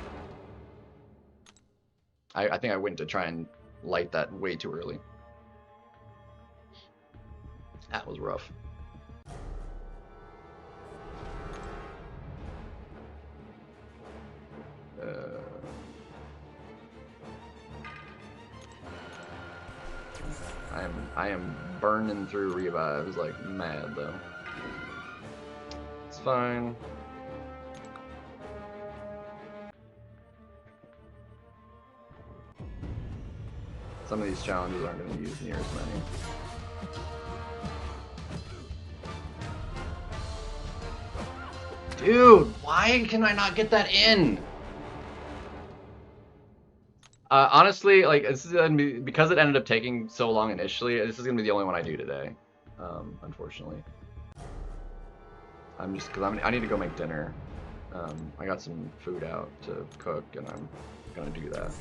Speaker 1: I think I went to try and light that way too early. That was rough. I am burning through revives like mad though. It's fine. Some of these challenges aren't going to use near as many. Dude, why can I not get that in? Honestly, like, this is gonna be, because it ended up taking so long initially, this is gonna be the only one I do today. Unfortunately. I'm just, because I need to go make dinner. I got some food out to cook, and I'm gonna do that.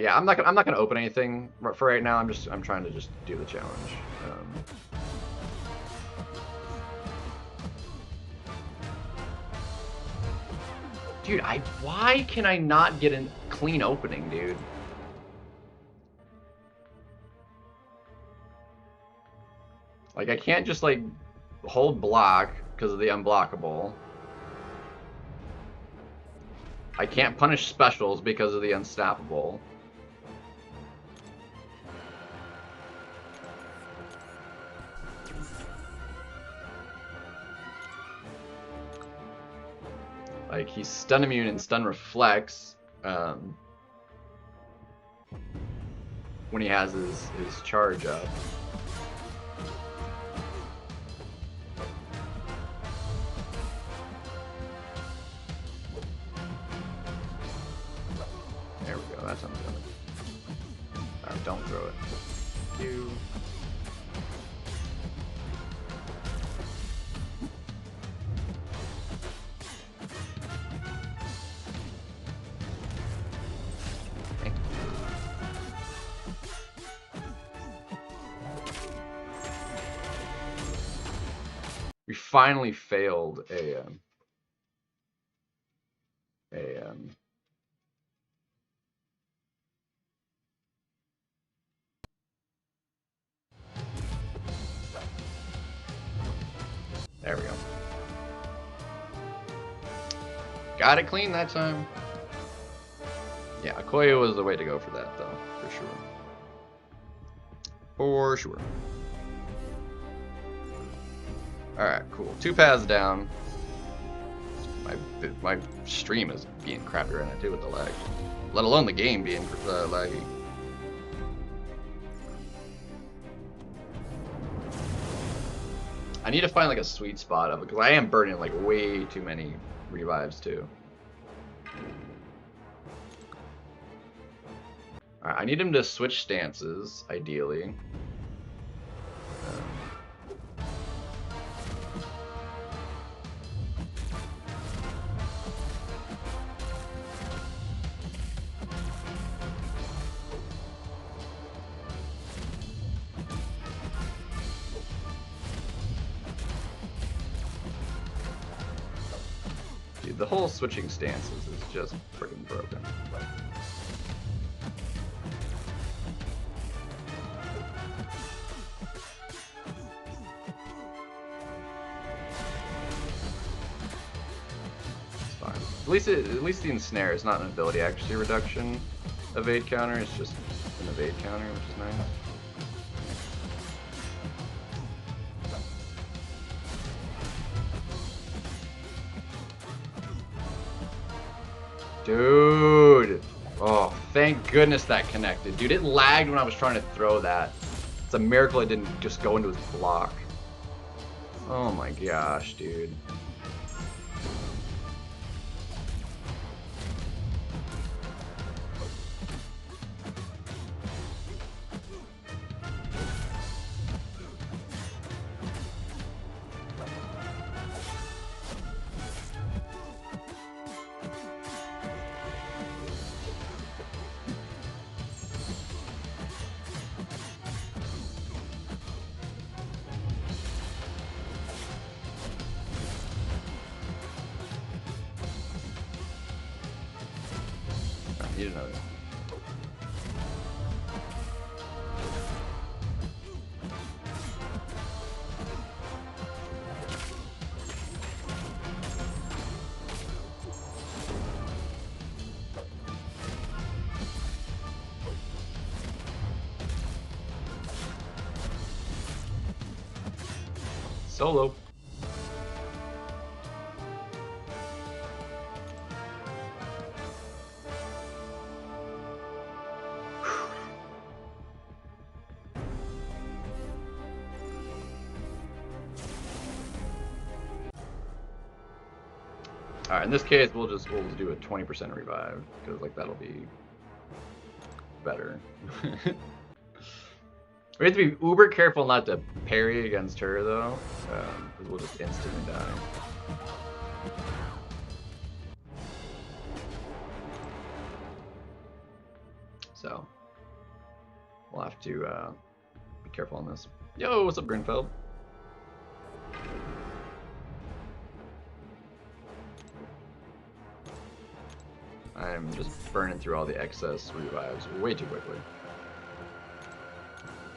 Speaker 1: Yeah, I'm not gonna open anything for right now. I'm trying to just do the challenge. Dude, why can I not get a clean opening, dude? Like, I can't just, like, hold block because of the unblockable. I can't punish specials because of the unstoppable. Like, he's stun immune and stun reflects when he has his charge up. There we go, that sounds good. Alright, don't throw it. You. We finally failed a there we go. Got it clean that time. Yeah, Okoye was the way to go for that though, for sure. For sure. Alright, cool. 2 paths down. My stream is being crappy right now too with the lag. Let alone the game being laggy. I need to find like a sweet spot of it because I am burning like way too many revives too. Alright, I need him to switch stances, ideally. Dude, the whole switching stances is just freaking broken. fine. At least the ensnare is not an ability actually reduction evade counter. It's just an evade counter, which is nice. Dude! Oh, thank goodness that connected. Dude, it lagged when I was trying to throw that. It's a miracle it didn't just go into his block. Oh my gosh, dude. Need another. Solo. Alright, in this case, we'll just do a 20% revive, because like that'll be better. We have to be uber careful not to parry against her though, because we'll just instantly die. So we'll have to be careful on this. Yo, what's up, Grinfeld? I'm just burning through all the excess revives way too quickly.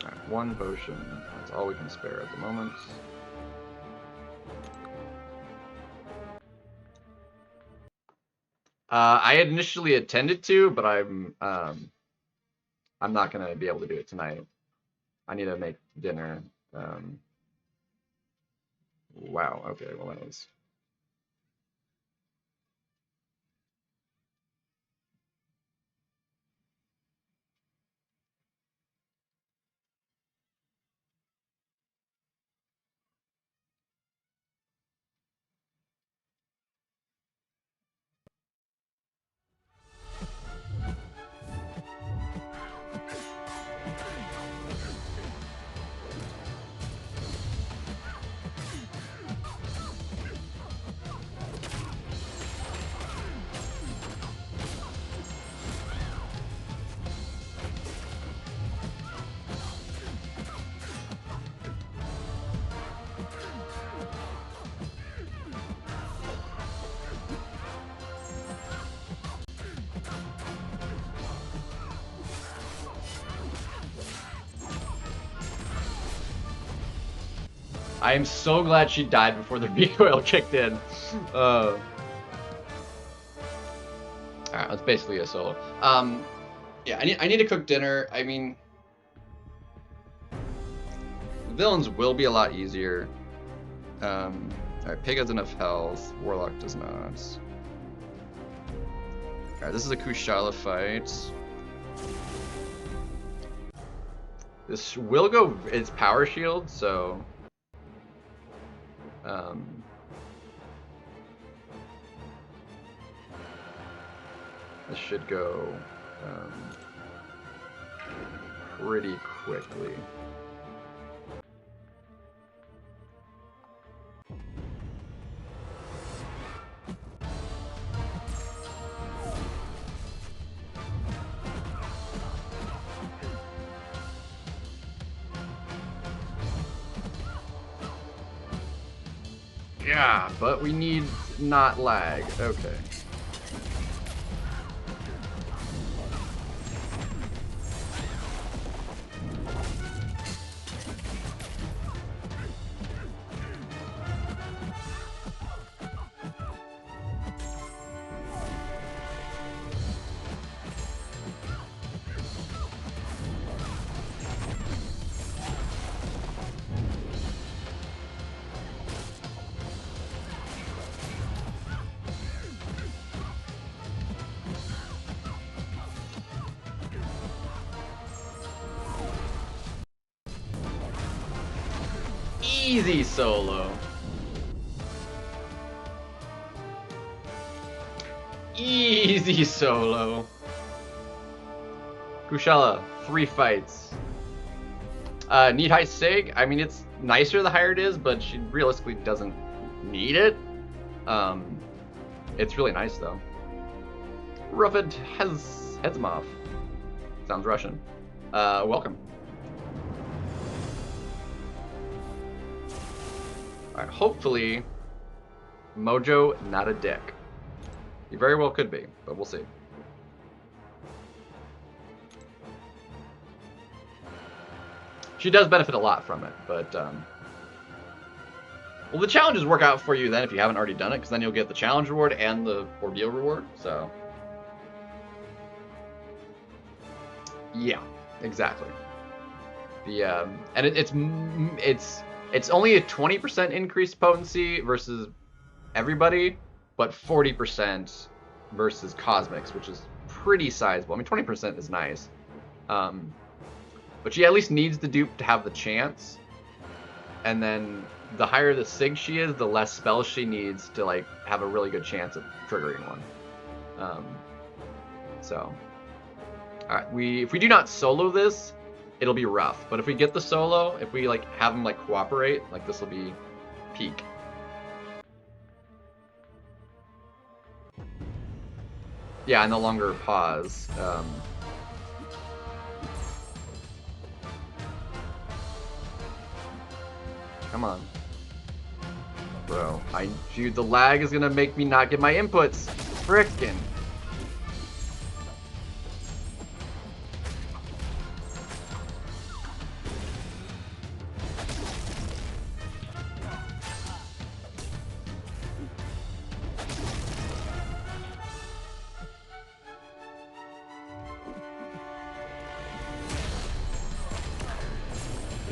Speaker 1: Alright, one potion. That's all we can spare at the moment. I had initially intended to, but I'm not gonna be able to do it tonight. I need to make dinner. Wow. Okay. Well, that was. I am so glad she died before the recoil kicked in. Alright, that's basically a solo. Yeah, I need to cook dinner. I mean, the villains will be a lot easier. Alright, Pig has enough health. Warlock does not. Alright, this is a Kushala fight. This will go. It's power shield, so. This should go pretty quickly. Yeah, but we need not lag. Okay. Easy solo. Easy solo. Kushala, 3 fights. Need high sig? I mean, it's nicer the higher it is, but she realistically doesn't need it. It's really nice though. Rufid has Hezmov. Sounds Russian. Welcome. Alright, hopefully Mojo not a dick. He very well could be, but we'll see. She does benefit a lot from it, but well, the challenges work out for you then if you haven't already done it, because then you'll get the challenge reward and the ordeal reward. So yeah, exactly. The and it's only a 20% increased potency versus everybody, but 40% versus cosmics, which is pretty sizable. I mean, 20% is nice. But she at least needs the dupe to have the chance. And then the higher the sig she is, the less spells she needs to like have a really good chance of triggering one. So, all right, if we do not solo this, it'll be rough. But if we get the solo, if we like have them like cooperate, like this will be peak. Yeah, no longer pause. Come on. Bro, dude, the lag is gonna make me not get my inputs. Frickin'.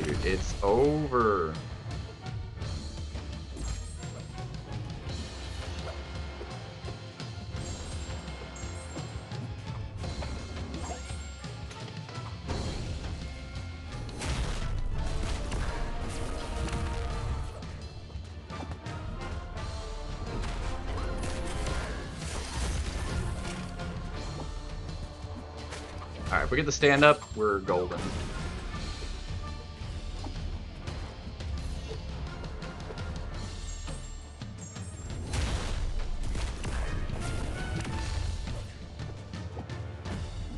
Speaker 1: Dude, it's over. Alright, if we get the stand up, we're golden.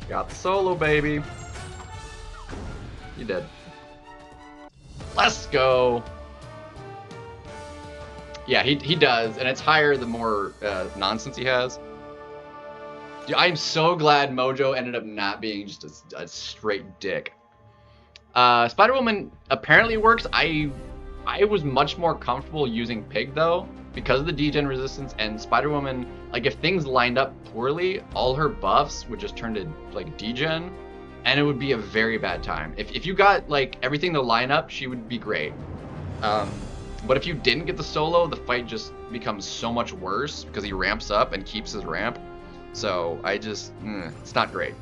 Speaker 1: Got the solo, baby. You did. Let's go. Yeah, he does, and it's higher the more nonsense he has. Dude, I'm so glad Mojo ended up not being just a straight dick. Spider-Woman apparently works. I was much more comfortable using Pig though, because of the degen resistance, and Spider-Woman, like if things lined up poorly, all her buffs would just turn to like degen, and it would be a very bad time. If you got like everything to line up, she would be great. But if you didn't get the solo, the fight just becomes so much worse because he ramps up and keeps his ramp. So I just, it's not great.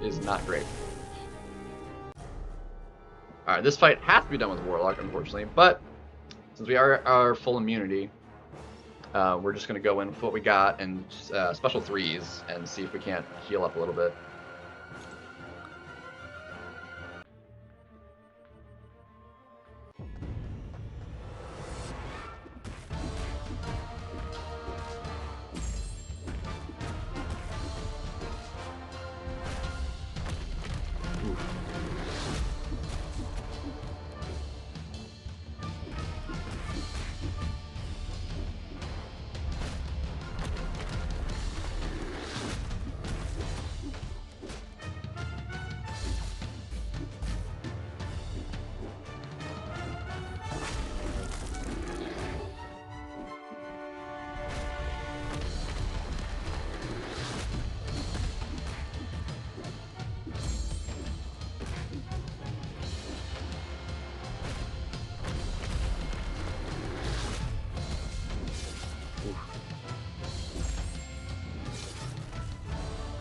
Speaker 1: It is not great. Alright, this fight has to be done with Warlock, unfortunately, but since we are full immunity, we're just going to go in with what we got and special threes and see if we can't heal up a little bit.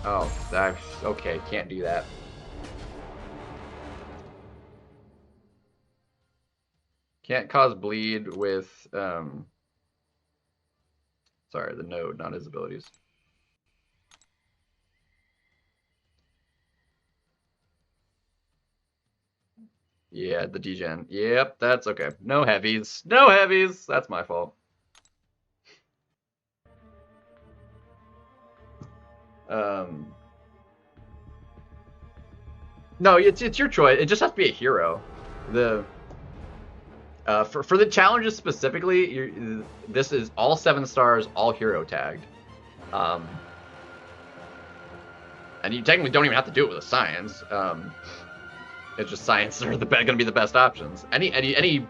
Speaker 1: Oh, okay, can't do that. Can't cause bleed with, sorry, the node, not his abilities. Yeah, the degen. Yep, that's okay. No heavies. No heavies! That's my fault. No, it's your choice. It just has to be a hero. For the challenges specifically, this is all 7 stars, all hero tagged. And you technically don't even have to do it with a science. It's just science are going to be the best options. Any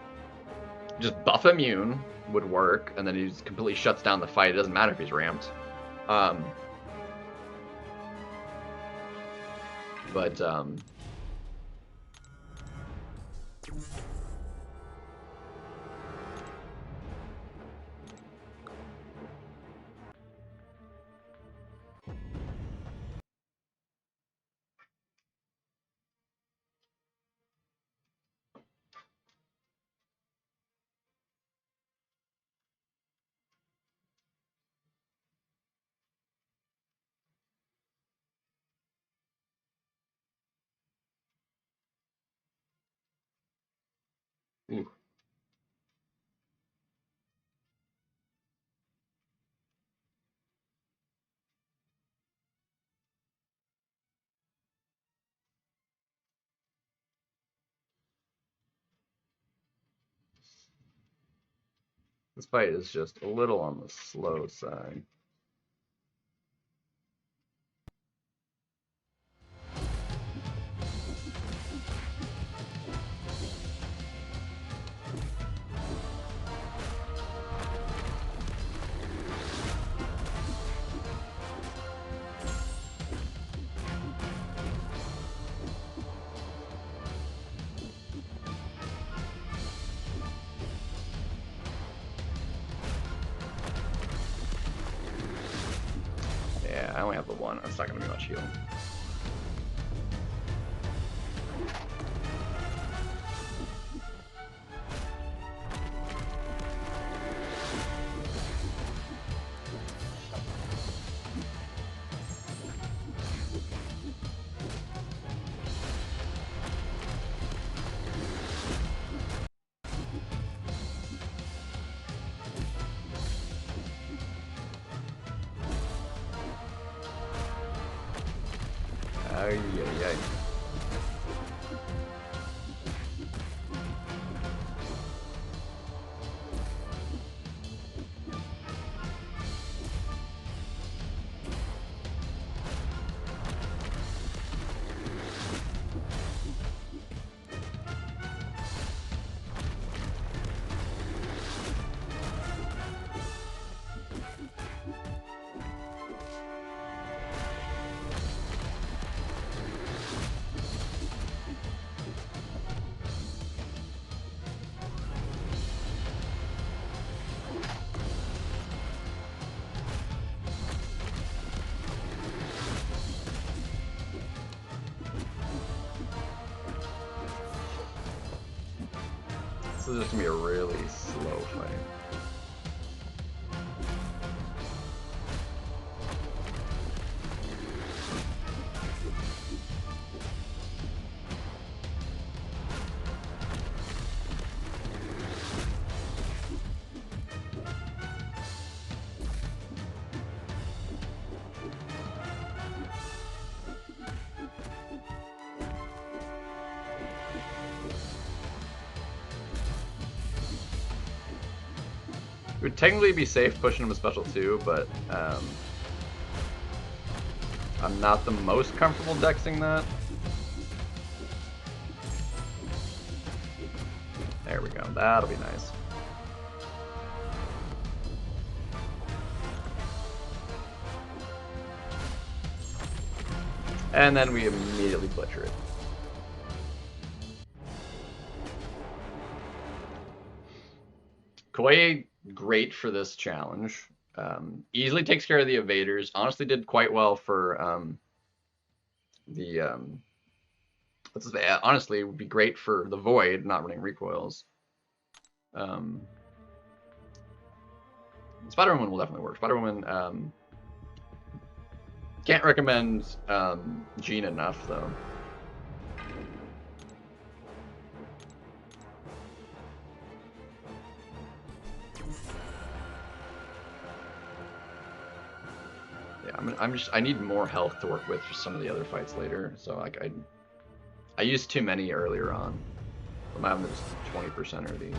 Speaker 1: just buff immune would work, and then he just completely shuts down the fight. It doesn't matter if he's ramped. Ooh. This fight is just a little on the slow side. Yeah, I only have the one. It's not going to be much healing. Ay, ay, ay. This is just going to be a really slow fight. It would technically be safe pushing him a special 2, but I'm not the most comfortable dexing that. There we go. That'll be nice. And then we immediately butcher it. Koei, great for this challenge. Easily takes care of the evaders. Honestly did quite well for honestly, it would be great for the Void not running recoils. Spider-Woman will definitely work. Spider-Woman, can't recommend Jean enough, though. Yeah, I need more health to work with for some of the other fights later. So like I used too many earlier on. I'm having this 20% of these.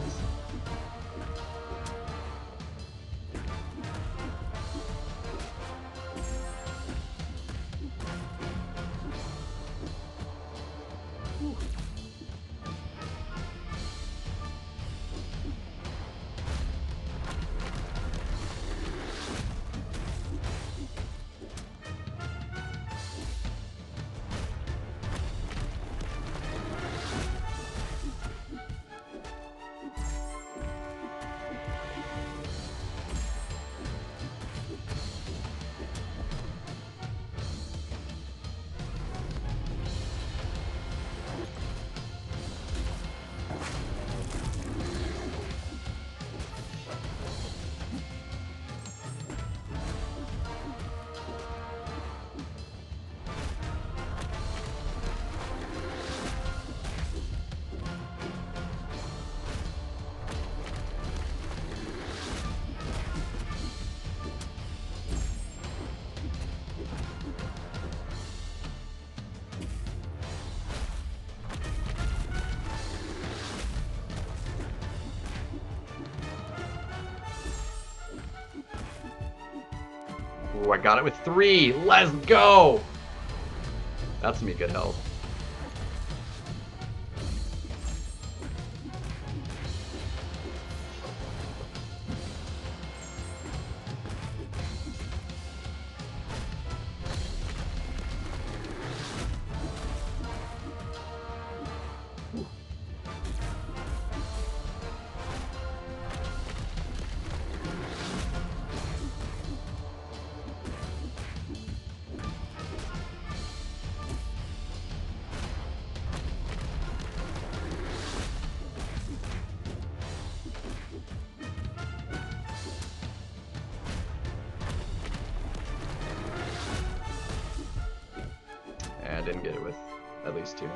Speaker 1: Ooh, I got it with 3. Let's go! That's me good health. I didn't get it with at least 2.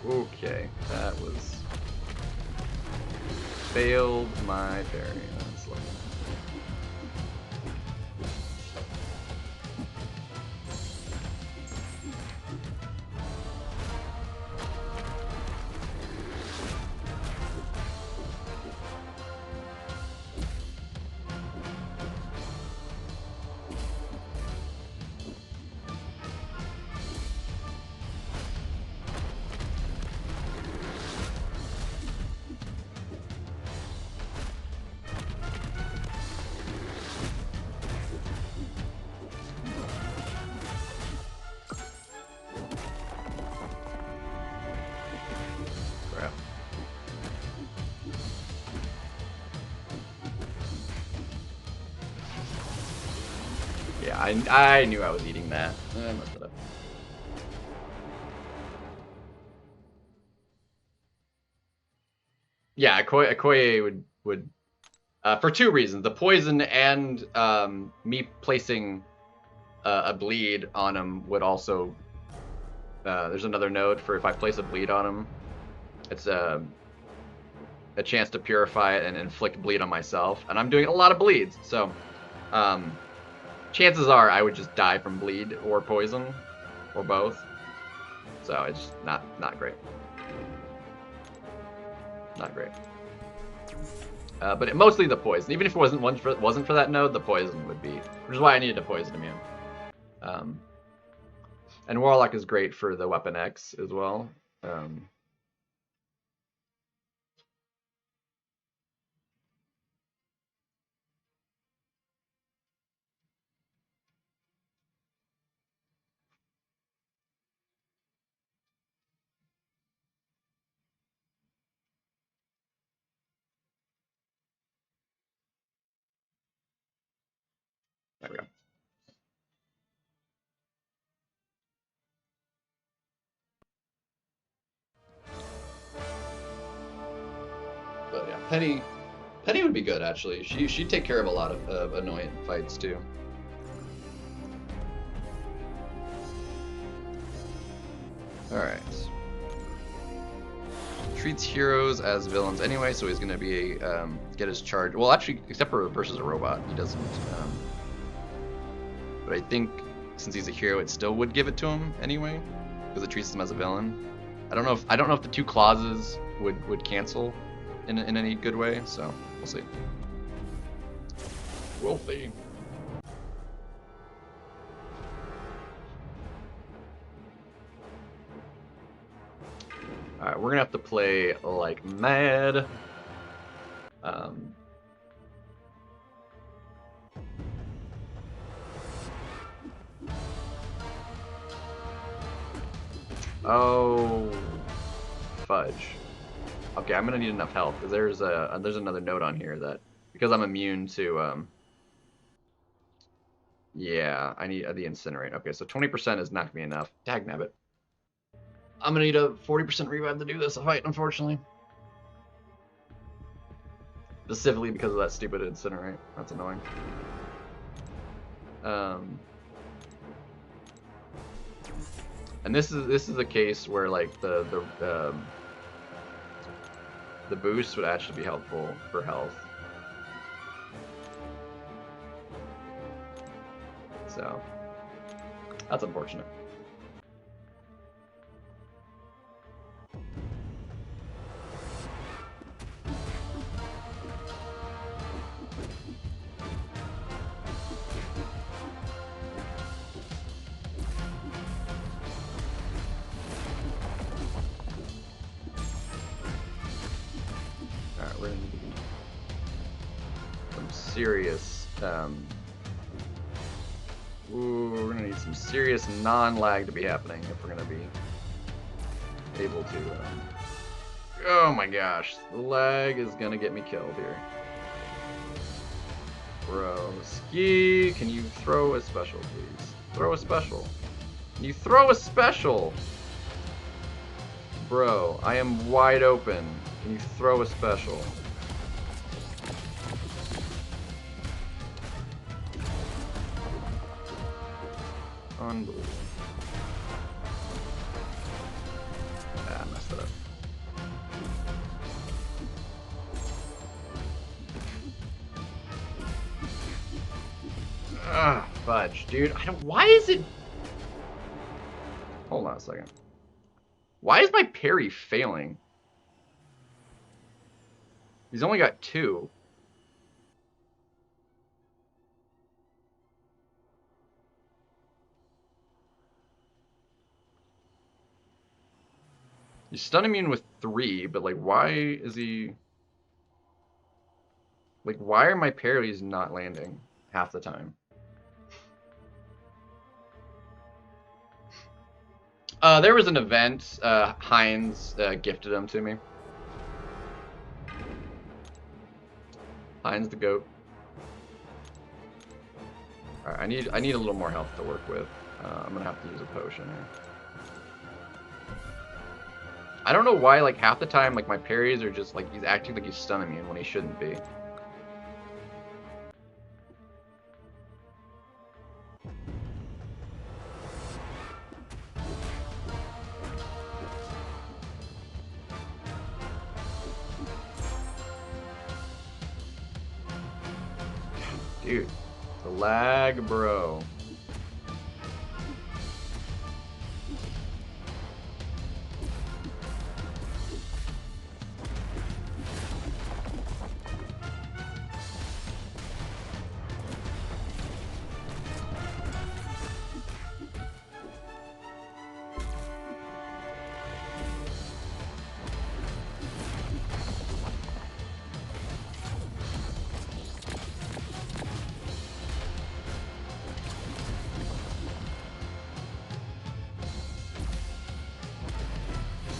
Speaker 1: Okay, that was... failed my parry. That's lovely. Yeah, I knew I was eating that. I messed it up. Yeah, Okoye would for 2 reasons: the poison and me placing a bleed on him would also. There's another node for if I place a bleed on him, it's a chance to purify it and inflict bleed on myself, and I'm doing a lot of bleeds, so chances are I would just die from bleed or poison, or both. So it's not great. Not great. But mostly the poison. Even if it wasn't for that node, the poison would be, which is why I needed a poison immune. And Warlock is great for the Weapon X as well. There we go. But yeah, Penny would be good actually. She'd take care of a lot of annoying fights too. All right. Treats heroes as villains anyway, so he's gonna be get his charge. Well, actually, except for versus a robot, he doesn't. But I think since he's a hero, it still would give it to him anyway, because it treats him as a villain. I don't know if the two clauses would cancel in any good way. So we'll see. We'll see. Alright, we're gonna have to play like mad. Oh, fudge. Okay, I'm gonna need enough health because there's another note on here that because I'm immune to yeah, I need the incinerate. Okay, so 20% is not gonna be enough. Dagnabbit. I'm gonna need a 40% revive to do this fight, unfortunately. Specifically because of that stupid incinerate. That's annoying. And this is a case where like the boost would actually be helpful for health. So that's unfortunate. Alright, we're gonna need some serious we're gonna need some serious non-lag to be happening if we're gonna be able to oh my gosh, the lag is gonna get me killed here. Bro, Ski, can you throw a special, please? Throw a special. Can you throw a special? Bro, I am wide open. Can you throw a special? Unbelievable. Ah, I messed it up. Ah, fudge, dude. I don't. Why is it? Hold on a second. Why is my parry failing? He's only got 2. He's stun immune with 3, but like, why is he? Like, why are my parries not landing half the time? There was an event. Heinz gifted them to me. Heinz the goat. Alright, I need a little more health to work with. I'm gonna have to use a potion here. I don't know why, like, half the time, like, my parries are just, like, he's acting like he's stun immune when he shouldn't be. Dude, the lag, bro.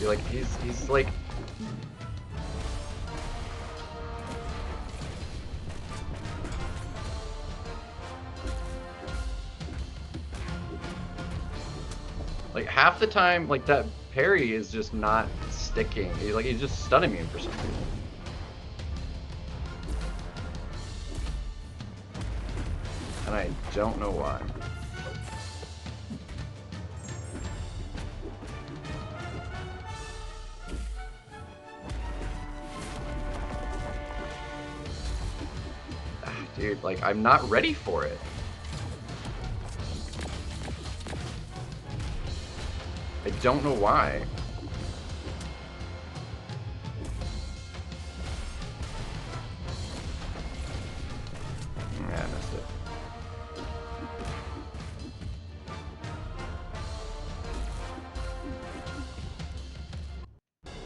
Speaker 1: Like he's like half the time, like that parry is just not sticking. He's just stun immune for some reason. And I don't know why. Dude, like, I'm not ready for it. I don't know why. Yeah, I missed it.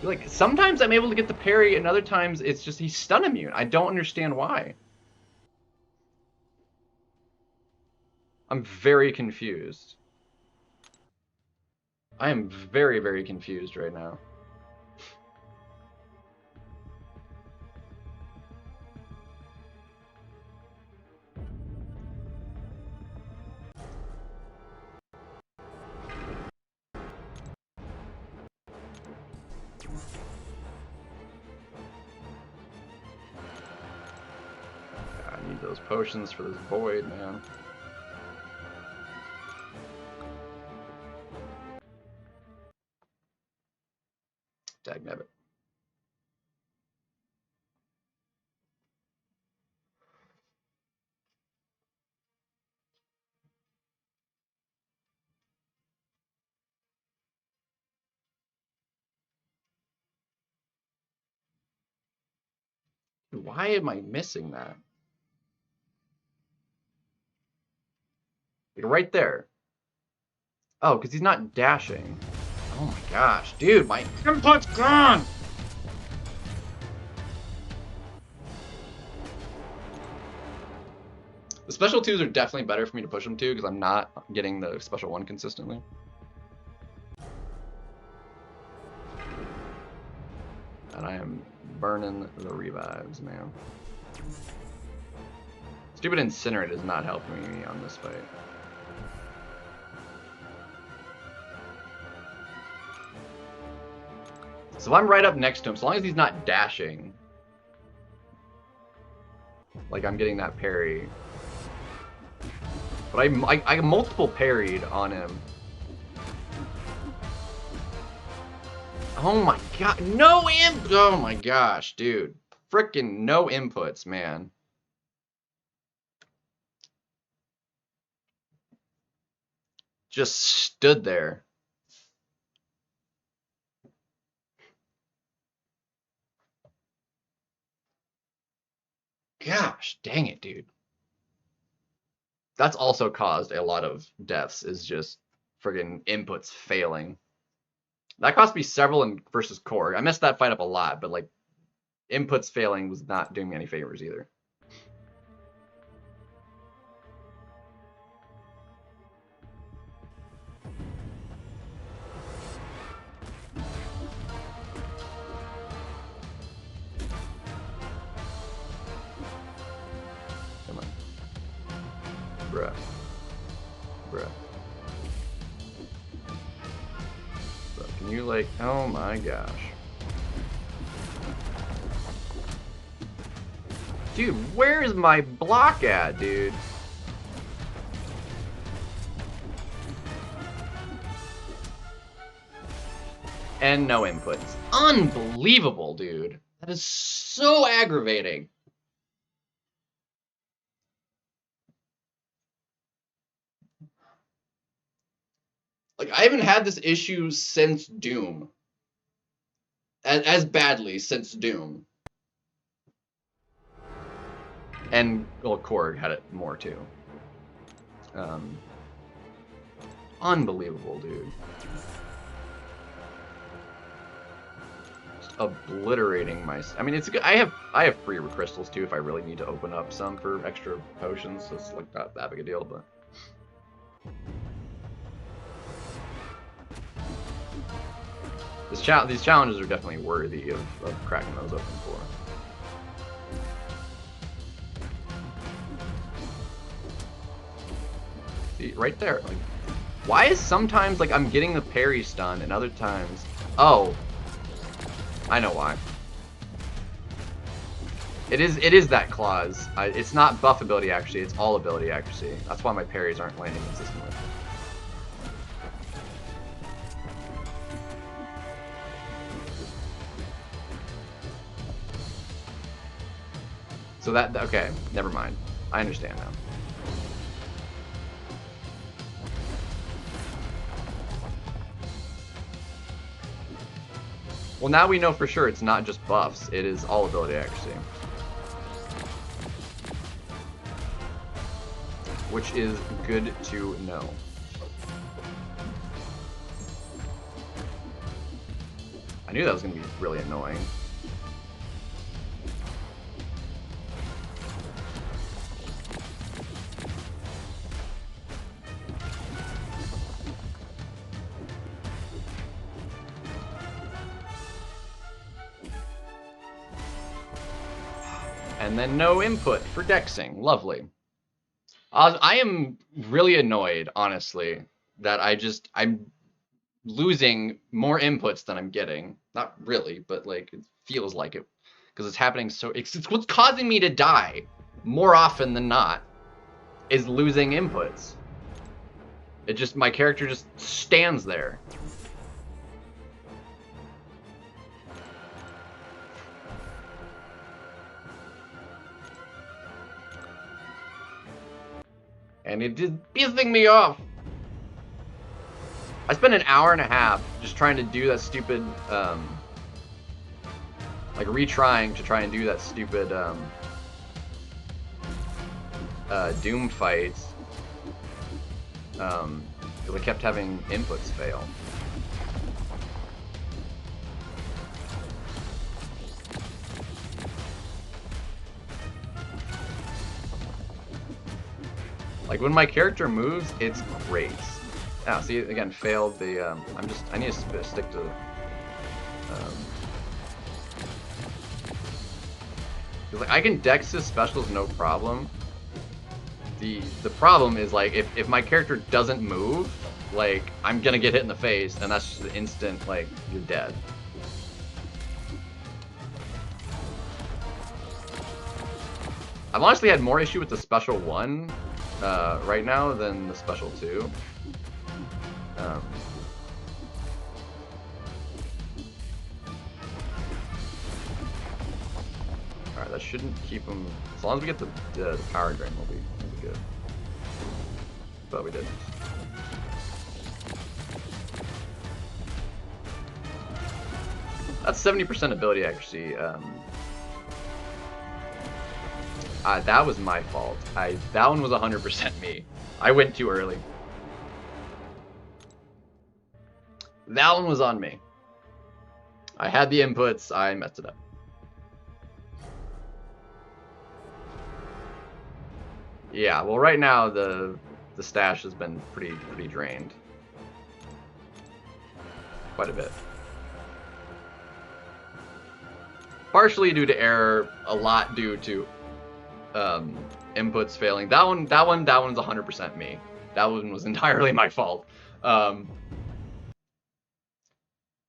Speaker 1: Like, sometimes I'm able to get the parry, and other times it's just he's stun immune. I don't understand why. I'm very confused. I am very, very confused right now. I need those potions for this void, man. Dagnabbit. Why am I missing that? Like, right there. Oh, because he's not dashing. Oh my gosh, dude, my input's gone! The special 2s are definitely better for me to push them to, because I'm not getting the special 1 consistently. And I am burning the revives, man. Stupid Incinerate is not helping me on this fight. So if I'm right up next to him, so long as he's not dashing, like I'm getting that parry. But I multiple parried on him. Oh my god, no input! Oh my gosh, dude. Frickin' no inputs, man. Just stood there. Gosh, dang it, dude. That's also caused a lot of deaths, is just friggin' inputs failing. That cost me several in versus Korg. I messed that fight up a lot, but like inputs failing was not doing me any favors either. Come on. Bruh. Bruh. Can you like, oh my gosh. Dude, where's my block at, dude? And no inputs. Unbelievable, dude. That is so aggravating. Like, I haven't had this issue since Doom. As badly since Doom. And, well, Korg had it more, too. Unbelievable, dude. Just obliterating my... I mean, it's good. I have free crystals, too, if I really need to open up some for extra potions. So it's, like, not that big a deal, but... These challenges are definitely worthy of cracking those open for. See, right there. Like, why is sometimes like I'm getting the parry stun and other times... Oh. I know why. It is that clause. It's not buff ability accuracy, it's all ability accuracy. That's why my parries aren't landing consistently. So that, okay, never mind. I understand now. Well, now we know for sure it's not just buffs, it is all ability accuracy. Which is good to know. I knew that was going to be really annoying. And then no input for dexing. Lovely. I am really annoyed, honestly, that I'm losing more inputs than I'm getting. Not really, but like it feels like it, because it's happening so. It's what's causing me to die more often than not is losing inputs. It just, my character just stands there. And it is pissing me off. I spent an hour and a half just trying to do that stupid, like retrying to try and do that stupid, Doom fight, because I kept having inputs fail. Like when my character moves, it's great. Ah, see, again, failed the, I need to stick to, like, I can dex his specials no problem. The problem is, like, if my character doesn't move, like, I'm gonna get hit in the face, and that's just an instant, like, you're dead. I've honestly had more issue with the special 1 right now than the special 2. Alright, that shouldn't keep him. As long as we get the power drain, we'll be good. But we didn't. That's 70% ability accuracy. That was my fault. That one was 100% me. I went too early. That one was on me. I had the inputs, I messed it up. Yeah, well right now the stash has been pretty drained. Quite a bit. Partially due to error, a lot due to inputs failing. That one's 100% me. That one was entirely my fault.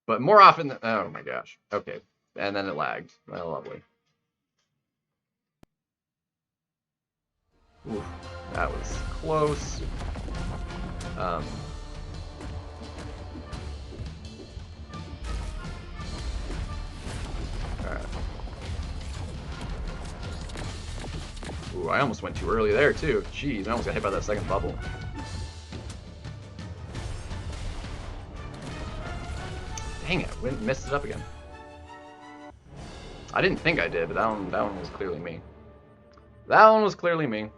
Speaker 1: But more often than, oh my gosh. Okay. And then it lagged. Oh, lovely. Oof, that was close. Alright. Ooh, I almost went too early there too. Jeez, I almost got hit by that second bubble. Dang it, messed it up again. I didn't think I did, but that one was clearly me. That one was clearly me.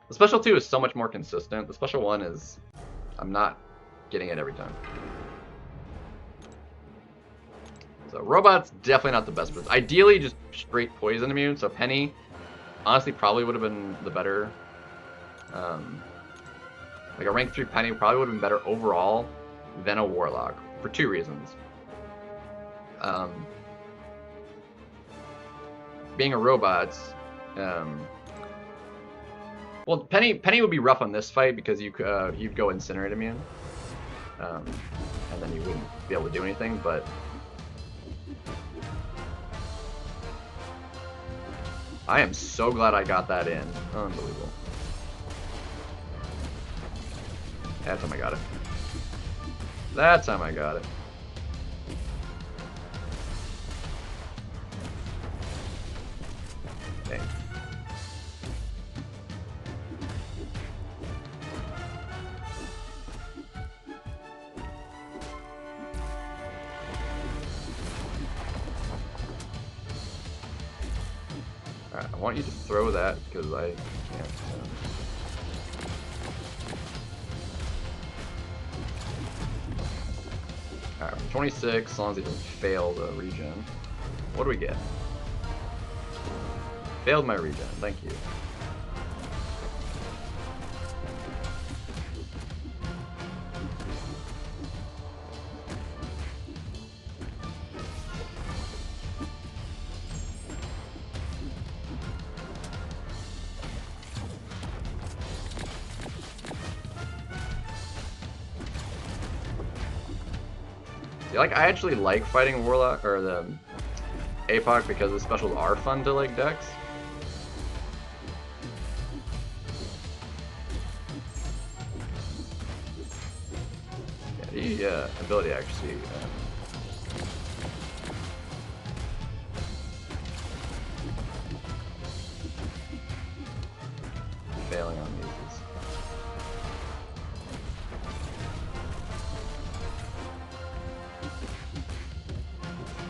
Speaker 1: The special 2 is so much more consistent. The special 1 is, I'm not getting it every time. So robot's definitely not the best, but ideally just straight poison immune. So Penny, honestly, probably would have been the better. Like a rank 3 Penny probably would have been better overall than a Warlock for 2 reasons. Being a robot, well, Penny would be rough on this fight because you'd go Incinerate immune, and then you wouldn't be able to do anything. But I am so glad I got that in. Unbelievable. That time I got it. That time I got it. Dang. Alright, I want you to throw that because I can't. Alright, 26, as long as he doesn't fail the regen. What do we get? Failed my regen, thank you. Like, I actually like fighting Warlock, or the APOC, because the specials are fun to, like, dex. Yeah, the ability actually... failing on these is...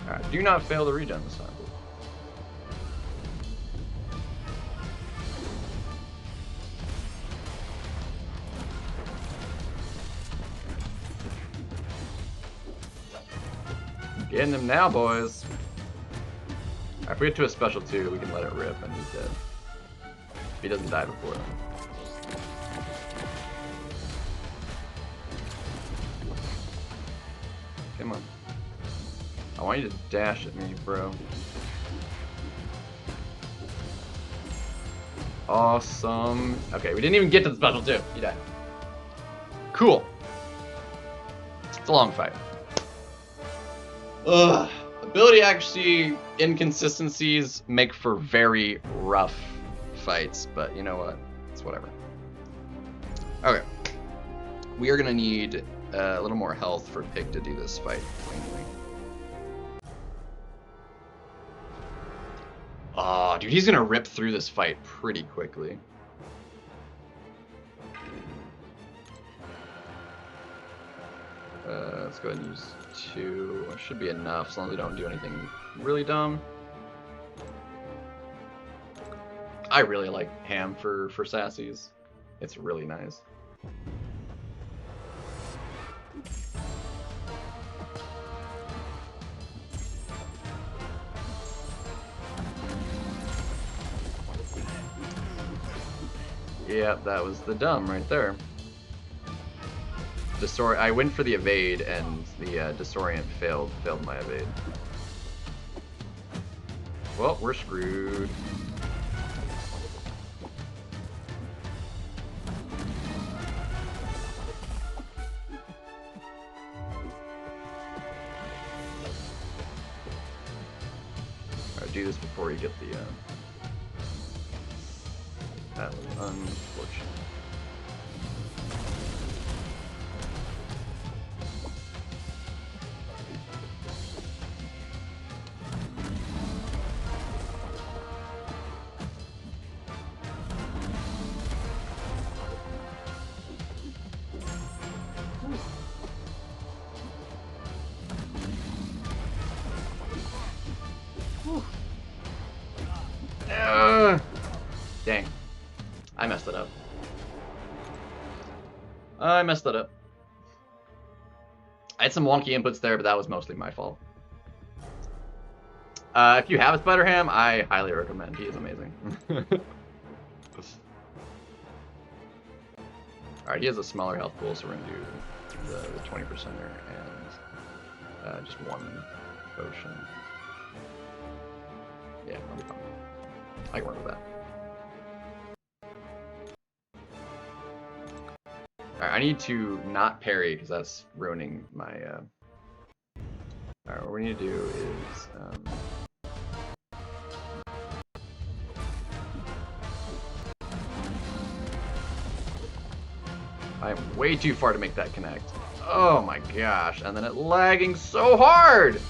Speaker 1: Alright, do not fail the regen this time. Getting him now, boys. If we get to a special 2, we can let it rip and he's dead. If he doesn't die before then. Come on. I want you to dash at me, bro. Awesome. Okay, we didn't even get to the special 2. He died. Cool. It's a long fight. Ugh. Ability accuracy inconsistencies make for very rough fights, but you know what? It's whatever. Okay. We are gonna need a little more health for Pig to do this fight cleanly. Oh, dude, he's gonna rip through this fight pretty quickly. Let's go ahead and use 2. It should be enough, as long as we don't do anything really dumb. I really like Ham for sassies. It's really nice. Yep, that was the dumb right there. I went for the evade, and the disorient failed my evade. Well, we're screwed. Alright, do this before you get the that was unfortunate. Dang. I messed it up. I messed it up. I had some wonky inputs there, but that was mostly my fault. If you have a Spider Ham, I highly recommend. He is amazing. Alright, he has a smaller health pool, so we're going to do the 20%er and just 1 potion. Yeah, I'll be fine. I can work with that. Alright, I need to not parry because that's ruining my. Alright, what we need to do is. I am way too far to make that connect. Oh my gosh, and then it lagging so hard!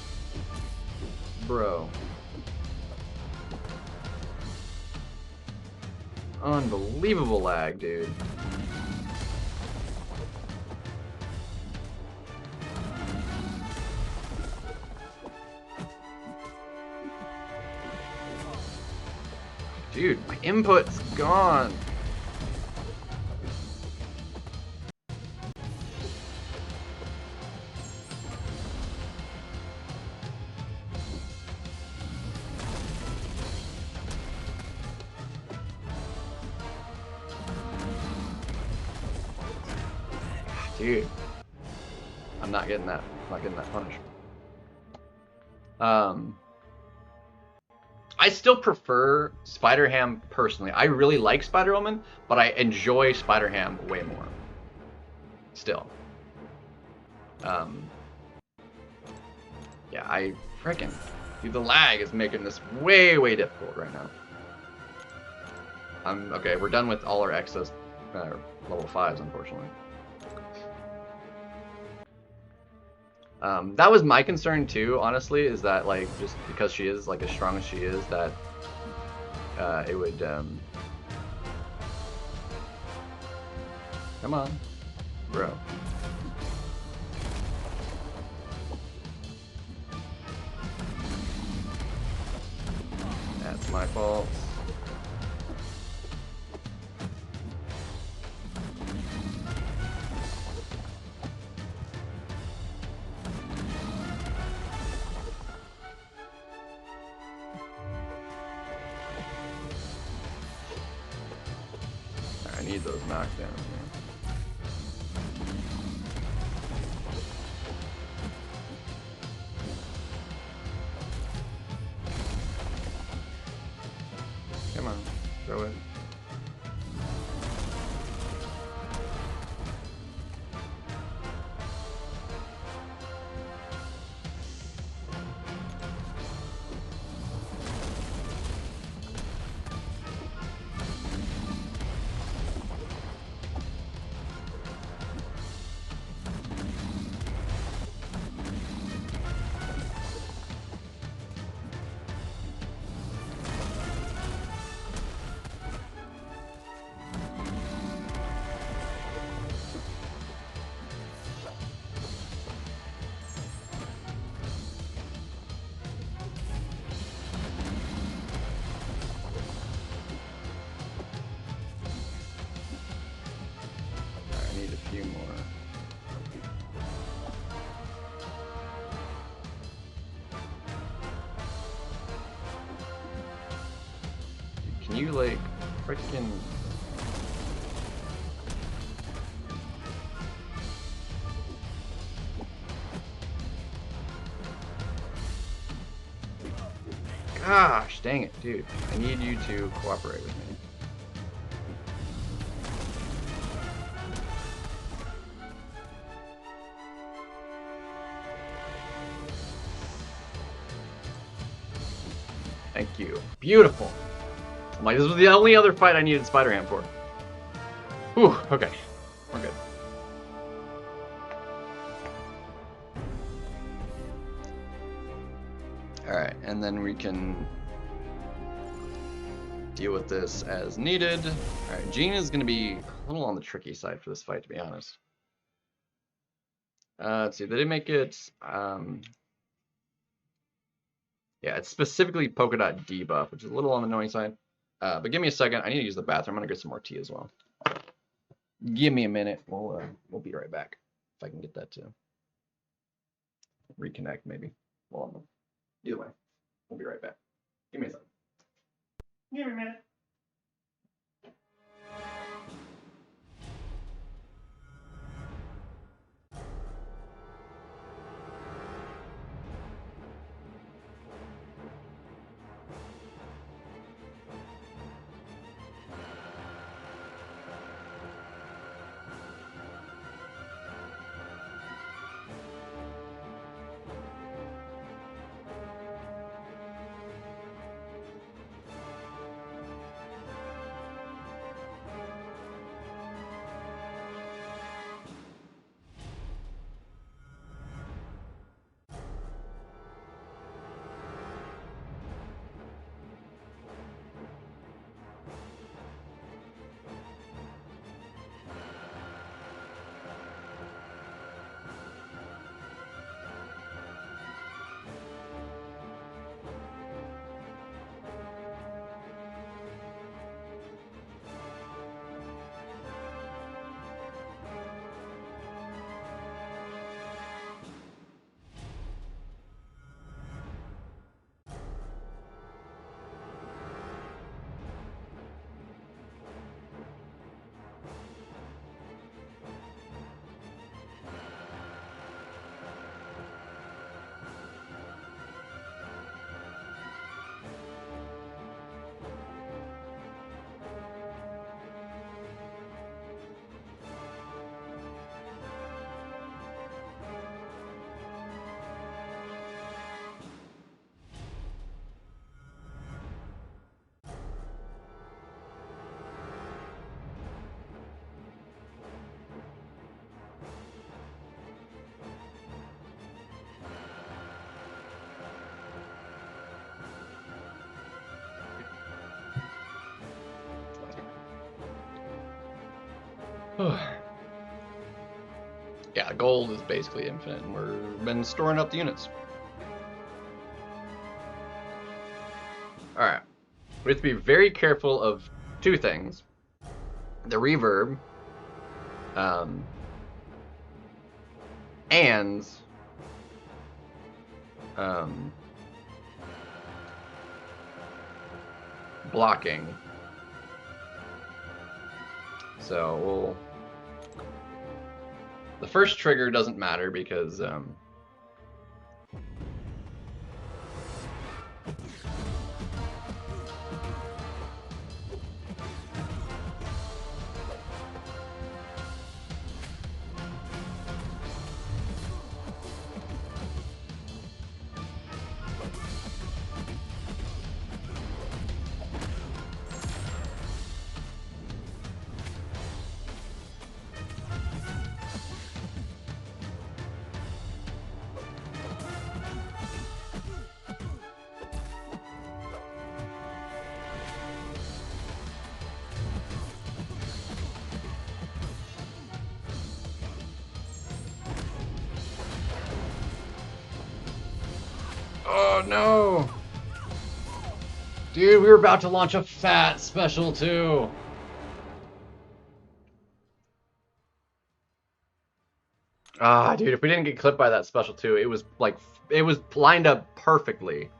Speaker 1: Bro. Unbelievable lag, dude. Dude, my input's gone. Dude, I'm not getting that. I'm not getting that punish. I still prefer Spider-Ham personally. I really like Spider-Woman, but I enjoy Spider-Ham way more. Still. Yeah, I freaking... Dude, the lag is making this way, way difficult right now. Okay, we're done with all our excess level 5s, unfortunately. That was my concern too, honestly, is that like just because she is like as strong as she is, that it would come on, bro. That's my fault. I need those knockdowns, man. Come on, throw it. Few more. Can you like freaking gosh dang it, dude. I need you to cooperate with me. Thank you. Beautiful. I'm like, this was the only other fight I needed Spider-Ham for. Whew, okay. We're good. Alright, and then we can deal with this as needed. Alright, Jean is going to be a little on the tricky side for this fight, to be honest. Let's see, they did make it... yeah, it's specifically polka dot debuff, which is a little on the annoying side. But give me a second. I need to use the bathroom. I'm gonna get some more tea as well. Give me a minute. We'll be right back if I can get that to reconnect, maybe. Well, either way, we'll be right back. Give me a second. Give me a minute. Yeah, gold is basically infinite, and we've been storing up the units. Alright. We have to be very careful of two things. The reverb, and blocking. So we'll... The first trigger doesn't matter because oh no! Dude, we were about to launch a fat special too. Ah, dude, if we didn't get clipped by that special too, it was like, it was lined up perfectly.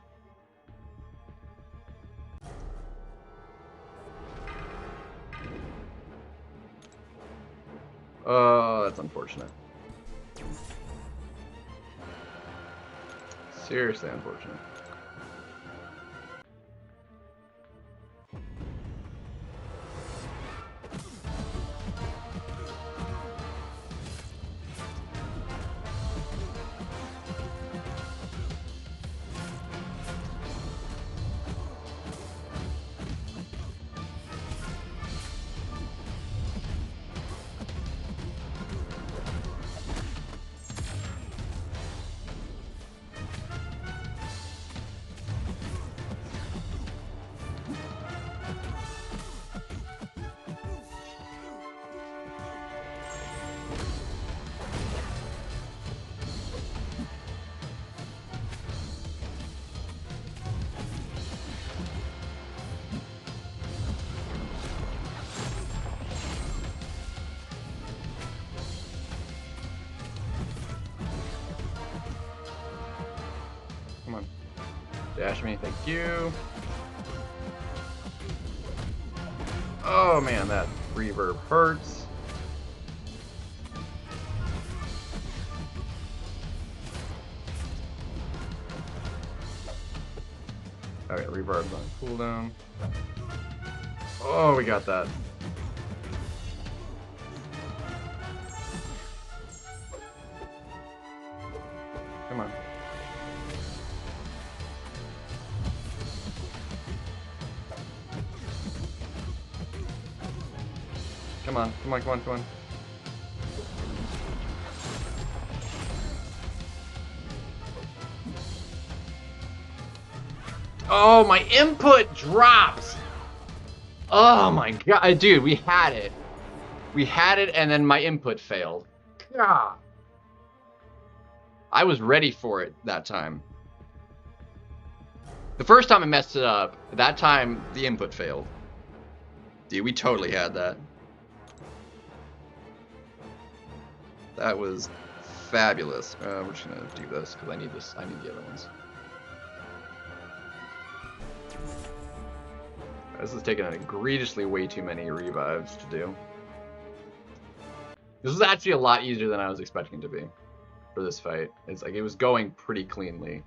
Speaker 1: Oh, that's unfortunate. Seriously unfortunate. Come on. Dash me, thank you. Oh man, that reverb hurts. Okay, reverb's on cooldown. Oh, we got that. Come on. Come on, come on, come on, come on. Oh, my input drops! Oh my god, dude, we had it. We had it and then my input failed. God. I was ready for it that time. The first time I messed it up, that time the input failed. Dude, we totally had that. That was fabulous. We're just gonna do this because I need this. I need the other ones. This is taking egregiously way too many revives to do. This was actually a lot easier than I was expecting it to be for this fight. It's like it was going pretty cleanly.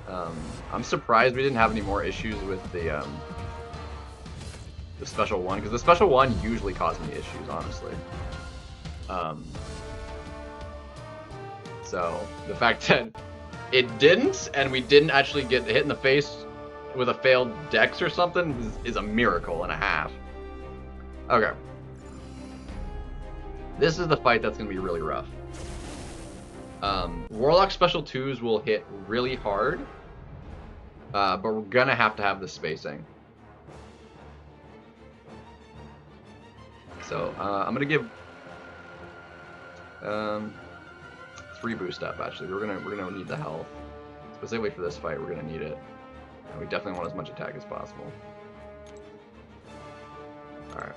Speaker 1: I'm surprised we didn't have any more issues with the special one, because the special one usually caused me issues, honestly. So the fact that it didn't, and we didn't actually get hit in the face with a failed dex or something is a miracle and a half. Okay. This is the fight that's going to be really rough. Warlock Special 2s will hit really hard, but we're going to have the spacing. So I'm gonna give 3 boost up. Actually, we're gonna need the health specifically for this fight. We're gonna need it, and we definitely want as much attack as possible. All right.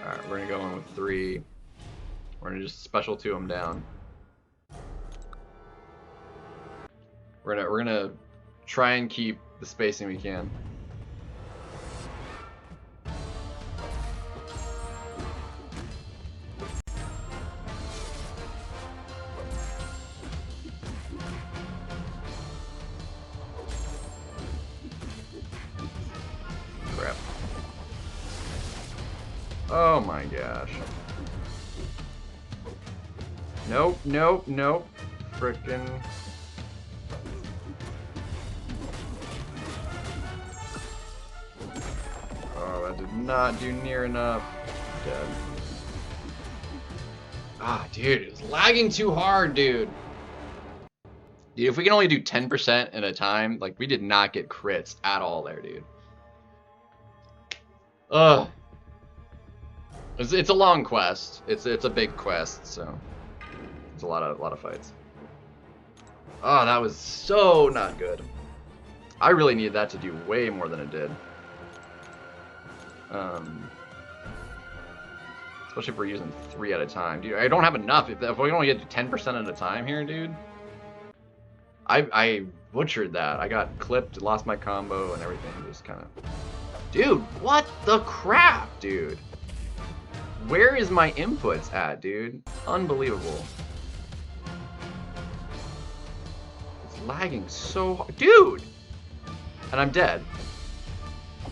Speaker 1: All right, we're gonna go in with 3. We're gonna just special 2 them down. We're gonna try and keep the spacing we can. Crap. Oh my gosh. Nope, nope, nope. Frickin'. Oh, that did not do near enough. Dead. Ah, dude, it was lagging too hard, dude. Dude, if we can only do 10% at a time, like, we did not get crits at all there, dude. Ugh. It's a long quest. It's a big quest, so it's a lot of fights. Oh, that was so not good. I really needed that to do way more than it did. Especially if we're using 3 at a time. Dude, I don't have enough. If we only get 10% at a time here, dude. I butchered that. I got clipped, lost my combo, and everything just kind of... Dude, what the crap, dude? Where is my inputs at, dude? Unbelievable. It's lagging so hard. Dude! And I'm dead.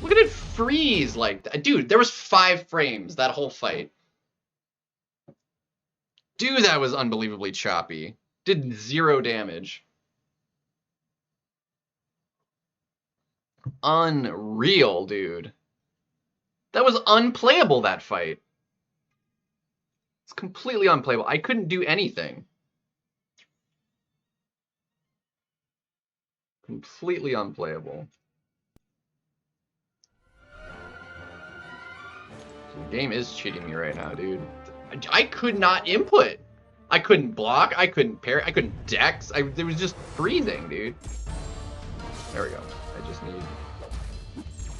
Speaker 1: Look at it freeze like that. Dude, there was 5 frames that whole fight. Dude, that was unbelievably choppy. Did 0 damage. Unreal, dude. That was unplayable, that fight. It's completely unplayable. I couldn't do anything. Completely unplayable. So the game is cheating me right now, dude. I could not input. I couldn't block. I couldn't parry. I couldn't dex. It was just freezing, dude. There we go. I just need...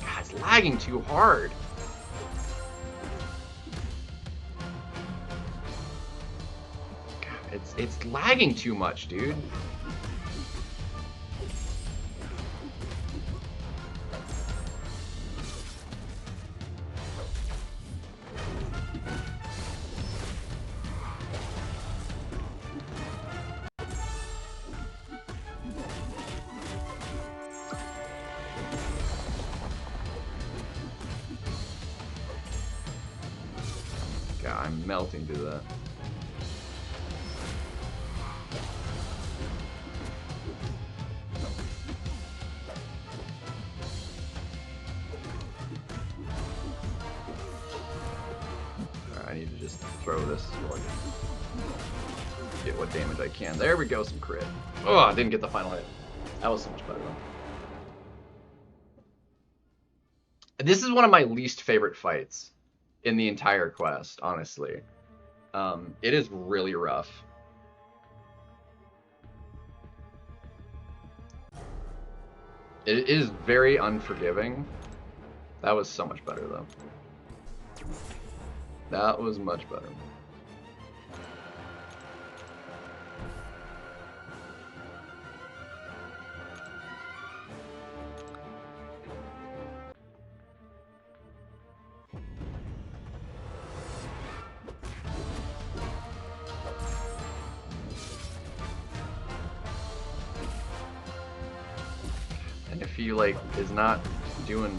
Speaker 1: God, it's lagging too hard. God, it's lagging too much, dude. God, I'm melting to that. Alright, I need to just throw this so I can get what damage I can. There we go, some crit. Oh, I didn't get the final hit. That was so much better though. This is one of my least favorite fights in the entire quest, honestly. It is really rough. It is very unforgiving. That was so much better, though. That was much better. And if he, like, is not doing...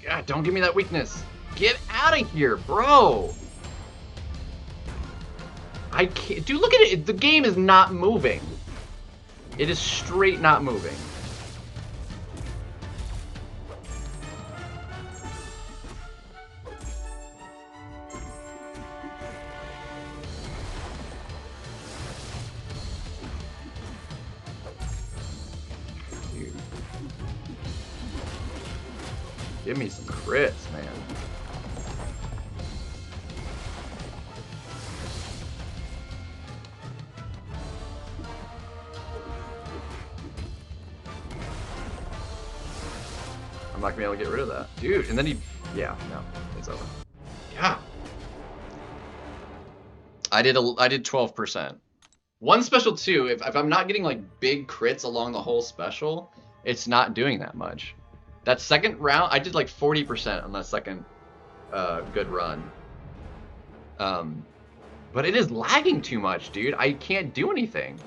Speaker 1: God, don't give me that weakness! Get out of here, bro! I can't... Dude, look at it! The game is not moving. It is straight not moving. Give me some crits, man. I'm not gonna be able to get rid of that. Dude, and then he... Yeah, no. It's over. Yeah. I did 12%. One special too, if I'm not getting like big crits along the whole special, it's not doing that much. That second round, I did like 40% on that second good run. But it is lagging too much, dude. I can't do anything.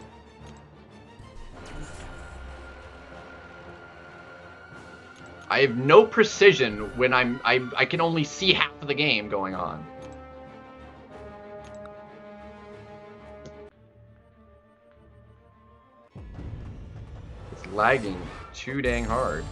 Speaker 1: I have no precision when I can only see half of the game going on. It's lagging too dang hard.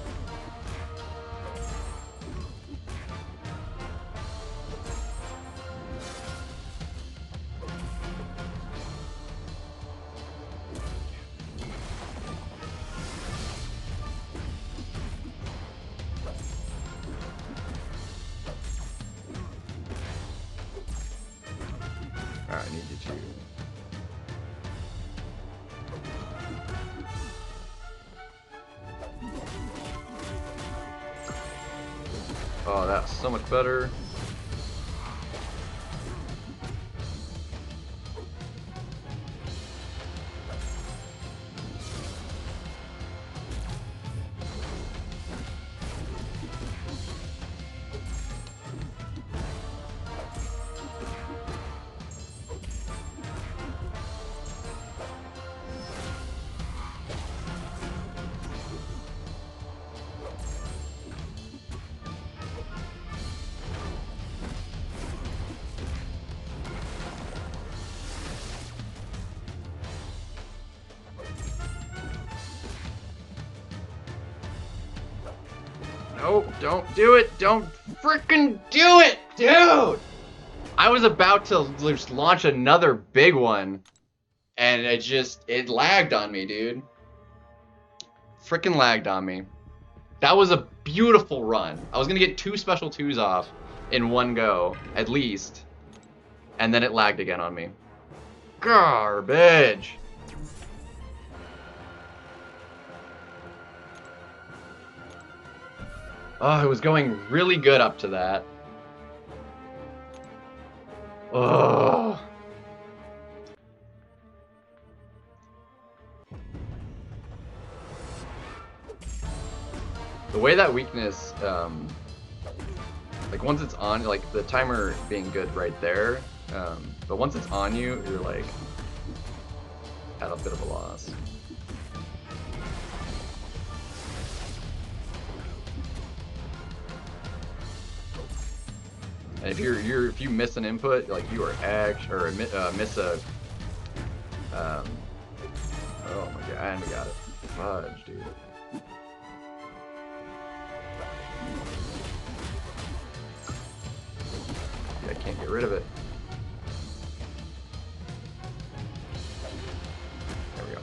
Speaker 1: I need you to. Oh, that's so much better. No, don't do it! Don't frickin' do it, dude! I was about to just launch another big one, and it lagged on me, dude. Frickin' lagged on me. That was a beautiful run. I was gonna get 2 special 2s off in one go, at least. And then it lagged again on me. Garbage! Oh, it was going really good up to that. Oh. The way that weakness, like once it's on, like the timer being good right there, but once it's on you, you're like at a bit of a loss. And if you miss an input, like you are miss a oh my god, and we got it. Fudge, dude. I can't get rid of it. There we go.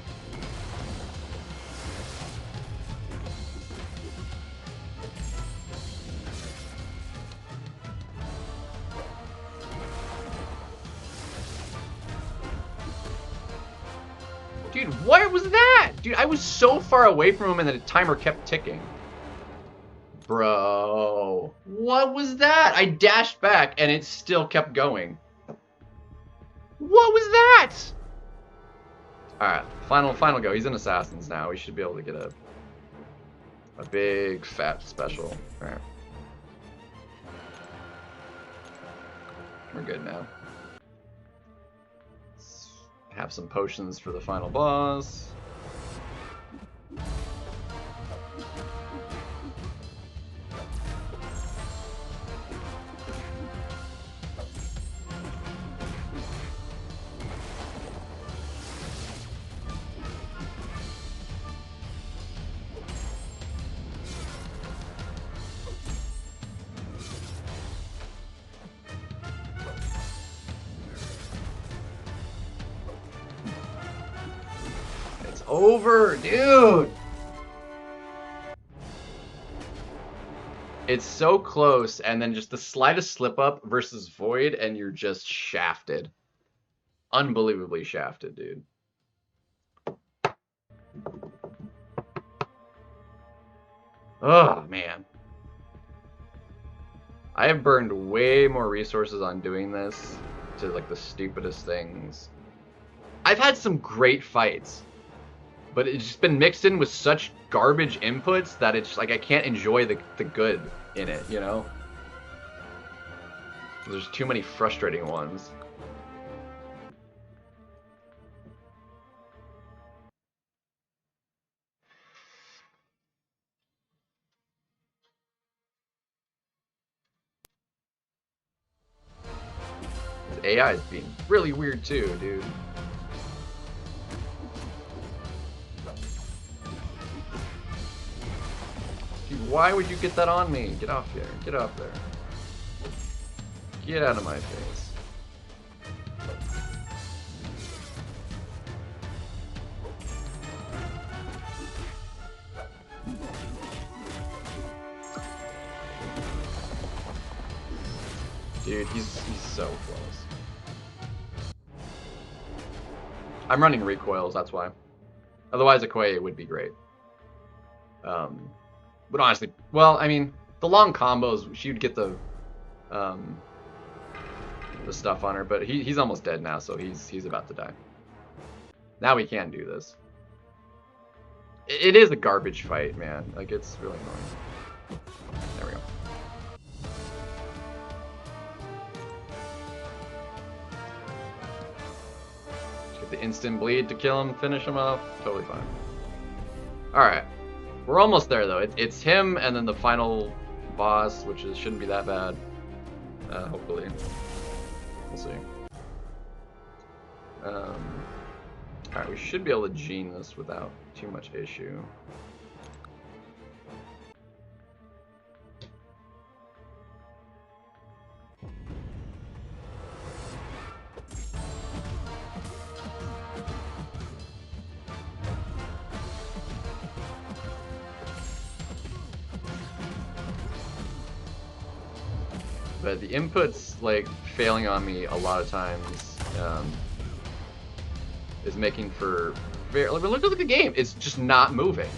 Speaker 1: Dude, what was that? Dude, I was so far away from him and the timer kept ticking. Bro, what was that? I dashed back and it still kept going. What was that? Alright, final go. He's in Assassins now. We should be able to get a big fat special. Alright. We're good now. Let's have some potions for the final boss. Over, dude. It's so close, and then just the slightest slip up versus Void, and you're just shafted. Unbelievably shafted, dude. Oh, man. I have burned way more resources on doing this to, like, the stupidest things. I've had some great fights, but it's just been mixed in with such garbage inputs that it's like I can't enjoy the good in it, you know? There's too many frustrating ones. AI is being really weird too, dude. Dude, why would you get that on me? Get off here. Get off there. Get out of my face. Dude, he's so close. I'm running recoils, that's why. Otherwise, Okoye would be great. But honestly, well, I mean, the long combos, she would get the stuff on her, but he's almost dead now, so he's about to die. Now we can do this. It is a garbage fight, man. Like, it's really annoying. There we go. The instant bleed to kill him, finish him off, totally fine. Alright. We're almost there, though. It's him and then the final boss, which shouldn't be that bad. Hopefully. We'll see. Alright, we should be able to gene this without too much issue. But the inputs, like, failing on me a lot of times is making for very... Look at the game. It's just not moving.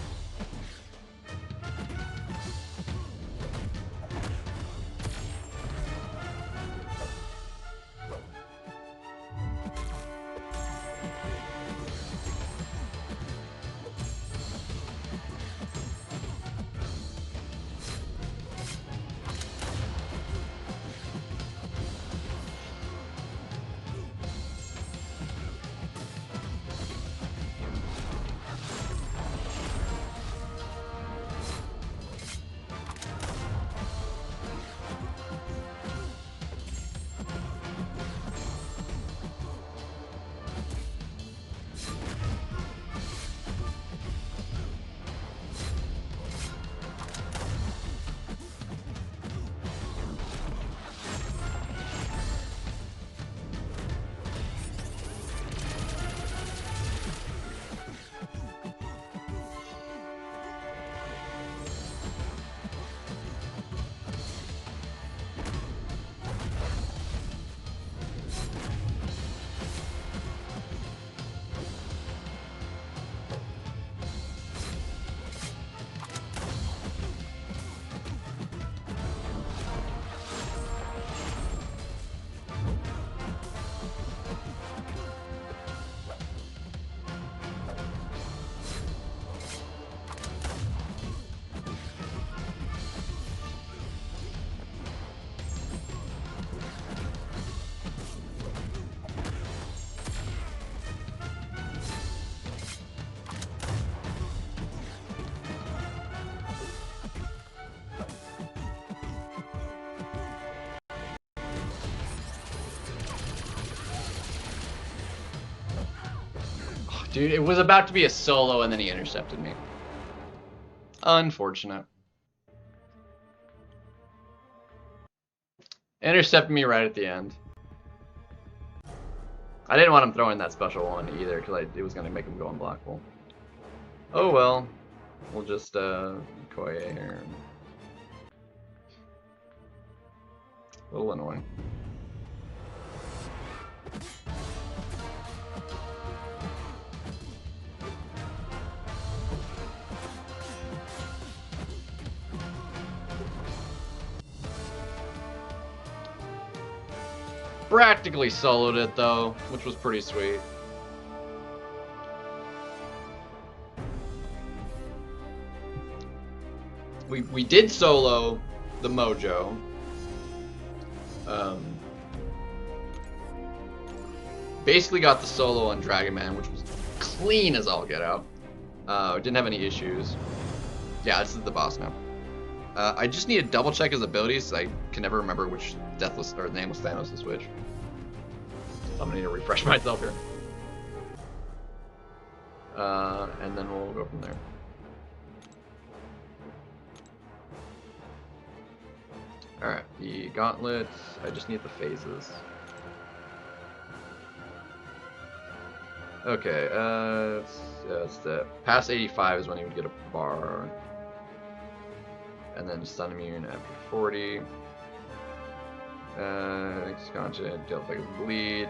Speaker 1: Dude, it was about to be a solo and then he intercepted me. Unfortunate. Intercepted me right at the end. I didn't want him throwing that special one either because it was going to make him go unblockable. Oh well. We'll just Koye here. A little annoying. Practically soloed it though, which was pretty sweet. We did solo the Mojo. Basically got the solo on Dragon Man, which was clean as all get out. Didn't have any issues. Yeah, this is the boss now. I just need to double check his abilities. I can never remember which Deathless or Nameless Thanos is which. So I'm gonna need to refresh myself here. And then we'll go from there. Alright, the gauntlets. I just need the phases. Okay, it's the past 85 is when you would get a bar. And then stun immune after 40. Concha dealt by bleed.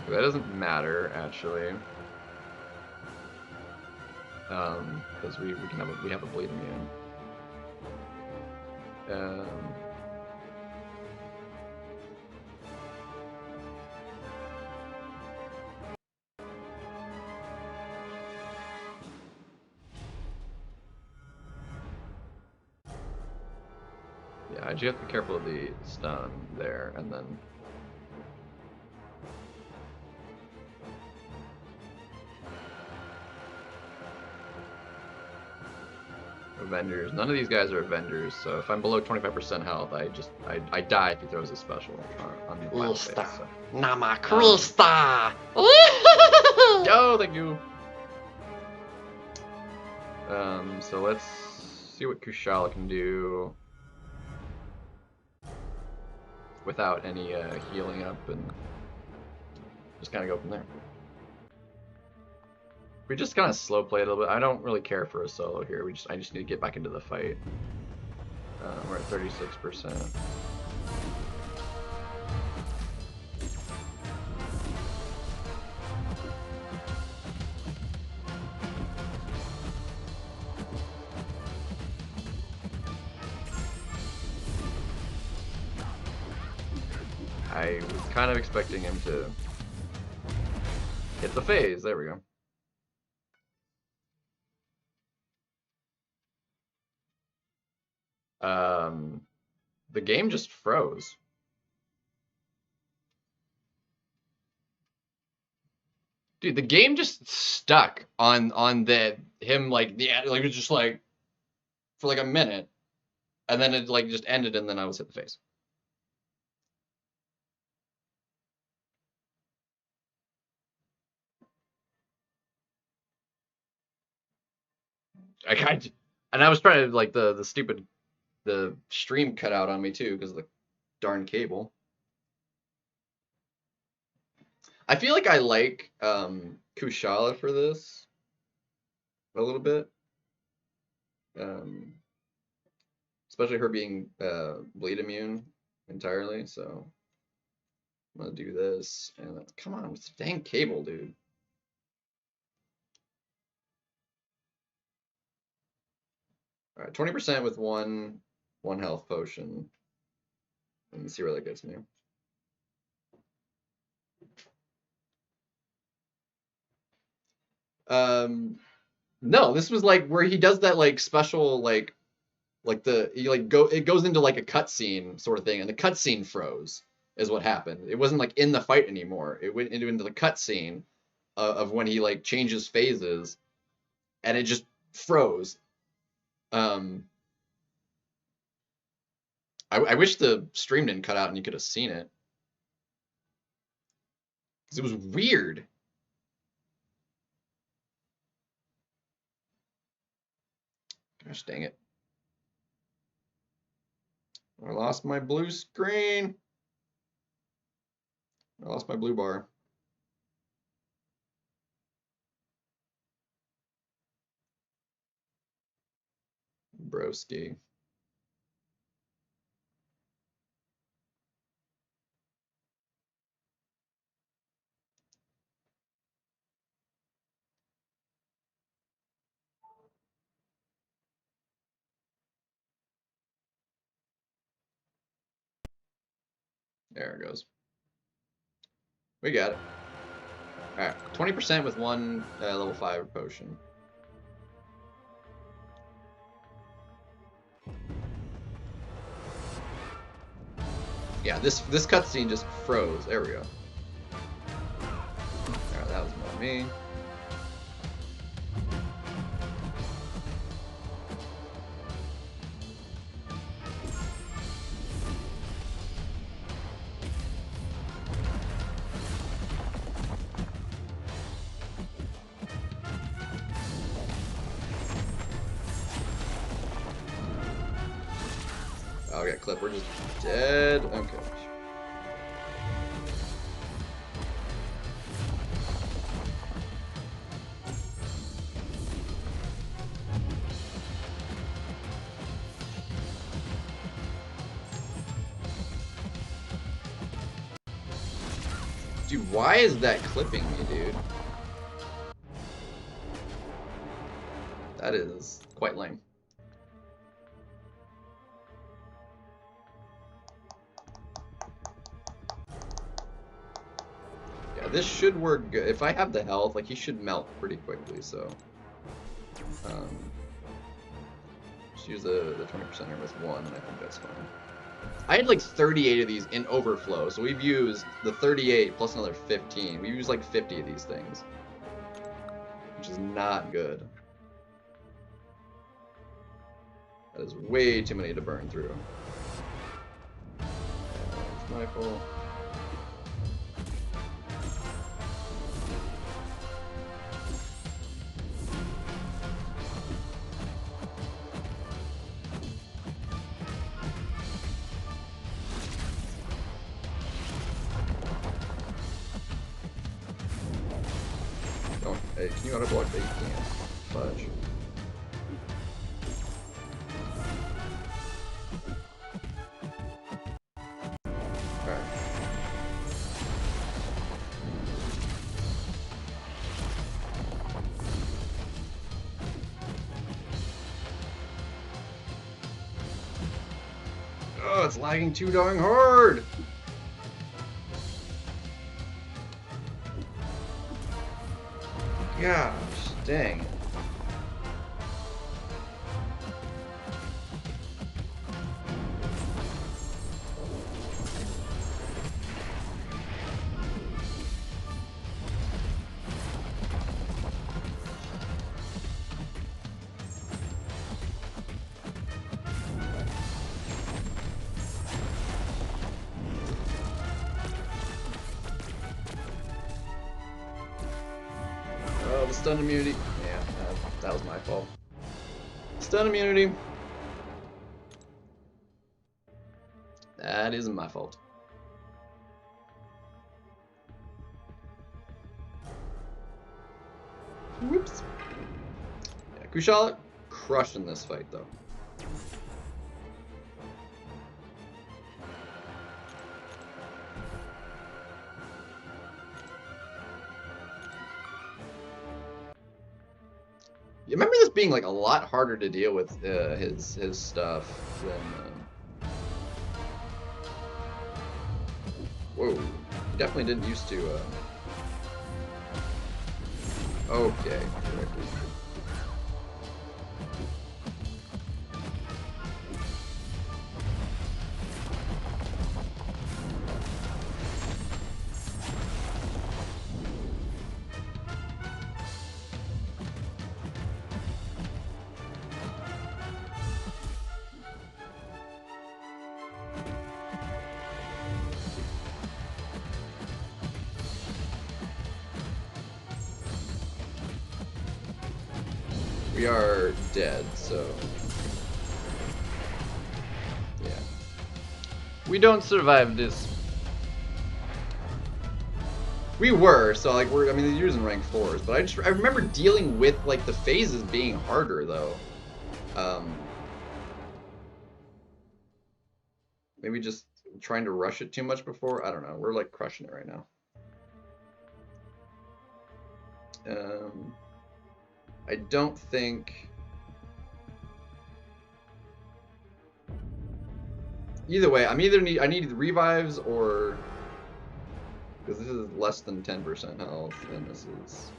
Speaker 1: That doesn't matter actually, because we have a bleed immune. Yeah, I do have to be careful of the stun there, and then. Avengers. None of these guys are Avengers, so if I'm below 25% health, I die if he throws a special on the final phase. So.
Speaker 2: Namakrista!
Speaker 1: Yo, thank you! So let's see what Kushala can do without any healing up, and just kind of go from there. We just kind of slow play a little bit. I don't really care for a solo here. I just need to get back into the fight. We're at 36%. I was kind of expecting him to hit the phase. There we go. The game just froze. Dude, the game just stuck on him like it was just like for like a minute, and then it like just ended, and then I was hit the face. And I was trying to like the stupid stream cut out on me too because of the darn cable. I feel like I like Kushala for this a little bit, especially her being bleed immune entirely. So I'm gonna do this, and come on, it's a dang cable, dude. All right, 20% with one health potion. Let me see where that gets me. No, this was like where he does that like special like it goes into like a cutscene sort of thing, and the cutscene froze is what happened. It wasn't like in the fight anymore. It went into the cutscene of when he like changes phases, and it just froze. I wish the stream didn't cut out and you could have seen it, because it was weird. Gosh dang it. I lost my blue screen. I lost my blue bar. Broski. There it goes. We got it. Alright, 20% with one level 5 potion. Yeah, this cutscene just froze. There we go. Alright, that was more me. Oh, we got clip. We're just dead. Okay. Dude, why is that clipping me, dude? That is quite lame. Yeah, this should work good. If I have the health, like, he should melt pretty quickly, so... just use the 20%er with one, and I think that's fine. I had like 38 of these in overflow, so we've used the 38 plus another 15. We've used like 50 of these things, which is not good. That is way too many to burn through. Rifle. Don't. Hey, can you auto block that? You can't. Fudge. Oh, it's lagging too darn hard! Gosh, dang it. Oh, the stun immunity. Yeah, that was my fault. Stun immunity. That isn't my fault. Whoops. Yeah, Kushala crushing this fight though. You remember this being like a lot harder to deal with his stuff than. Whoa, he definitely didn't used to. Okay. We are dead, so yeah. We don't survive this. We were, so like I mean, they're using rank 4s, but I remember dealing with like the phases being harder though. Maybe just trying to rush it too much before. I don't know. We're like crushing it right now. I don't think. Either way, I need the revives or. Because this is less than 10% health, and this is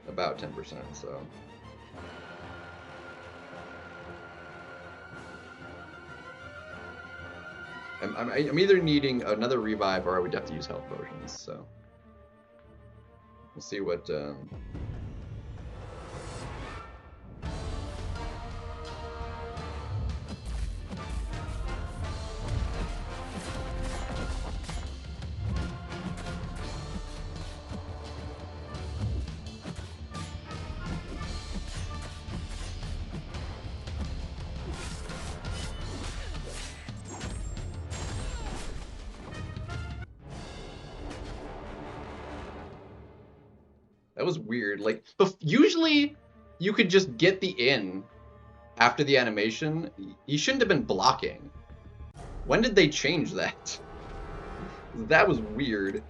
Speaker 1: about 10%, so. I'm either needing another revive or I would have to use health potions, so. We'll see what. That was weird. Like, usually you could just get the in after the animation. You shouldn't have been blocking. When did they change that? That was weird.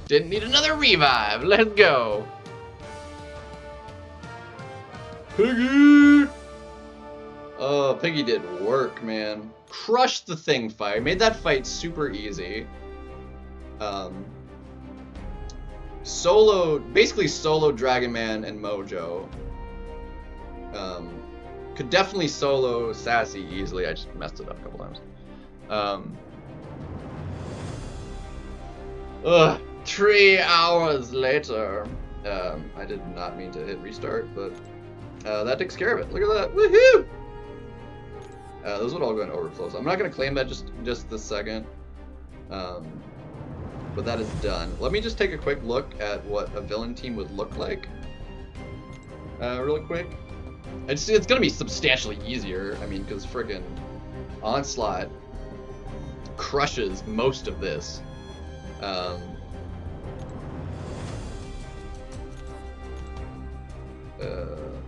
Speaker 1: Didn't need another revive. Let's go. Piggy! Oh, Piggy did work, man. Crushed the thing fight. Made that fight super easy. Basically solo Dragon Man and Mojo. Could definitely solo Sassy easily. I just messed it up a couple times. Ugh. 3 hours later. I did not mean to hit restart, but that takes care of it. Look at that. Woohoo! Those would all go in overflow, so I'm not going to claim that just this second. But that is done. Let me just take a quick look at what a villain team would look like. Really quick. It's going to be substantially easier. I mean, because friggin' Onslaught crushes most of this.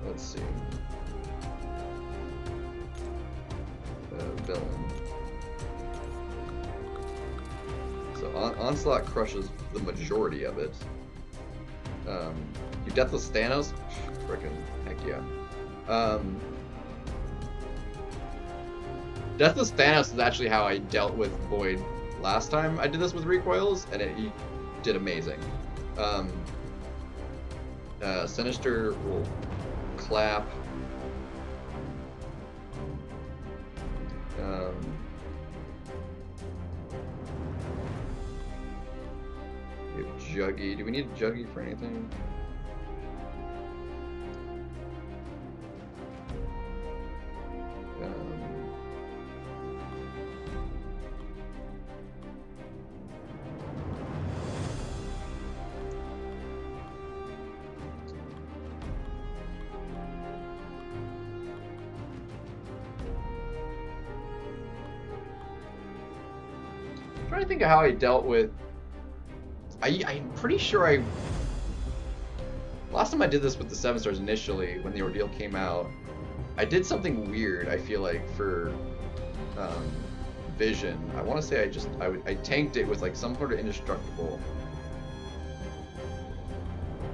Speaker 1: Let's see. Villain. So Onslaught crushes the majority of it. You Deathless Thanos? Frickin' heck yeah. Deathless Thanos is actually how I dealt with Void last time I did this with recoils, and he did amazing. Sinister will clap. We have Juggy. Do we need a Juggy for anything? I'm trying to think of how I dealt with. I'm pretty sure last time I did this with the 7 stars initially, when the ordeal came out, I did something weird. I feel like for Vision, I want to say I tanked it with like some sort of indestructible,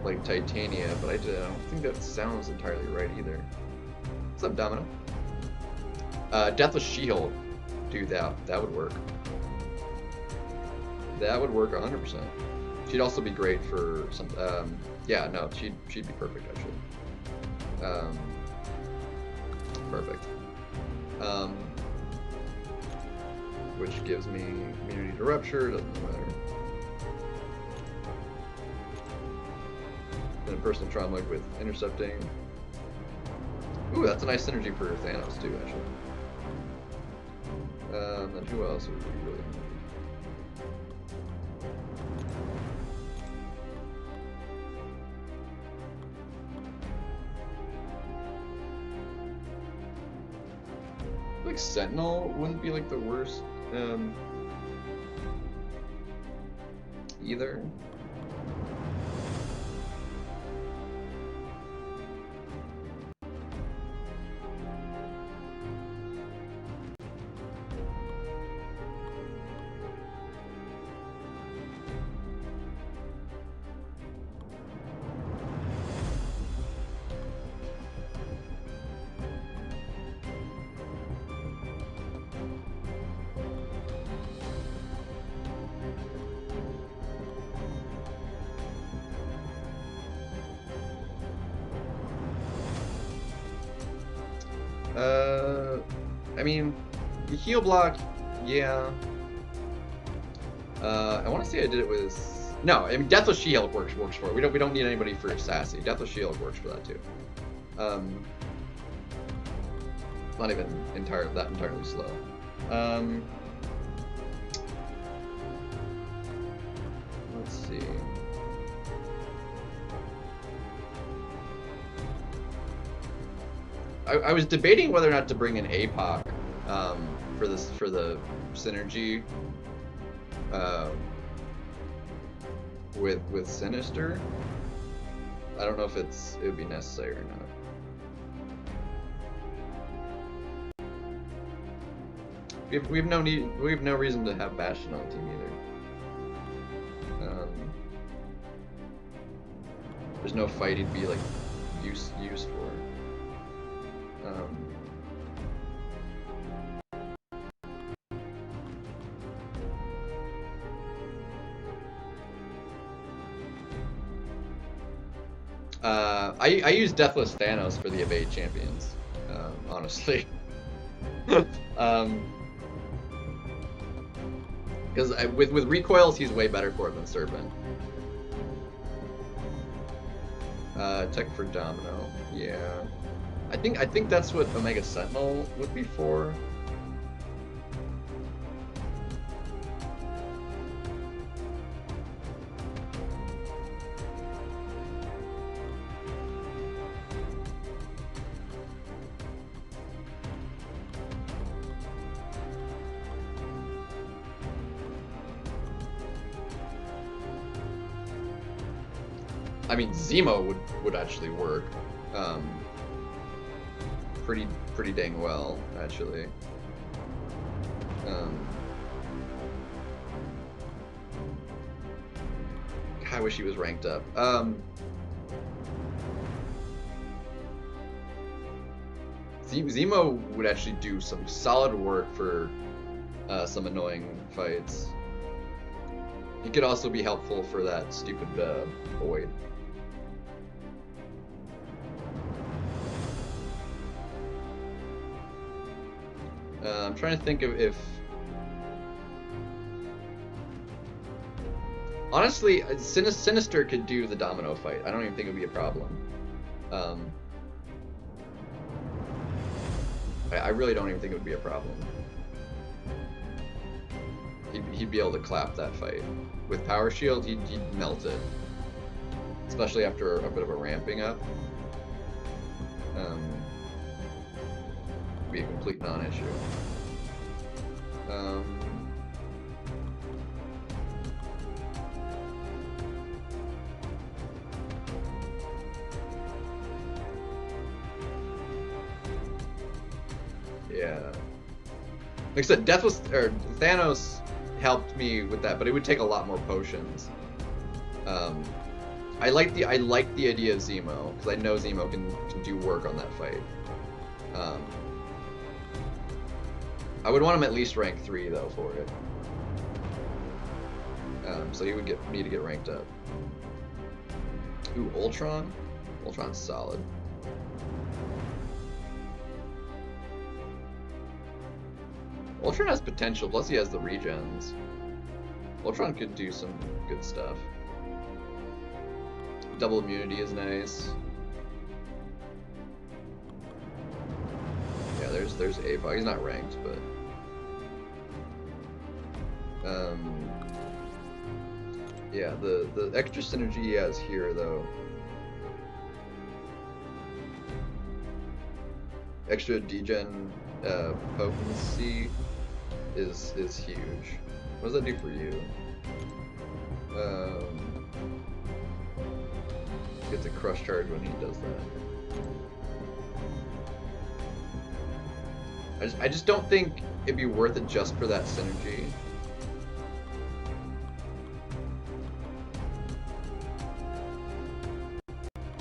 Speaker 1: like Titania, but I don't think that sounds entirely right either. What's up, Domino? Deathless She-Hulk, dude, that would work. That would work 100%. She'd also be great for some. Yeah, no, she'd be perfect actually. Perfect. Which gives me immunity to rupture. Doesn't matter. And a personal trauma with intercepting. Ooh, that's a nice synergy for Thanos too, actually. Then who else would we really need? Like Sentinel wouldn't be like the worst either. I mean, the heal block, yeah. I want to say I did it with no. I mean, Deathless Shield works for it. We don't need anybody for Sassy. Deathless Shield works for that too. Not even entirely slow. Let's see. I was debating whether or not to bring in APOC for the synergy with Sinister. I don't know if it would be necessary or not. We have no reason to have Bastion on the team either. There's no fight he'd be like used for. I use Deathless Thanos for the evade champions, honestly. Because with recoils, he's way better for it than Serpent. Tech for Domino, yeah. I think that's what Omega Sentinel would be for. I mean, Zemo would actually work pretty dang well, actually. I wish he was ranked up. Zemo would actually do some solid work for some annoying fights. He could also be helpful for that stupid void. I'm trying to think of if... Honestly, Sinister could do the Domino fight. I don't even think it would be a problem. I really don't even think it would be a problem. He'd be able to clap that fight. With Power Shield, he'd melt it. Especially after a bit of a ramping up. Be a complete non-issue. Yeah. Like I said, Thanos helped me with that, but it would take a lot more potions. I like the idea of Zemo because I know Zemo can do work on that fight. I would want him at least rank 3 though for it. So he would need to get ranked up. Ooh, Ultron? Ultron's solid. Ultron has potential, plus he has the regens. Ultron could do some good stuff. Double immunity is nice. Yeah, there's APOC. He's not ranked, but Yeah, the extra synergy he has here, though. Extra degen potency is huge. What does that do for you? Gets a crush charge when he does that. I just don't think it'd be worth it just for that synergy.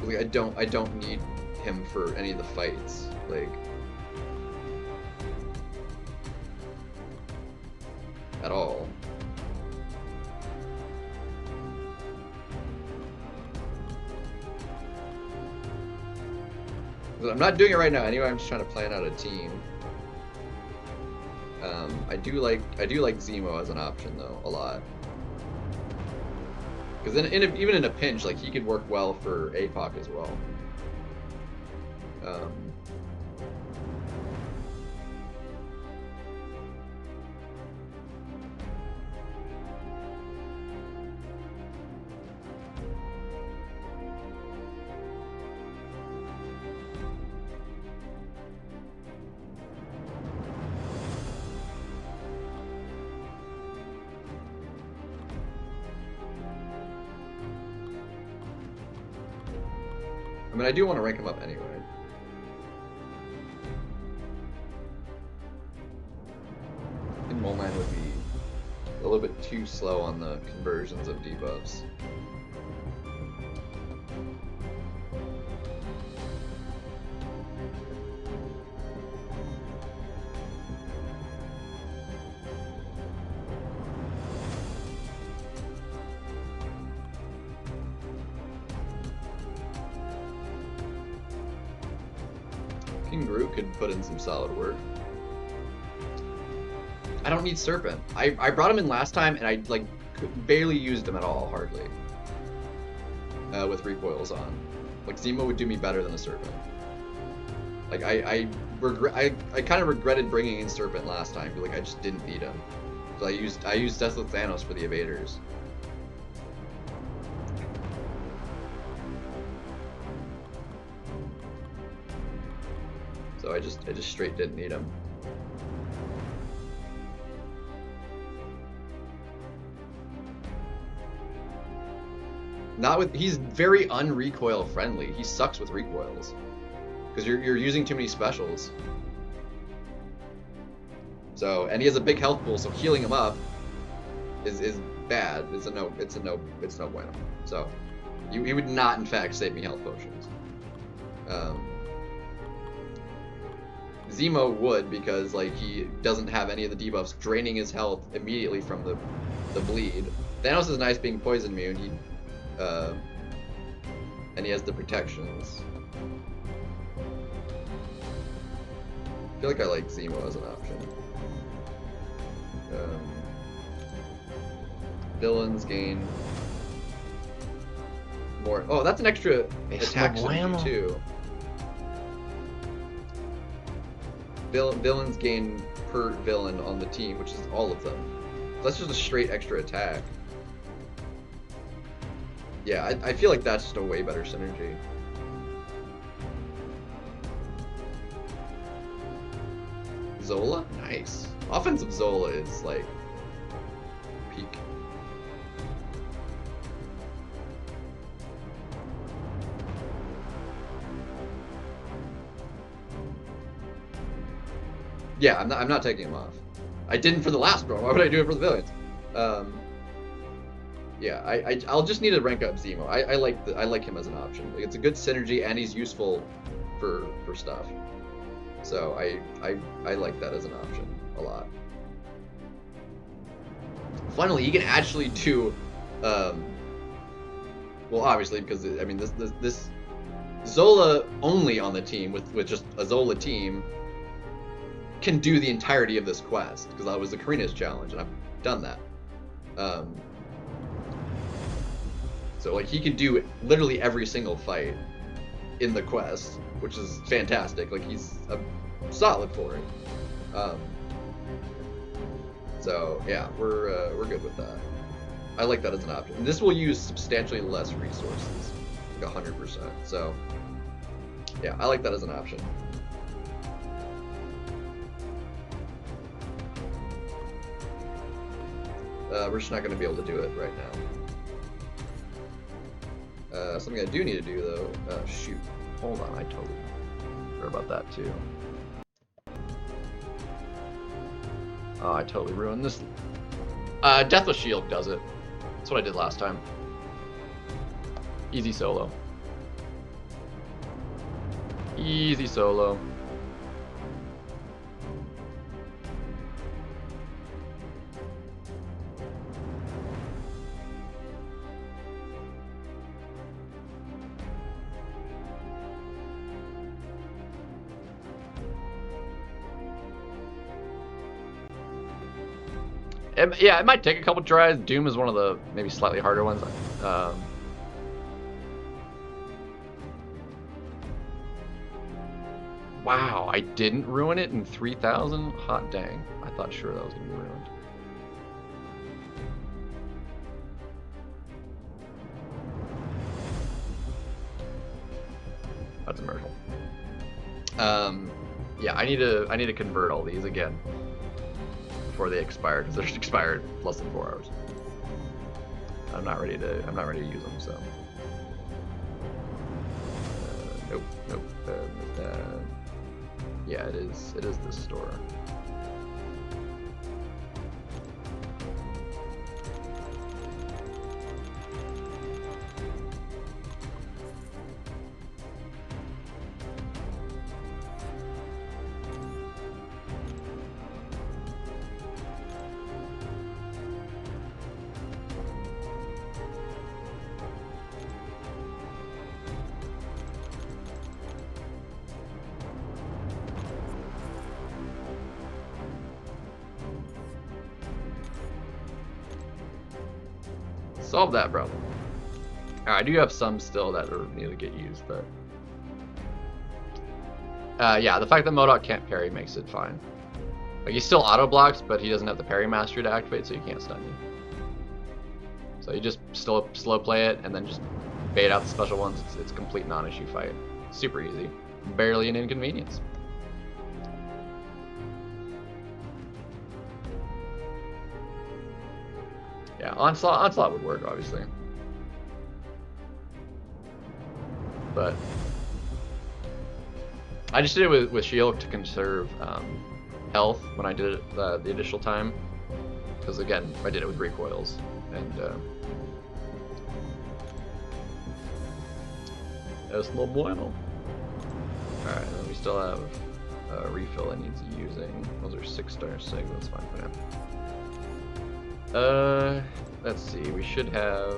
Speaker 1: Like, I don't need him for any of the fights. Like, at all. I'm not doing it right now anyway. I'm just trying to plan out a team. I do like Zemo as an option though a lot, because even in a pinch, like, he could work well for APOC as well. I mean, I do want to rank him up anyway. I think Moleman would be a little bit too slow on the conversions of debuffs. King Groot could put in some solid work. I don't need Serpent. I brought him in last time and I like barely used him at all, hardly. With recoils on. Like, Zemo would do me better than a Serpent. Like, I kind of regretted bringing in Serpent last time, but like I just didn't need him. So I used Deathless Thanos for the evaders. So I just straight didn't need him. Not with, he's very unrecoil friendly. He sucks with recoils because you're using too many specials. So, and he has a big health pool, so healing him up is bad. It's no bueno. So he would not, in fact, save me health potions. Zemo would, because like he doesn't have any of the debuffs draining his health immediately from the bleed. Thanos is nice being poison immune. And he has the protections. I feel like I like Zemo as an option. Villains gain more. Oh, that's an extra attack synergy too. Villains gain per villain on the team, which is all of them. So that's just a straight extra attack. Yeah, I feel like that's just a way better synergy. Zola? Nice. Offensive Zola is like peak. Yeah, I'm not taking him off. I didn't for the last bro. Why would I do it for the villains? Yeah, I'll just need to rank up Zemo. I like him as an option. Like, it's a good synergy and he's useful for stuff. So I like that as an option a lot. Finally, he can actually do well, obviously, because I mean this Zola only on the team with just a Zola team can do the entirety of this quest, because that was the Carina's challenge and I've done that. So like he can do literally every single fight in the quest, which is fantastic. Like he's solid for it. So yeah, we're good with that. I like that as an option. And this will use substantially less resources, like 100%. So yeah, I like that as an option. We're just not going to be able to do it right now. Something I do need to do though. Shoot, hold on, I totally forgot about that too. Oh, I totally ruined this. Deathless Shield does it. That's what I did last time. Easy solo. Easy solo. Yeah, it might take a couple tries. Doom is one of the maybe slightly harder ones. Wow, I didn't ruin it in 3,000? Hot dang. I thought sure that was going to be ruined. That's a miracle. Yeah, I need to convert all these again before they expire, because they're expired less than 4 hours. I'm not ready to use them, so. Nope. Yeah, it is this store. Solve that problem. I do have some still that need to get used, but yeah, the fact that MODOK can't parry makes it fine. Like, he still auto blocks, but he doesn't have the parry mastery to activate, so you can't stun you. So you just still slow play it and then just bait out the special ones. It's a complete non-issue fight. Super easy, barely an inconvenience. Yeah, onslaught would work, obviously. But I just did it with shield to conserve health when I did it the initial time. Because again, I did it with recoils. And es no bueno. Alright, and then we still have a refill that needs using. Those are 6-star sig, that's fine for now. Let's see. We should have.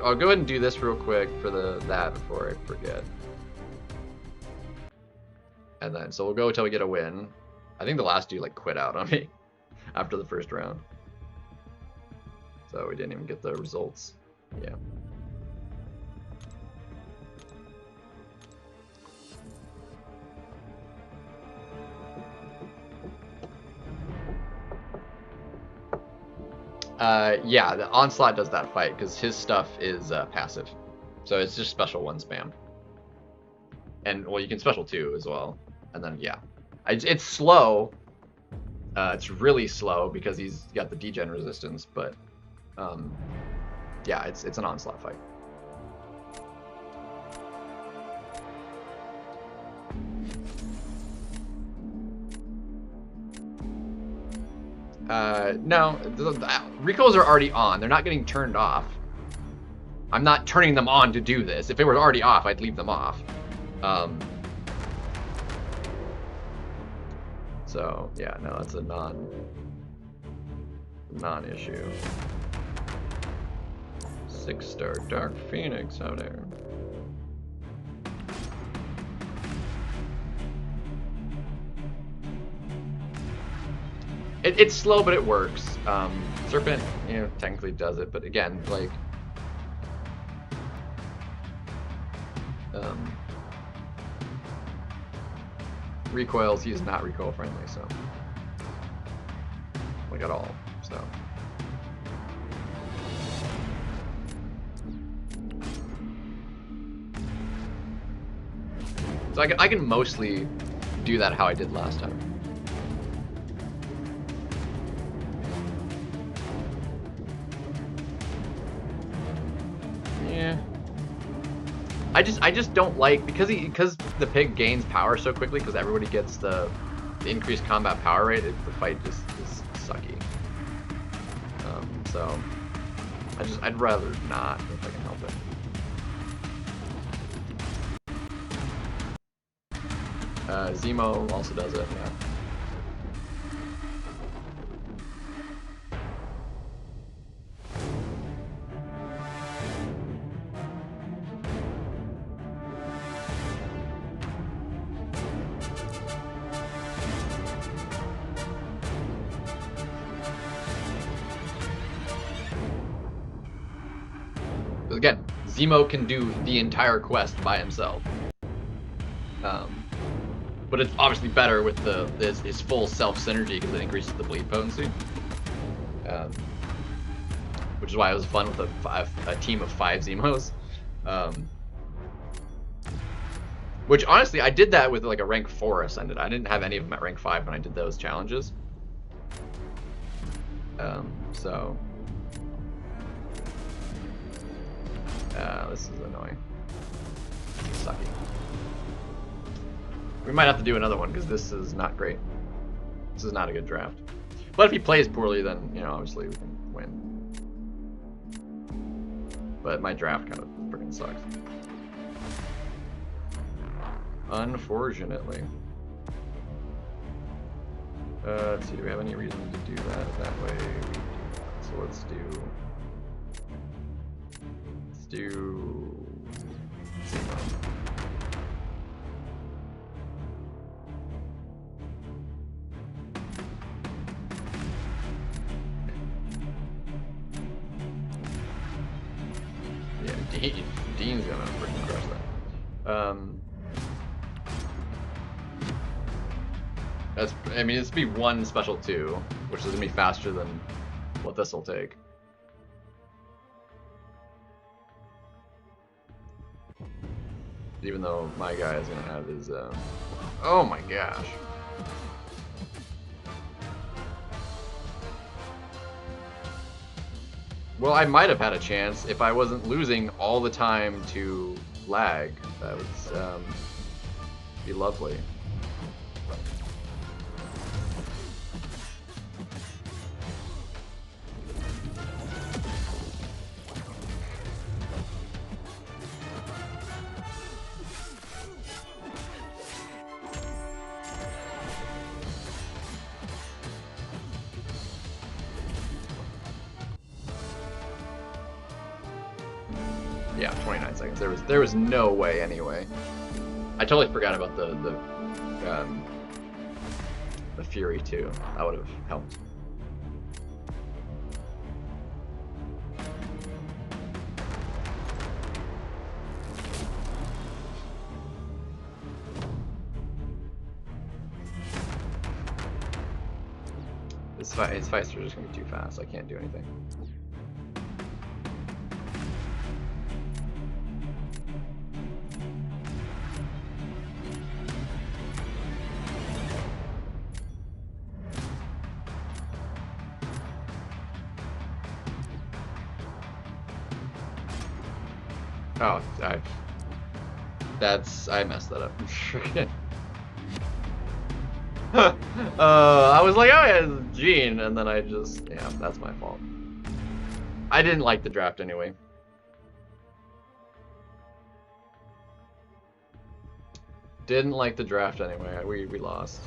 Speaker 1: I'll go ahead and do this real quick for that before I forget. And then, so we'll go until we get a win. I think the last dude like quit out on me after the first round, so we didn't even get the results. Yeah. Yeah, the Onslaught does that fight because his stuff is passive, so it's just special 1 spam. And well, you can special 2 as well, and then yeah, it's slow. It's really slow because he's got the degen resistance, but yeah, it's an Onslaught fight. No, the recoils are already on. They're not getting turned off. I'm not turning them on to do this. If it were already off, I'd leave them off. So yeah, no, that's a non-issue. 6-star Dark Phoenix out there. It's slow, but it works. Serpent, you know, technically does it, but again, like, recoils, he's not recoil friendly, so. like at all. So. So I can mostly do that how I did last time. Yeah. I just don't like because the pig gains power so quickly because everybody gets the increased combat power rate. The fight just is sucky. So I'd rather not if I can help it. Zemo also does it. Yeah. Again, Zemo can do the entire quest by himself. But it's obviously better with his full self synergy because it increases the bleed potency. Which is why it was fun with a team of 5 Zemos. Which honestly, I did that with like a rank 4 ascended. I didn't have any of them at rank 5 when I did those challenges. So this is annoying. This is sucky. We might have to do another one because this is not great. This is not a good draft. But if he plays poorly, then you know obviously we can win. But my draft kind of freaking sucks. Unfortunately. Let's see, do we have any reason to do that way? So let's do Zemo. Yeah, Dean's gonna freaking crush that. I mean, it's be 1 special 2, which is gonna be faster than what this will take. Even though my guy is gonna have his, oh my gosh. Well, I might have had a chance if I wasn't losing all the time to lag. That would be lovely. Yeah, 29 seconds. There was no way anyway. I totally forgot about the Fury too. That would have helped. His fights are just gonna be too fast. I can't do anything. Oh, I messed that up. I was like, oh yeah, it's Gene, and then yeah, that's my fault. I didn't like the draft anyway. Didn't like the draft anyway. We lost.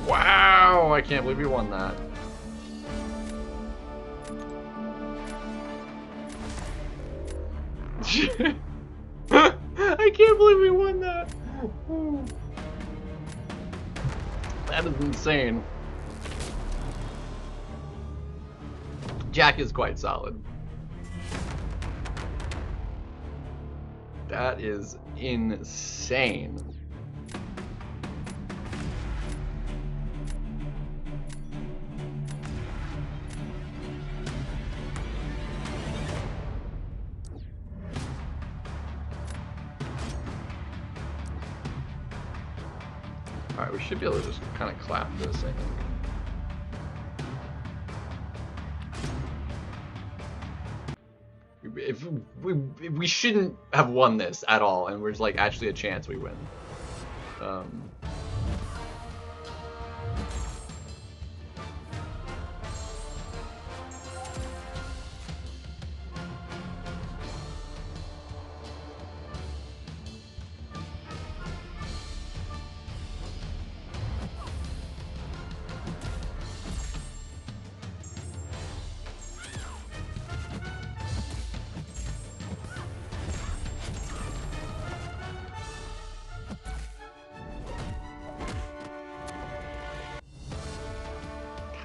Speaker 1: Wow, I can't believe we won that. I can't believe we won that. That is insane. Jack is quite solid. That is insane. Alright, we should be able to just kind of clap this, I think. If we shouldn't have won this at all, and there's like actually a chance we win.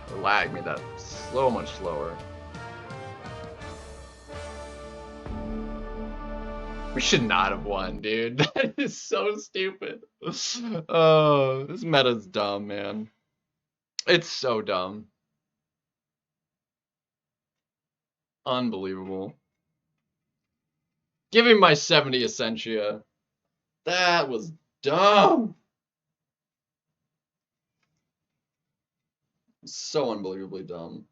Speaker 1: The lag made that so much slower. We should not have won, dude. That is so stupid. Oh, this meta's dumb, man. It's so dumb. Unbelievable. Give me my 70 Essentia. That was dumb. So unbelievably dumb.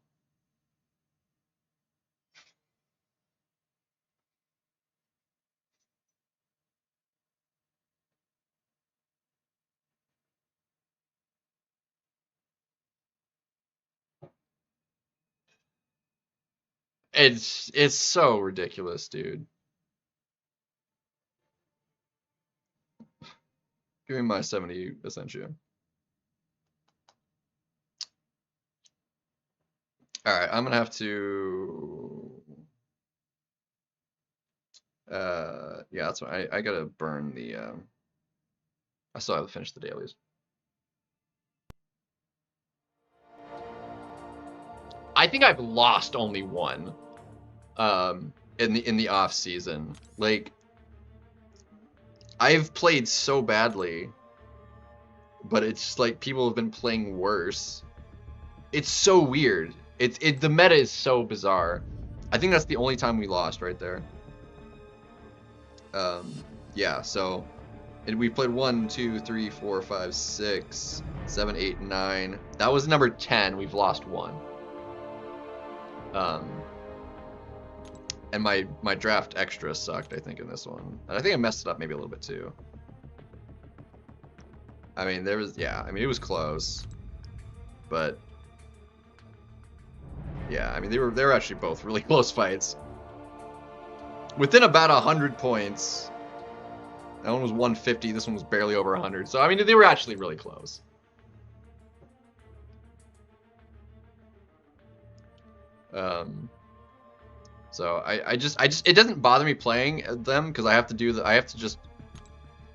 Speaker 1: It's so ridiculous, dude. Give me my 70 Essentia. Alright, I'm gonna have to... yeah, that's what I gotta burn the, I still have to finish the dailies. I think I've lost only one, in the off season. Like, I've played so badly, but it's like people have been playing worse. It's so weird. The meta is so bizarre. I think that's the only time we lost right there. Yeah, so we played 1, 2, 3, 4, 5, 6, 7, 8, 9. That was number 10. We've lost 1. And my draft extra sucked, I think, in this one. And I think I messed it up maybe a little bit too. I mean, there was, yeah, I mean, it was close, but yeah, I mean, they were actually both really close fights. Within about 100 points. That one was 150, this one was barely over 100. So, I mean, they were actually really close. So I just it doesn't bother me playing them because I have to just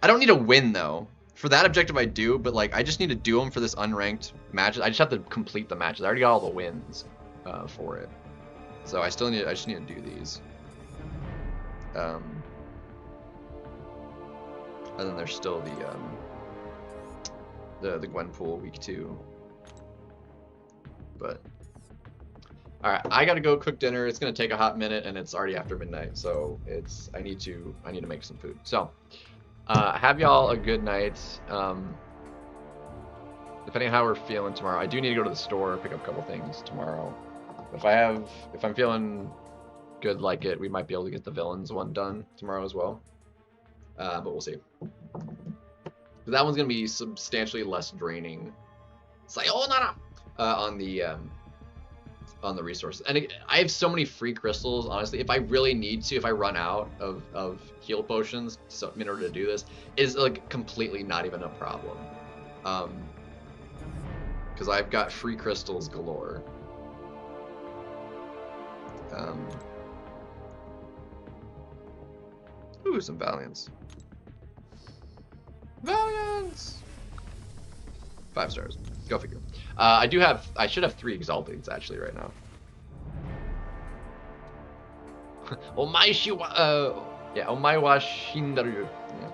Speaker 1: I don't need to win though. For that objective I do, but like I just need to do them for this unranked match. I just have to complete the matches. I already got all the wins for it. So I just need to do these. And then there's still the Gwenpool week 2. But alright, I gotta go cook dinner. It's gonna take a hot minute and it's already after midnight, so I need to make some food. So have y'all a good night. Depending on how we're feeling tomorrow, I do need to go to the store, pick up a couple things tomorrow. If I'm feeling good like it, we might be able to get the villains one done tomorrow as well. But we'll see. But that one's gonna be substantially less draining. Sayonara! On the resources. And I have so many free crystals, honestly. If I really need to, if I run out of heal potions in order to do this, is like completely not even a problem. Because I've got free crystals galore. Ooh, some Valiants. Valiants! 5 stars. Go figure. I should have 3 Exaltings actually right now. Omae wa shindaru. Yeah.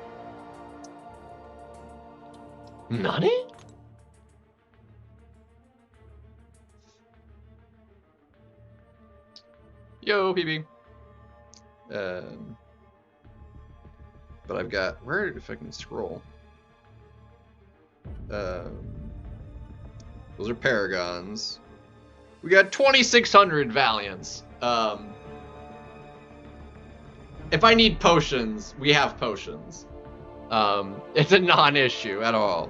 Speaker 1: Nani? Yo, PB. But I've got, where, if I can scroll. Those are Paragons. We got 2,600 Valiants. If I need potions, we have potions. It's a non-issue at all.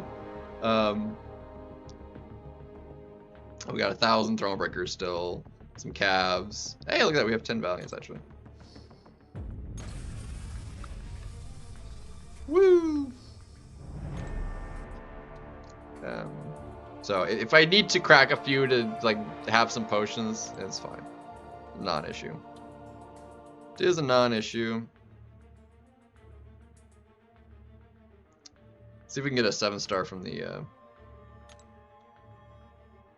Speaker 1: We got 1,000 Thronebreakers still. Some Cavs. Hey, look at that. We have 10 Valiants, actually. Woo! So if I need to crack a few to like have some potions, it's fine. Non-issue. It is a non-issue. See if we can get a 7-star from the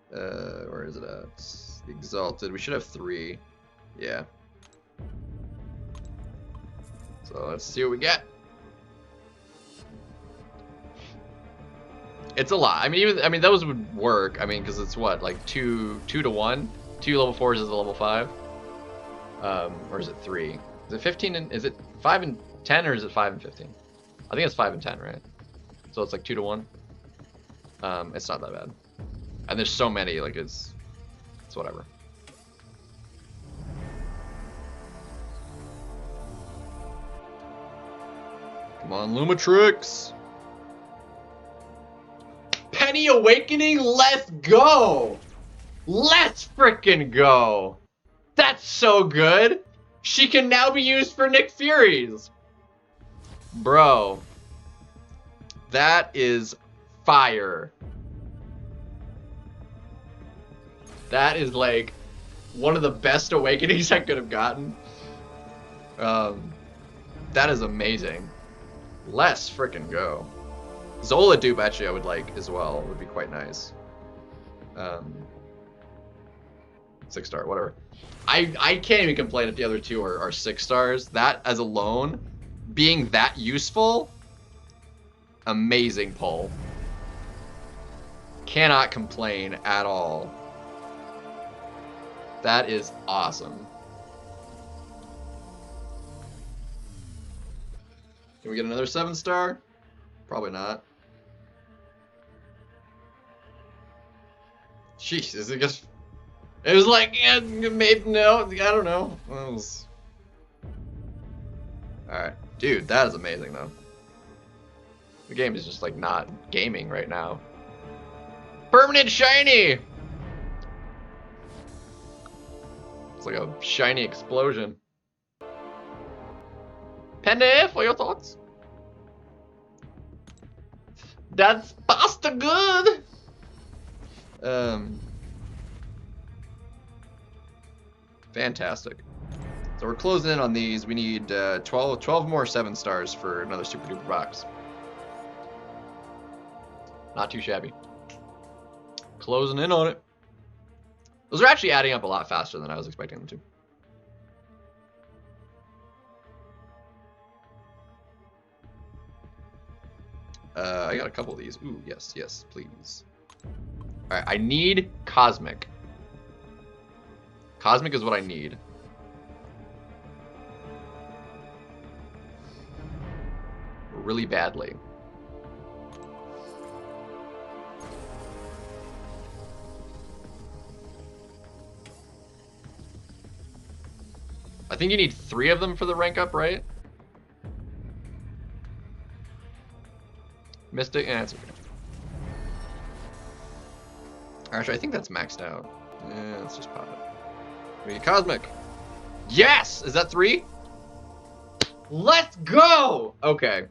Speaker 1: where is it at? The Exalted. We should have 3. Yeah. So let's see what we get. It's a lot. I mean, those would work. I mean, because it's what, like 2 to 1. 2 level 4s is a level 5. Or is it 3? Is it 15 and is it 5 and 10 or is it 5 and 15? I think it's 5 and 10, right? So it's like 2 to 1. It's not that bad. And there's so many, like it's whatever. Come on, Lumatrix. Penny Awakening, let's go! Let's frickin' go! That's so good! She can now be used for Nick Furies! Bro. That is fire. That is like one of the best awakenings I could have gotten. That is amazing. Let's frickin' go. Zola dupe actually I would like as well. It would be quite nice. 6-star, whatever. I can't even complain if the other 2 are 6 stars. That as alone, being that useful, amazing pull. Cannot complain at all. That is awesome. Can we get another 7-star? Probably not. Jeez, is it just... It was like, yeah, maybe, no, I don't know. Was... Alright. Dude, that is amazing, though. The game is just, like, not gaming right now. Permanent shiny! It's like a shiny explosion. Penny, for your thoughts? That's pasta good! Fantastic. So we're closing in on these. We need 12 more 7-stars for another super duper box. Not too shabby. Closing in on it. Those are actually adding up a lot faster than I was expecting them to. I got a couple of these. Ooh, yes, yes, please. Alright, I need Cosmic. Cosmic is what I need. Really badly. I think you need 3 of them for the rank up, right? Mystic, that's okay. Actually, I think that's maxed out. Yeah, let's just pop it. We need Cosmic. Yes! Is that 3? Let's go! Okay.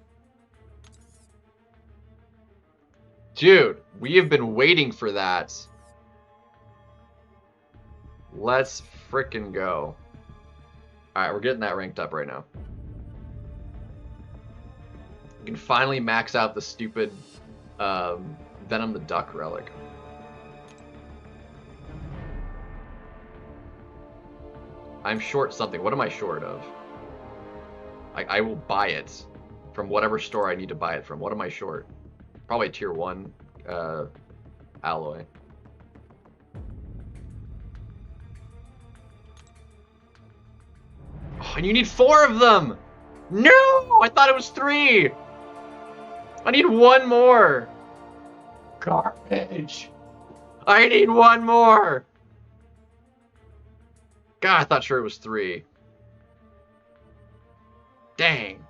Speaker 1: Dude, we have been waiting for that. Let's frickin' go. Alright, we're getting that ranked up right now. We can finally max out the stupid Venom the Duck relic. I'm short something. What am I short of? I will buy it from whatever store I need to buy it from. What am I short? Probably tier 1 alloy. Oh, and you need 4 of them! No! I thought it was 3! I need 1 more! Garbage! I need 1 more! God, I thought sure it was 3. Dang.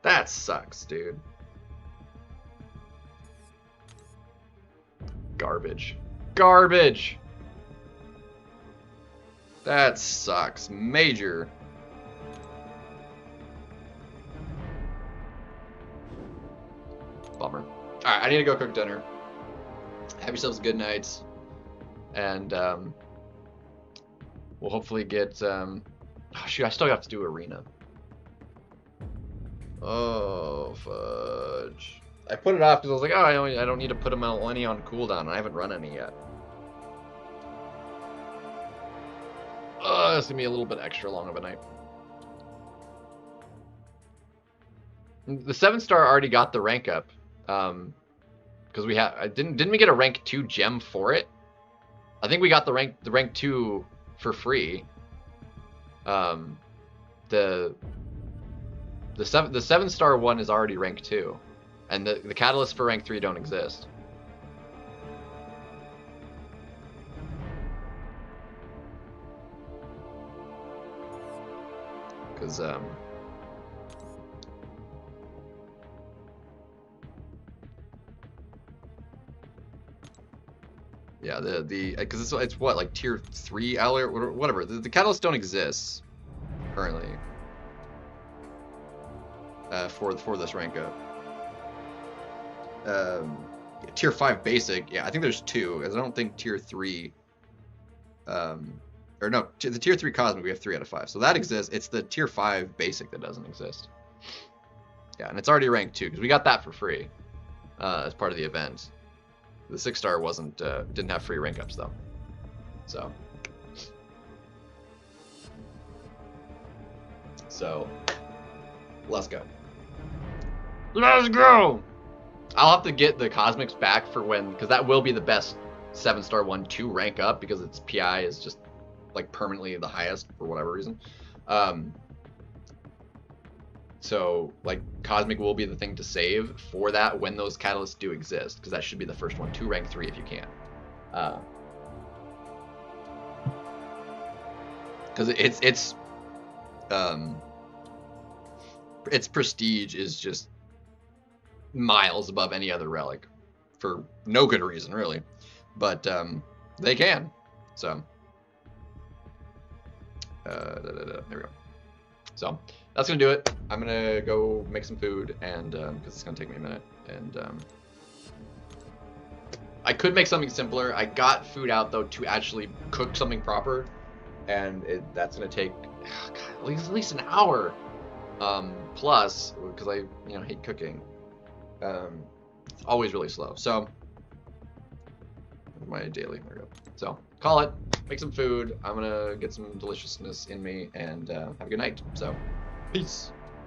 Speaker 1: That sucks, dude. Garbage. Garbage! That sucks. Major. Bummer. Alright, I need to go cook dinner. Have yourselves a good night. And, we'll hopefully get, oh shoot, I still have to do arena. Oh, fudge. I put it off because I was like, oh, I don't need to put them any on cooldown, and I haven't run any yet. It's gonna be a little bit extra long of a night. The 7-star already got the rank up, because we have. Didn't we get a rank 2 gem for it? I think we got the rank 2 for free. The 7-star one is already rank 2, and the catalysts for rank 3 don't exist. Because yeah, because it's what, like tier 3 ally or whatever. The catalysts don't exist currently for this rank up. Tier 5 basic, yeah, I think there's 2, because I don't think tier 3 or no, the tier 3 cosmic we have 3 out of 5, so that exists. It's the tier 5 basic that doesn't exist. Yeah, and it's already ranked 2 because we got that for free as part of the event. The 6-star wasn't didn't have free rank ups though. So let's go. Let's go. I'll have to get the cosmics back for when, because that will be the best 7-star one to rank up, because its PI is just like permanently the highest for whatever reason. So like cosmic will be the thing to save for that when those catalysts do exist, because that should be the first one to rank 3 if you can. Because its prestige is just miles above any other relic for no good reason really, but they can. So there we go. So that's gonna do it. I'm gonna go make some food, and because it's gonna take me a minute, and I could make something simpler. I got food out though to actually cook something proper, and that's gonna take God, at least an hour plus, because I hate cooking. It's always really slow. So my daily, there we go. So call it, make some food. I'm gonna get some deliciousness in me, and have a good night. So peace.